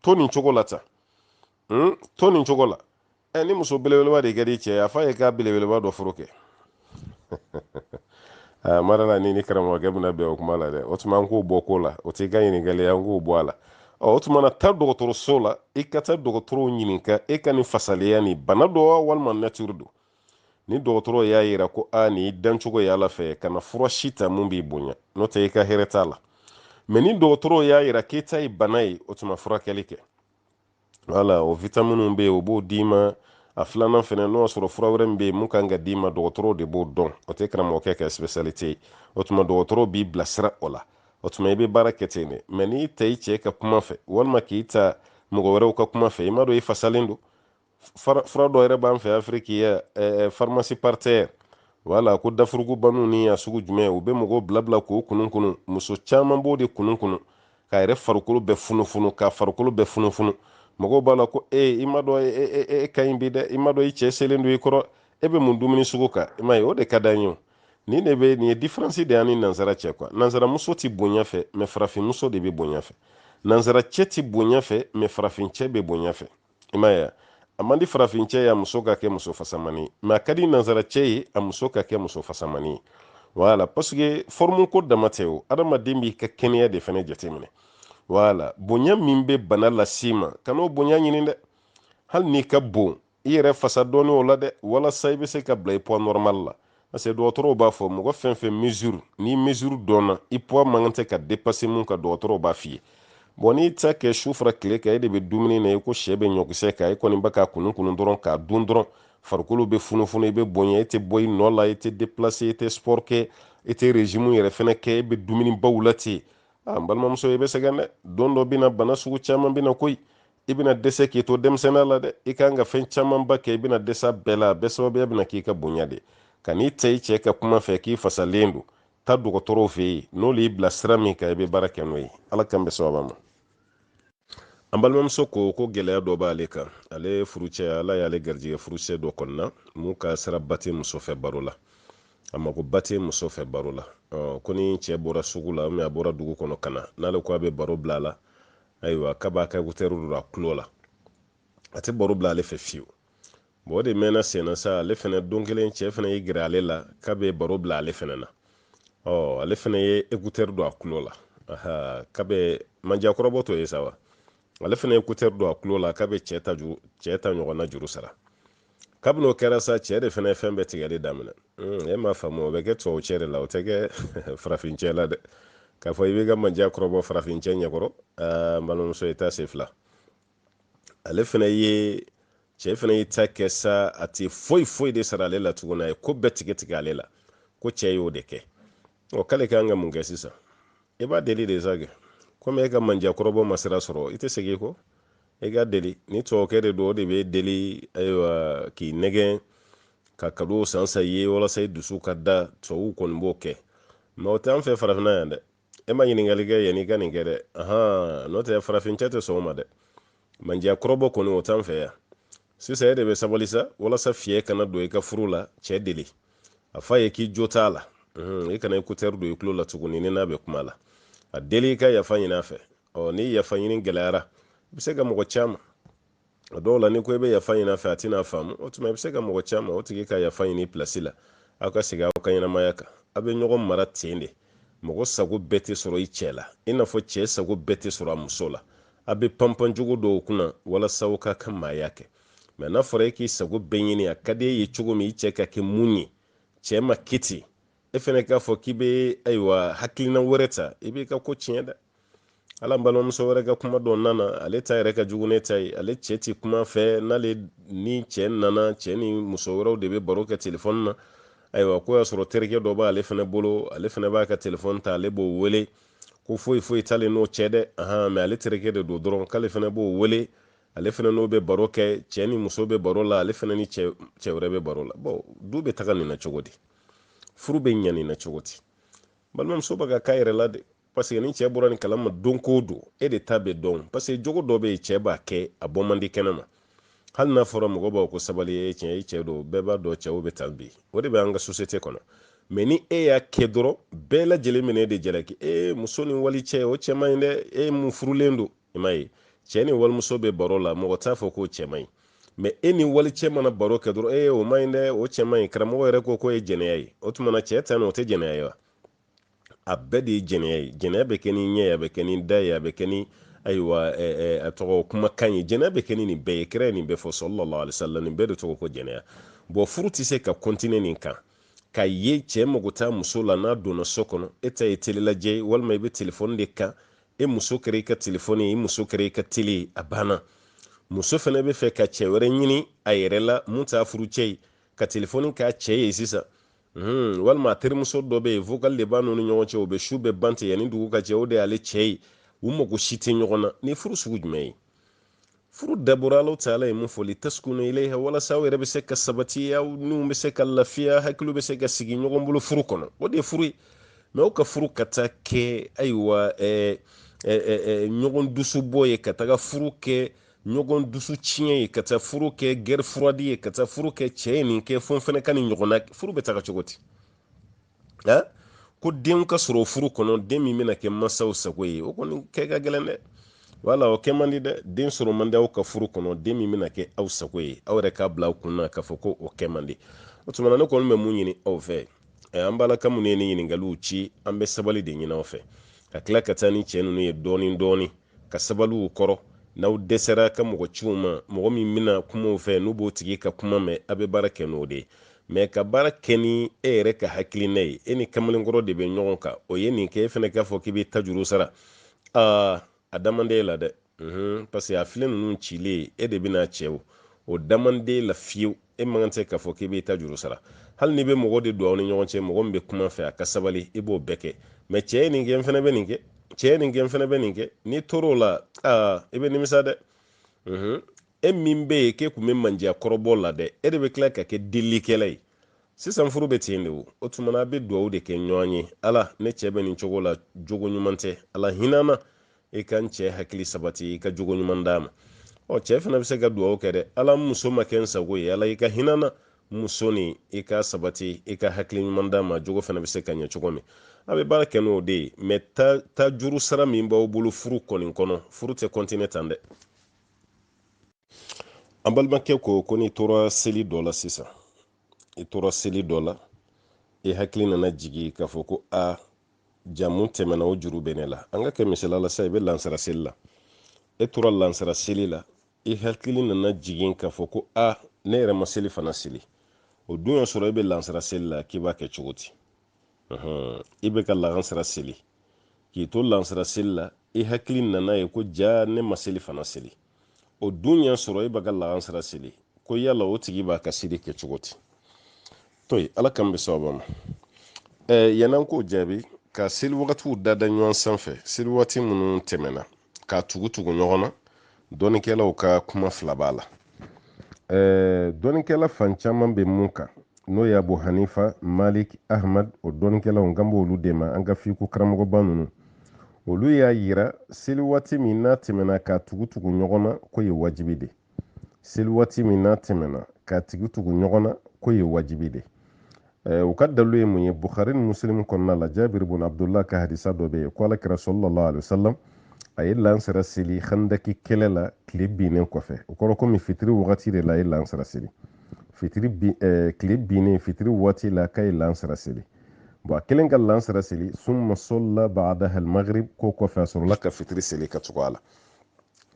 to nin cogo la tan to nin cogo la ni muso belebeleba de ka di cɛ a f'a ye k'a belebeleba dɔ furu kɛ mara la ni karamɔgɔkɛ bɛna bɛn o kuma la dɛ o tuma an k'o bɔ ko la o t'i ka ɲininkali an k'o bɔ a la o tuma na taa dɔgɔtɔrɔso la i ka taa dɔgɔtɔrɔw ɲininka e ka nin fasaleya nin bana dɔ walima nature don ni dɔgɔtɔrɔ y'a yira ko nin i dancogo ye ala fɛ kana fura si ta mun b'i bonya n'o tɛ i ka hɛrɛ t'a la mɛ ni dɔgɔtɔrɔ y'a yira k'e ta ye bana ye o tuma furakɛli kɛ wala o vitamine bɛ yen o b'o d'i ma a filanan fɛnɛ n'o sɔrɔ fura wɛrɛ min bɛ yen mun kan ka d'i ma dɔgɔtɔrɔw de b'o dɔn o tɛ karamɔgɔkɛ ka spécialité ye o tuma dɔgɔtɔrɔw b'i bilasira o la o tuma i bɛ baara kɛ ten de mais n'i ta i cɛ ka kuma fɛ walima k'i ta mɔgɔ wɛrɛw ka kuma fɛ i ma dɔn i fasalen don fura dɔ yɛrɛ b'an fɛ Afiriki ya pharmacie partenaire wala ko dafurugu banu ni a sugu jumɛn u bɛ mɔgɔw bila k'o kunun muso caman b'o de kunun k'a yɛrɛ farikolo bɛɛ funufunu k'a farikolo bɛɛ funufunu mɔgɔw b'a la ko i ma dɔn e ka ɲi bi dɛ i ma dɔn i cɛ selen don i kɔrɔ e bɛ mun dumuni sugu kan i ma ye o de ka d'an ye o nin ye différence de y'an ni nansara cɛ quoi nansara muso ti bonya fɛ mais farafin muso de bɛ bonya fɛ nansara cɛ ti bonya fɛ mais farafin cɛ bɛ bonya fɛ i ma ye a man di farafin cɛ ye a muso ka kɛ muso fasamani ye mais a ka di nansara cɛ ye a muso ka kɛ muso fasamani ye voilà parce que forme ko dama tɛ o adamaden b'i ka kɛnɛya de fɛnɛ jateminɛ voilà bonya min bɛ bana las'i ma kan'o bonya ɲini dɛ hali n'i ka bon i yɛrɛ fasa dɔɔni o la dɛ walasa i bɛ se ka bila i poids normal la parce que dɔgɔtɔrɔw b'a fɔ mɔgɔ fɛn fɛn mesure ni mesure dɔnna i poids man kan tɛ ka dépasser mun kan dɔgɔtɔrɔw b'a f'i ye bon n'i ta kɛ su fara tile kan e de bɛ dumuni na i ko sɛ bɛ ɲɔkisɛ kan e kɔni bɛ k'a kunun dɔrɔn k'a dun dɔrɔn farikolo bɛ funufunu i bɛ bonya e tɛ bɔ i nɔ la i tɛ déplacer i tɛ sport kɛ i tɛ régime yɛrɛ fɛnɛ kɛ e bɛ dumuni baw la ten n balimamuso i bɛ sɛgɛn dɛ don dɔ bɛna bana sugu caman bɛna koyi i bɛna dɛsɛ k'i to denmisɛnninya la dɛ i kan ka fɛn camanba kɛ i bɛna dɛsɛ bɛɛ la a bɛɛ sababuya bɛna k'i ka bonya de ka n'i ta i cɛ ka kuma fɛ k'i fasalen don ta dɔgɔtɔrɔw fɛ yen n'olu y'i bila sira min kan i bɛ baara kɛ n'o ye ala kan bɛ sababa ma an balimamuso ko gɛlɛya dɔ b'ale kan ale furucɛ ala y'ale garijɛgɛ furucɛ dɔ kɔnɔna mun ka sira ba tɛ muso fɛ baro la a mako ba tɛ muso fɛ baro la ko ni cɛ bɔra sugu la a bɔra dugu kɔnɔ ka na n'ale ko a bɛ baro bila a la ayiwa k'a b'a ka écouteur don a tulo la a tɛ baro bila ale fɛ fiyewu bon o de mɛnna senna sa ale fɛnɛ don kelen cɛ fɛnɛ y'i gɛrɛ ale la k'a bɛ baro bila ale fɛnɛ na ale fɛnɛ ye écouteur don a tulo la k'a bɛ manjakɔrɔbɔ to ye sa wa ale fɛnɛ ye écouteur don a tulo la k'a bɛ cɛ ta ɲɔgɔnna juru sara kabini o kɛra sa cɛ de fɛnɛ ye fɛn bɛɛ tigɛli daminɛ e m'a faamu o bɛ kɛ tubabu cɛ de la o tɛ kɛ farafin cɛ la dɛ k'a fɔ i b'i ka manja kɔrɔbɔ farafin cɛ ɲɛkɔrɔ n balimamuso i t'a se fila ale fɛnɛ ye cɛ fɛnɛ y'i ta kɛ sa a tɛ foyi de sara ale la tuguni a ye ko bɛɛ tigɛ ale la ko cɛ y'o de kɛ k'ale kan ka mun kɛ sisan i b'a deli de sa kɛ komi e ka manja kɔrɔbɔ ma sira sɔrɔ i tɛ segin i kɔ i ka deli ni tubabukɛ de don o de bɛ deli ayiwa k'i nɛgɛn ka cadeau san sa ye walasa i dusu ka da tubabuw kɔni b'o kɛ mais o tɛ an fɛ farafinna yan dɛ e ma ɲininkali kɛ yanni i ka nin kɛ dɛ n'o tɛ farafin cɛ tɛ sɔn o ma dɛ manja kɔrɔbɔ kɔni o t'an fɛ yan sisan e de bɛ sabali sa walasa fiɲɛ kana don i ka furu la cɛ deli a f'a ye k'i jo t'a la i kana écouteur don i tulo la tuguni ni n'a bɛ kuma la a deli i ka yafa ɲini a fɛ ni yafa ɲini gɛlɛyara i bɛ se ka mɔgɔ caman a dɔw la ni ko i bɛ yafa ɲini a fɛ a tɛna faamu o tuma i bɛ se ka mɔgɔ caman o tigi ka yafa ɲini place la aw ka segin aw ka ɲɛnamaya kan aw bɛ ɲɔgɔn mara ten de mɔgɔ sago bɛɛ tɛ sɔrɔ i cɛ la i n'a fɔ cɛ sago bɛɛ tɛ sɔrɔ a muso la a bɛ panpan cogo dɔw kunna walasa aw ka maaya kɛ mais n'a fɔra e k'i sago bɛɛ ɲini a ka di e ye cogo min i cɛ ka kɛ mun ye cɛ ma kiti e fɛnɛ k'a fɔ k'i bɛ ayiwa hakilina wɛrɛ ta i b'i ka ko tiɲɛ dɛ ala balimamuso wɛrɛ ka kuma dɔ nana ale ta yɛrɛ ka jugu ne ta ye ale cɛ ti kuma fɛ n'ale ni cɛ nana cɛ ni muso wɛrɛw de bɛ baro kɛ telefɔni na ayiwa ko y'a sɔrɔ terikɛ dɔ b'ale fɛnɛ bolo ale fɛnɛ b'a ka telefɔni ta ale b'o wele ko foyi t'ale n'o cɛ dɛ mais ale terikɛ de don dɔrɔn k'ale fɛnɛ b'o wele ale fɛnɛ n'o bɛ baro kɛ cɛ ni muso bɛ baro la ale fɛnɛ ni cɛ wɛrɛ bɛ baro la bon du bɛ taga nin na cogo di furu bɛ ɲɛ nin na cogo di balimamuso bɛ ka k'a yɛrɛ la de parce que ni cɛ bɔra nin kalama don ko don e de ta bɛ dɔn parce que jogo dɔ bɛ yen cɛ b'a kɛ a bɔ man di kɛnɛ ma hali n'a fɔra mɔgɔ b'aw ko sabali ye tiɲɛ i cɛ don bɛɛ b'a dɔn cɛw bɛ tan bi o de bɛ an ka société kɔnɔ mais ni e y'a kɛ dɔrɔn bɛɛ lajɛlen minɛ e de jalaki muso ni wali cɛ o cɛ man ɲi dɛ e mun furulen don i m'a ye cɛ ni walimuso bɛ baro la mɔgɔ t'a fɔ k'o cɛ man ɲi mais e ni wali cɛ mana baro kɛ dɔrɔn o man ɲi dɛ o cɛ man ɲi karamɔgɔ yɛrɛ ko k'o ye jɛnɛya ye o tuma na cɛ ta nin o tɛ jɛnɛya ye wa a bɛɛ de ye jɛnɛya ye jɛnɛya bɛ kɛ ni ɲɛ ye a bɛ kɛ ni da ye a bɛ kɛ ni ayiwa a tɔgɔ kumakan ye jɛnɛya bɛ kɛ ni nin bɛɛ ye kira ye nin bɛɛ fɔ sallallahu alaihi wasallam nin bɛɛ de tɔgɔ ko jɛnɛya bon furu tɛ se ka continuer nin kan ka ye cɛ mago t'a muso la n'a donna so kɔnɔ e ta ye tele lajɛ ye walima i bɛ telefɔni de kan e muso kɛra i ka telefɔni ye i muso kɛra i ka tele ye a banna muso fana bɛ fɛ ka cɛ wɛrɛ ɲini a yɛrɛ la mun t'a furu cɛ ye ka telefɔni k'a cɛ ye sisan walima a terimuso dɔ bɛ yen vocal de b'a n'u ni ɲɔgɔn cɛ u bɛ su bɛɛ ban ten yanni dugu ka jɛ o de y'ale cɛ ye u mago si tɛ ɲɔgɔn na ni furu sugu jumɛn ye furu dabɔra Alahu taala ye mun fɔ litaskunu ilayha walasa aw yɛrɛ bɛ se ka sabati aw niw bɛ se ka lafiya hakiliw bɛ se ka sigi ɲɔgɔn bolo furu kɔnɔ o de ye furu ye mais aw ka furu ka taa kɛ ayiwa ɲɔgɔn dusu bɔ ye ka taga furu kɛ ɲɔgɔn dusu tiɲɛ ye ka taa furu kɛ guerre froide ye ka taa furu kɛ cɛ ye nin kɛ fo fɛnɛ ka nin ɲɔgɔnna furu bɛ taga cogo di ko den ka sɔrɔ furu kɔnɔ den min bɛna kɛ mansaw sago ye o kɔni kɛ ka gɛlɛn dɛ wala o kɛ man di dɛ den sɔrɔ man di aw ka furu kɔnɔ den min bɛna kɛ aw sago ye aw yɛrɛ k'a bila aw kunna k'a fɔ ko o kɛ man di o tuma na ne kɔni bɛ mun ɲini aw fɛ an balaka minnu ye ni ɲininkaliw ci an bɛ sabali de ɲini aw fɛ ka tila ka taa ni cɛ ninnu ye dɔɔni dɔɔni ka sabaliw kɔrɔ n'aw dɛsɛra ka mɔgɔ ciw ma mɔgɔ min bɛna kumaw fɛ n'u b'o tigi ka kuma mɛn a bɛ baara kɛ n'o de ye mais ka baara kɛ ni e yɛrɛ ka hakilina ye e ni kamalenkɔrɔ de bɛ ɲɔgɔn kan o ye nin kɛ e fana k'a fɔ k'i bɛ ta juru sara a damande la dɛ parce que a filɛ ninnu cilen e de bɛna cɛ o damande la fiyewu e man tɛ k'a fɔ k'i bɛ ta juru sara hali ni bɛ mɔgɔ de don aw ni ɲɔgɔn cɛ mɔgɔ min bɛ kuma fɛ a ka sabali i b'o bɛɛ kɛ mais cɛ ye nin kɛ n fana bɛ nin kɛ cɛ ye nin kɛ n fana bɛ nin kɛ n'i tor'o la i bɛ nimisa dɛ e min bɛ yen k'e tun bɛ mandiya kɔrɔbɔ la dɛ e de bɛ tila ka kɛ delikɛla ye sisan furu bɛ ten de o tuma na a bɛ dugawu de kɛ ɲɔgɔn ye ala ne cɛ bɛ nin cogo la jogo ɲuman tɛ ala hinana i ka n cɛ hakili sabati i ka jogo ɲuman d'a ma cɛ fana bɛ se ka dugawu kɛ dɛ ala muso ma kɛ n sago ye ala i ka hinana muso ni i ka sabati i ka hakili ɲuman d'a ma jogo fana bɛ se ka ɲɛ cogo min a bɛ baara kɛ n'o de ye mais ta juru sara min b'aw bolo furu kɔni kɔnɔ furu tɛ continuer tan dɛ an balimakɛ ko n'i tora seli dɔ la sisan i tora seli dɔ la i hakili nana jigi k'a fɔ ko jamu tɛmɛna o juru bɛ ne la an ka kɛ misala la sa i bɛ lansara seli la e tora lansara seli la i hakili nana jigin k'a fɔ ko ne yɛrɛ ma seli fana seli o dun y'a sɔrɔ i bɛ lansara seli la k'i b'a kɛ cogo di i bɛ ka lansara seli k'i to lansara seli la i hakili nana ye ko ne ma seli fana seli o dun y'a sɔrɔ i bɛ ka lansara seli ko yala o tigi b'a ka seli kɛ cogo di to ala kan bɛ sababa ma yan'an k'o jaabi ka seli wagatiw dada ɲɔgɔn sanfɛ seli waati minnu tɛmɛna k'a tugu ɲɔgɔn na dɔnikɛlaw ka kuma fila b'a la dɔnikɛla fan caman bɛ mun kan n'o ye Abu Hanifa Malik Ahmad o dɔnikɛlaw n kan b'olu de ma an ka fiku karamɔgɔba ninnu olu y'a yira seli waati min n'a tɛmɛna k'a tugu ɲɔgɔn na ko ye wajibi de seli waati min n'a tɛmɛna k'a tugu ɲɔgɔn na ko ye wajibi de u ka dalilu ye mun ye Bukhari ni Muslim kɔnɔna la Jabir ibn Abdullah ka hadisa dɔ bɛ yen ko Alakira sallallahu alaihi wasallam a ye lansara seli Khandaki kɛlɛ la tile binnen kɔfɛ o kɔrɔ komi fitiri wagati de la a ye lansara seli tile binnen fitiri waati la k'a ye lansara seli a kelen ka lansara seli summa salla ba'daha al-maghrib ko kɔfɛ a sɔrɔla ka fitiri seli ka tugu a la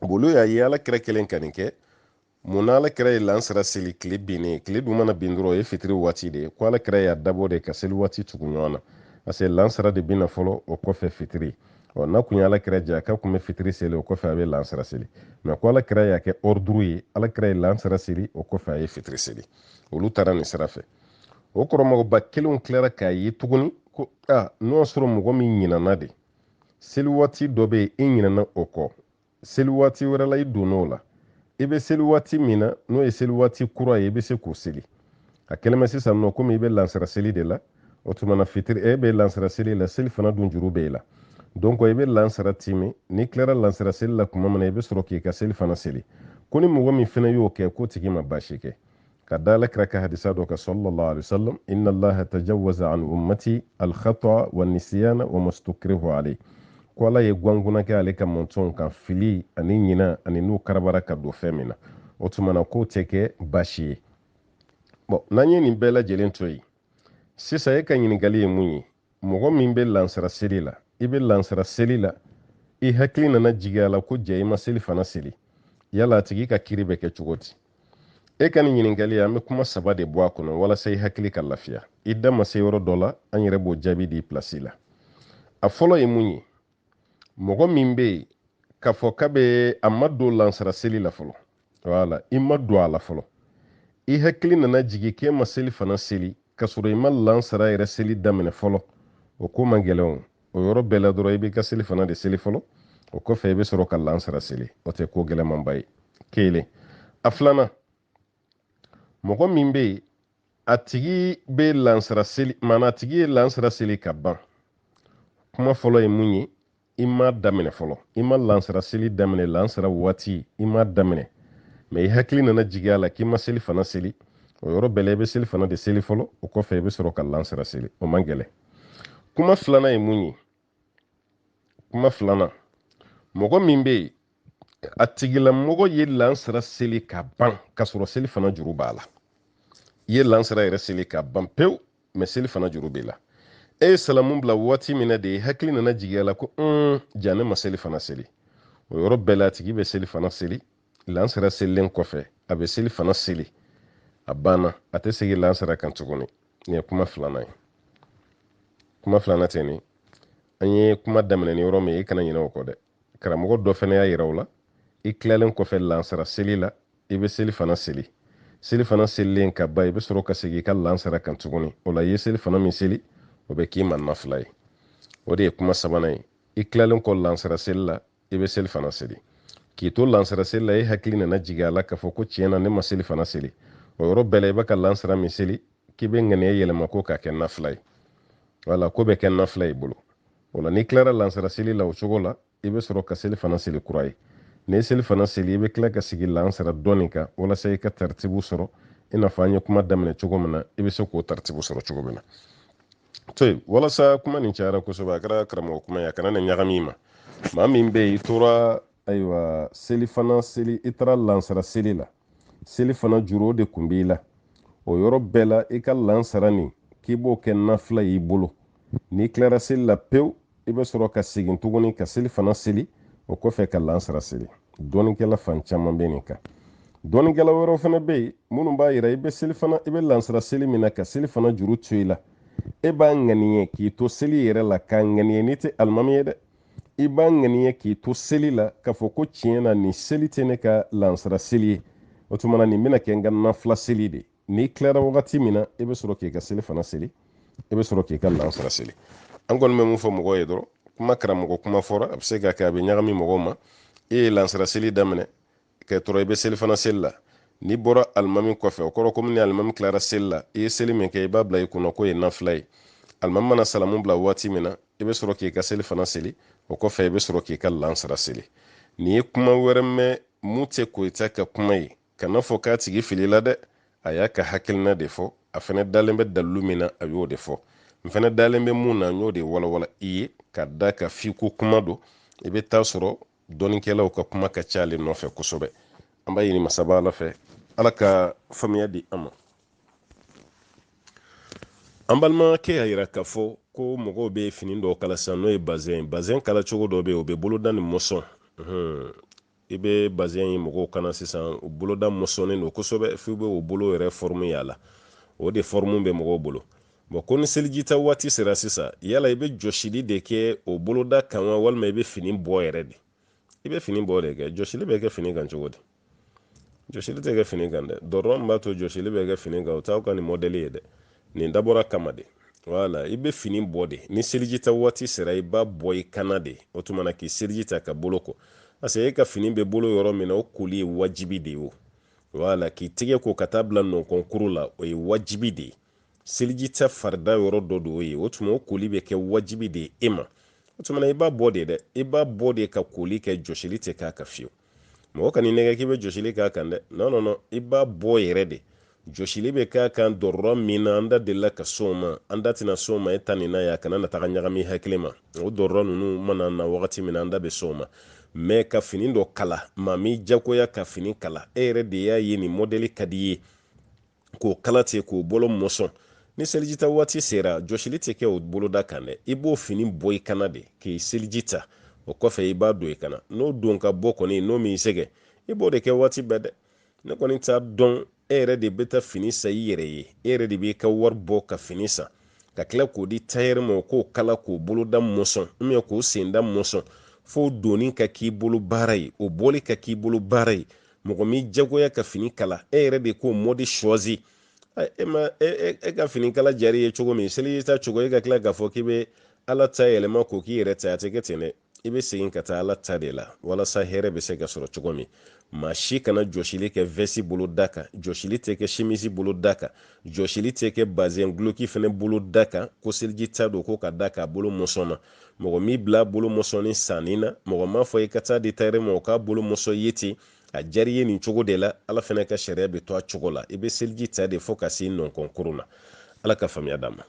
olu y'a ye Alakira kelen ka nin kɛ mun na Alakira ye lansara seli tile binnen tile dun mana bin dɔrɔn o ye fitiri waati de ye ko Alakira y'a dabɔ de ka seli waati tugu ɲɔgɔn na parce que lansara de bina fɔlɔ o kɔfɛ fitiri n'a kun ye Alakira diya k'a kun bɛ fitiri seli o kɔfɛ a bɛ lansara seli mais ko Alakira y'a kɛ ordre ye Alakira ye lansara seli o kɔfɛ a ye fitiri seli olu taara nin sira fɛ o kɔrɔmɔgɔba kelenw tilara k'a ye tuguni ko n'o y'a sɔrɔ mɔgɔ min ɲinana de seli waati dɔ bɛ yen i ɲinana o kɔ seli waati wɛrɛ la i donn'o la i bɛ seli waati min na n'o ye seli waati kura ye i bɛ se k'o seli a kɛlen bɛ sisan nɔ komi i bɛ lansara seli de la o tuma na fitiri e bɛ lansara seli la seli fana dun juru bɛ i la donc i bɛ lansara timin n'i tilara lansara seli la tuma min na i bɛ sɔrɔ k'i ka seli fana seli ko ni mɔgɔ min fana y'o kɛ k'o tigi ma baasi kɛ ka da Alakira ka hadisa dɔ kan sallallahu alaihi wasallam inna allaha tajawwaza an ummati al-khata wa nisyana wa mastukrihu alayhi ko Ala ye gwanguna kɛ ale ka mɔntɔnw kan fili ani ɲina ani n'u karabara ka don fɛn min na o tuma na k'o tɛ kɛ baasi ye n'an ye nin bɛɛ lajɛlen to yen sisan e ka ɲininkali ye mun ye mɔgɔ min bɛ lansara seli la i bɛ lansara seli la i hakili nana jigin a la ko jɛ i ma seli fana seli yala a tigi ka kiri bɛ kɛ cogo di e ka nin ɲininkali an bɛ kuma saba de bɔ a kɔnɔ walasa i hakili ka lafiya i da ma se yɔrɔ dɔ la an yɛrɛ b'o jaabi di plasi la a fɔlɔ ye mun ye mɔgɔ min bɛ yen k'a fɔ k'a bɛ a ma don lansara seli la fɔlɔ wala i ma don a la fɔlɔ i hakili nana jigi k'e ma seli fana seli ka sɔrɔ i ma lansara yɛrɛ seli daminɛ fɔlɔ o ko man gɛlɛn o yɔrɔ bɛɛ la dɔrɔn i b'i ka seli fana de seli fɔlɔ o kɔfɛ i bɛ sɔrɔ ka lansara seli o tɛ ko gɛlɛnmanba ye kelen a filanan mɔgɔ min bɛ yen a tigi bɛ lansara seli maana a tigi ye lansara seli ka ban kuma fɔlɔ ye mun ye i ma daminɛ fɔlɔ i ma lansara seli daminɛ lansara waati i ma daminɛ mɛ i hakili nana jigi a la k'i ma seli fana seli o yɔrɔ bɛɛ la i bɛ seli fana de seli fɔlɔ o kɔfɛ i bɛ sɔrɔ ka lansara seli o man gɛlɛn kuma filanan ye mun ye kuma filanan mɔgɔ min bɛ yen a tigilamɔgɔ ye lansara seli ka ban ka sɔrɔ seli fana juru b'a la i ye lansara yɛrɛ seli ka ban pewu mɛ seli fana juru b'i la e ye salamu bila waati min na de hakili nana jigi a la ko ja ne ma seli fana seli o yɔrɔ bɛɛ la a tigi bɛ seli fana seli lansara selilen kɔfɛ a bɛ seli fana seli a banna a tɛ segin lansara kan tuguni nin ye kuma filanan ye kuma filanan tɛ nin an ye kuma daminɛ ni yɔrɔ min i kana ɲinɛ o kɔ dɛ karamɔgɔ dɔ fana y'a yira o la i tilalen kɔfɛ lansara seli la i bɛ seli fana seli seli fana selilen ka ban i bɛ sɔrɔ ka segin i ka lansara kan tuguni o la i ye seli fana min seli o bɛ k'i ma nafila ye o de ye kuma sabanan ye i tilalen kɔ lansara seli la i bɛ seli fana seli k'i to lansara seli la i hakili nana jigin a la k'a fɔ ko tiɲɛ na ne ma seli fana seli o yɔrɔ bɛɛ la i bɛ ka lansara min seli k'i bɛ ŋaniya yɛlɛma ko k'a kɛ nafila ye wala ko bɛ kɛ nafila i bolo o la n'i tilara lansara seli la o cogo la i bɛ sɔrɔ ka seli fana seli kura ye n'i ye seli fana seli i bɛ tila ka sigi lansara dɔɔnin kan walasa i ka taritibu sɔrɔ i n'a fɔ an ye kuma daminɛ cogo min na i bɛ se k'o taritibu sɔrɔ cogo min na to yen walasa kuma nin cayara kosɛbɛ a kɛra karamɔgɔ kuma ye a kana na ɲagami i ma maa min bɛ yen i tora ayiwa seli fana seli i taara lansara seli la seli fana juru o de kun b'i la o yɔrɔ bɛɛ la i ka lansara nin k'i b'o kɛ nafila y'i bolo n'i tilara seli la pewu i bɛ sɔrɔ ka segin tuguni ka seli fana seli o kɔfɛ ka lansara seli dɔɔninkɛla fan caman bɛ nin kan dɔɔninkɛla wɛrɛw fana bɛ yen minnu b'a yira i bɛ seli fana i bɛ lansara seli min na ka seli fana juru to i la e b'a ŋaniya k'i to seli yɛrɛ la k'a ŋaniya n'i tɛ alimami ye dɛ i b'a ŋaniya k'i to seli la k'a fɔ ko tiɲɛ na nin seli tɛ ne ka lansara seli ye o tuma na nin bɛna kɛ n ka nafila seli de n'i tilara wagati min na i bɛ sɔrɔ k'i ka seli fana seli i bɛ sɔrɔ k'i ka lansara seli an kɔni bɛ mun fɔ mɔgɔw ye dɔrɔn kuma karamɔgɔ kuma fɔra a bɛ se ka kɛ a bɛ ɲagami mɔgɔw ma e ye lansara seli daminɛ ka tɔrɔ i bɛ seli fana seli la n'i bɔra alimami kɔfɛ o kɔrɔ komi ni alimami tilara seli la i ye seli min kɛ i b'a bila i kunna k'o ye nafila ye alimami mana salamu bila waati min na i bɛ sɔrɔ k'i ka seli fana seli o kɔfɛ i bɛ sɔrɔ k'i ka lansara seli nin ye kuma wɛrɛ mɛn mun tɛ koyita ka kuma ye kana fɔ k'a tigi fili la dɛ a y'a ka hakilina de fɔ a fana dalen bɛ dalilu min na a y'o de fɔ n fana dalen bɛ mun na n y'o de walawala i ye ka da ka fiko kuma don i bɛ taa sɔrɔ dɔɔninkɛlaw ka kuma ka ca ale nɔfɛ kosɛbɛ an b'a ɲini masaba ala fɛ ala ka faamuya di an ma an balimakɛ y'a yira k'a fɔ ko mɔgɔw bɛ fini dɔw kala sisan n'o ye bazɛn kala cogo dɔ bɛ yen o bɛ boloda ni mɔsɔn i bɛ bazɛn ye mɔgɔw kana sisan o boloda mɔsɔnnen don kosɛbɛ f'i bɛ o bolo yɛrɛ fɔrmu y'a la o de fɔrmu bɛ mɔgɔw bolo ko ni selijita waati sera sisan yala i bɛ jɔsili de kɛ o boloda kan wa walima i bɛ fini bɔ yɛrɛ de i bɛ fini bɔ de kɛ jɔsili bɛ kɛ fini kan cogo di jɔsili tɛ kɛ fini kan dɛ dɔrɔn min b'a to jɔsili bɛ kɛ fini kan o t'aw ka nin mɔdɛli ye dɛ nin dabɔra kama de wala i bɛ fini bɔ de ni selijita waati sera i b'a bɔ i kana de o tuma na k'i seliji ta ka bolo kɔ parce que e ka fini bɛ bolo yɔrɔ min na o koli ye wajibi de ye o wala k'i tigɛ ko ka taa bila nɔnkɔnkuru la o ye wajibi de ye selijita farida yɔrɔ dɔ do ye o tuma o koli bɛ kɛ wajibi de ye e ma o tuma na i b'a bɔ de dɛ i b'a bɔ de ka koli kɛ jɔsili tɛ k'a ka fiyewu mɔgɔ kan'i nɛgɛ k'i bɛ jɔsili k'a kan dɛ non i b'a bɔ yɛrɛ de jɔsili bɛ k'a kan dɔrɔrɔ min na an da delila ka s'o ma an da tɛna s'o ma e ta nin na ye a kana na taga ɲagami hakili ma o dɔrɔrɔ ninnu mana na wagati min na an da bɛ s'o ma mɛ ka fini dɔ kala maa mi jagoya ka fini kala e yɛrɛ de y'a ye nin mɔdɛli ka di ye k'o kala ten k'o bolo mɔsɔn ni selijita waati sera jɔsili tɛ kɛ o boloda kan dɛ i b'o fini bɔ i kana de k'i seliji ta o kɔfɛ i b'a don i kana n'o don ka bɔ kɔni n'o m'i sɛgɛ i b'o de kɛ waati bɛɛ dɛ ne kɔni t'a dɔn e yɛrɛ de bɛ taa fini san i yɛrɛ ye e yɛrɛ de b'i ka wari bɔ ka fini san ka tila k'o di tayɛri ma o k'o kala k'o boloda mɔsɔn k'o senda mɔsɔn fo donni ka k'i bolo baara ye o bɔli ka k'i bolo baara ye mɔgɔ mi jagoya ka fini kala e yɛrɛ de ko mɔdi choisi e ka fini kala jari ye cogo min seliji ta cogo e ka tila k'a fɔ k'i bɛ ala ta yɛlɛma k'o k'i yɛrɛ ta a tɛ kɛ ten dɛ i bɛ segin ka taa ala ta de la walasa hɛrɛ bɛ se ka sɔrɔ cogo min maa si kana jɔsili kɛ vɛsi bolo da kan jɔsili tɛ kɛ simisi bolo da kan jɔsili tɛ kɛ bazɛn guloki fɛnɛ bolo da kan ko seliji ta don ko ka da k'a bolo mɔsɔn na mɔgɔ min bila bolo mɔsɔnni sanni na mɔgɔ m'a fɔ i ka taa di tayɛrɛ ma o k'a bolo mɔsɔn ye ten a jari ye nin cogo de la ala fɛnɛ ka sariya bɛ to a cogo la i bɛ seliji ta de fo ka se nɔnkɔnkuru na ala ka faamuya d'an ma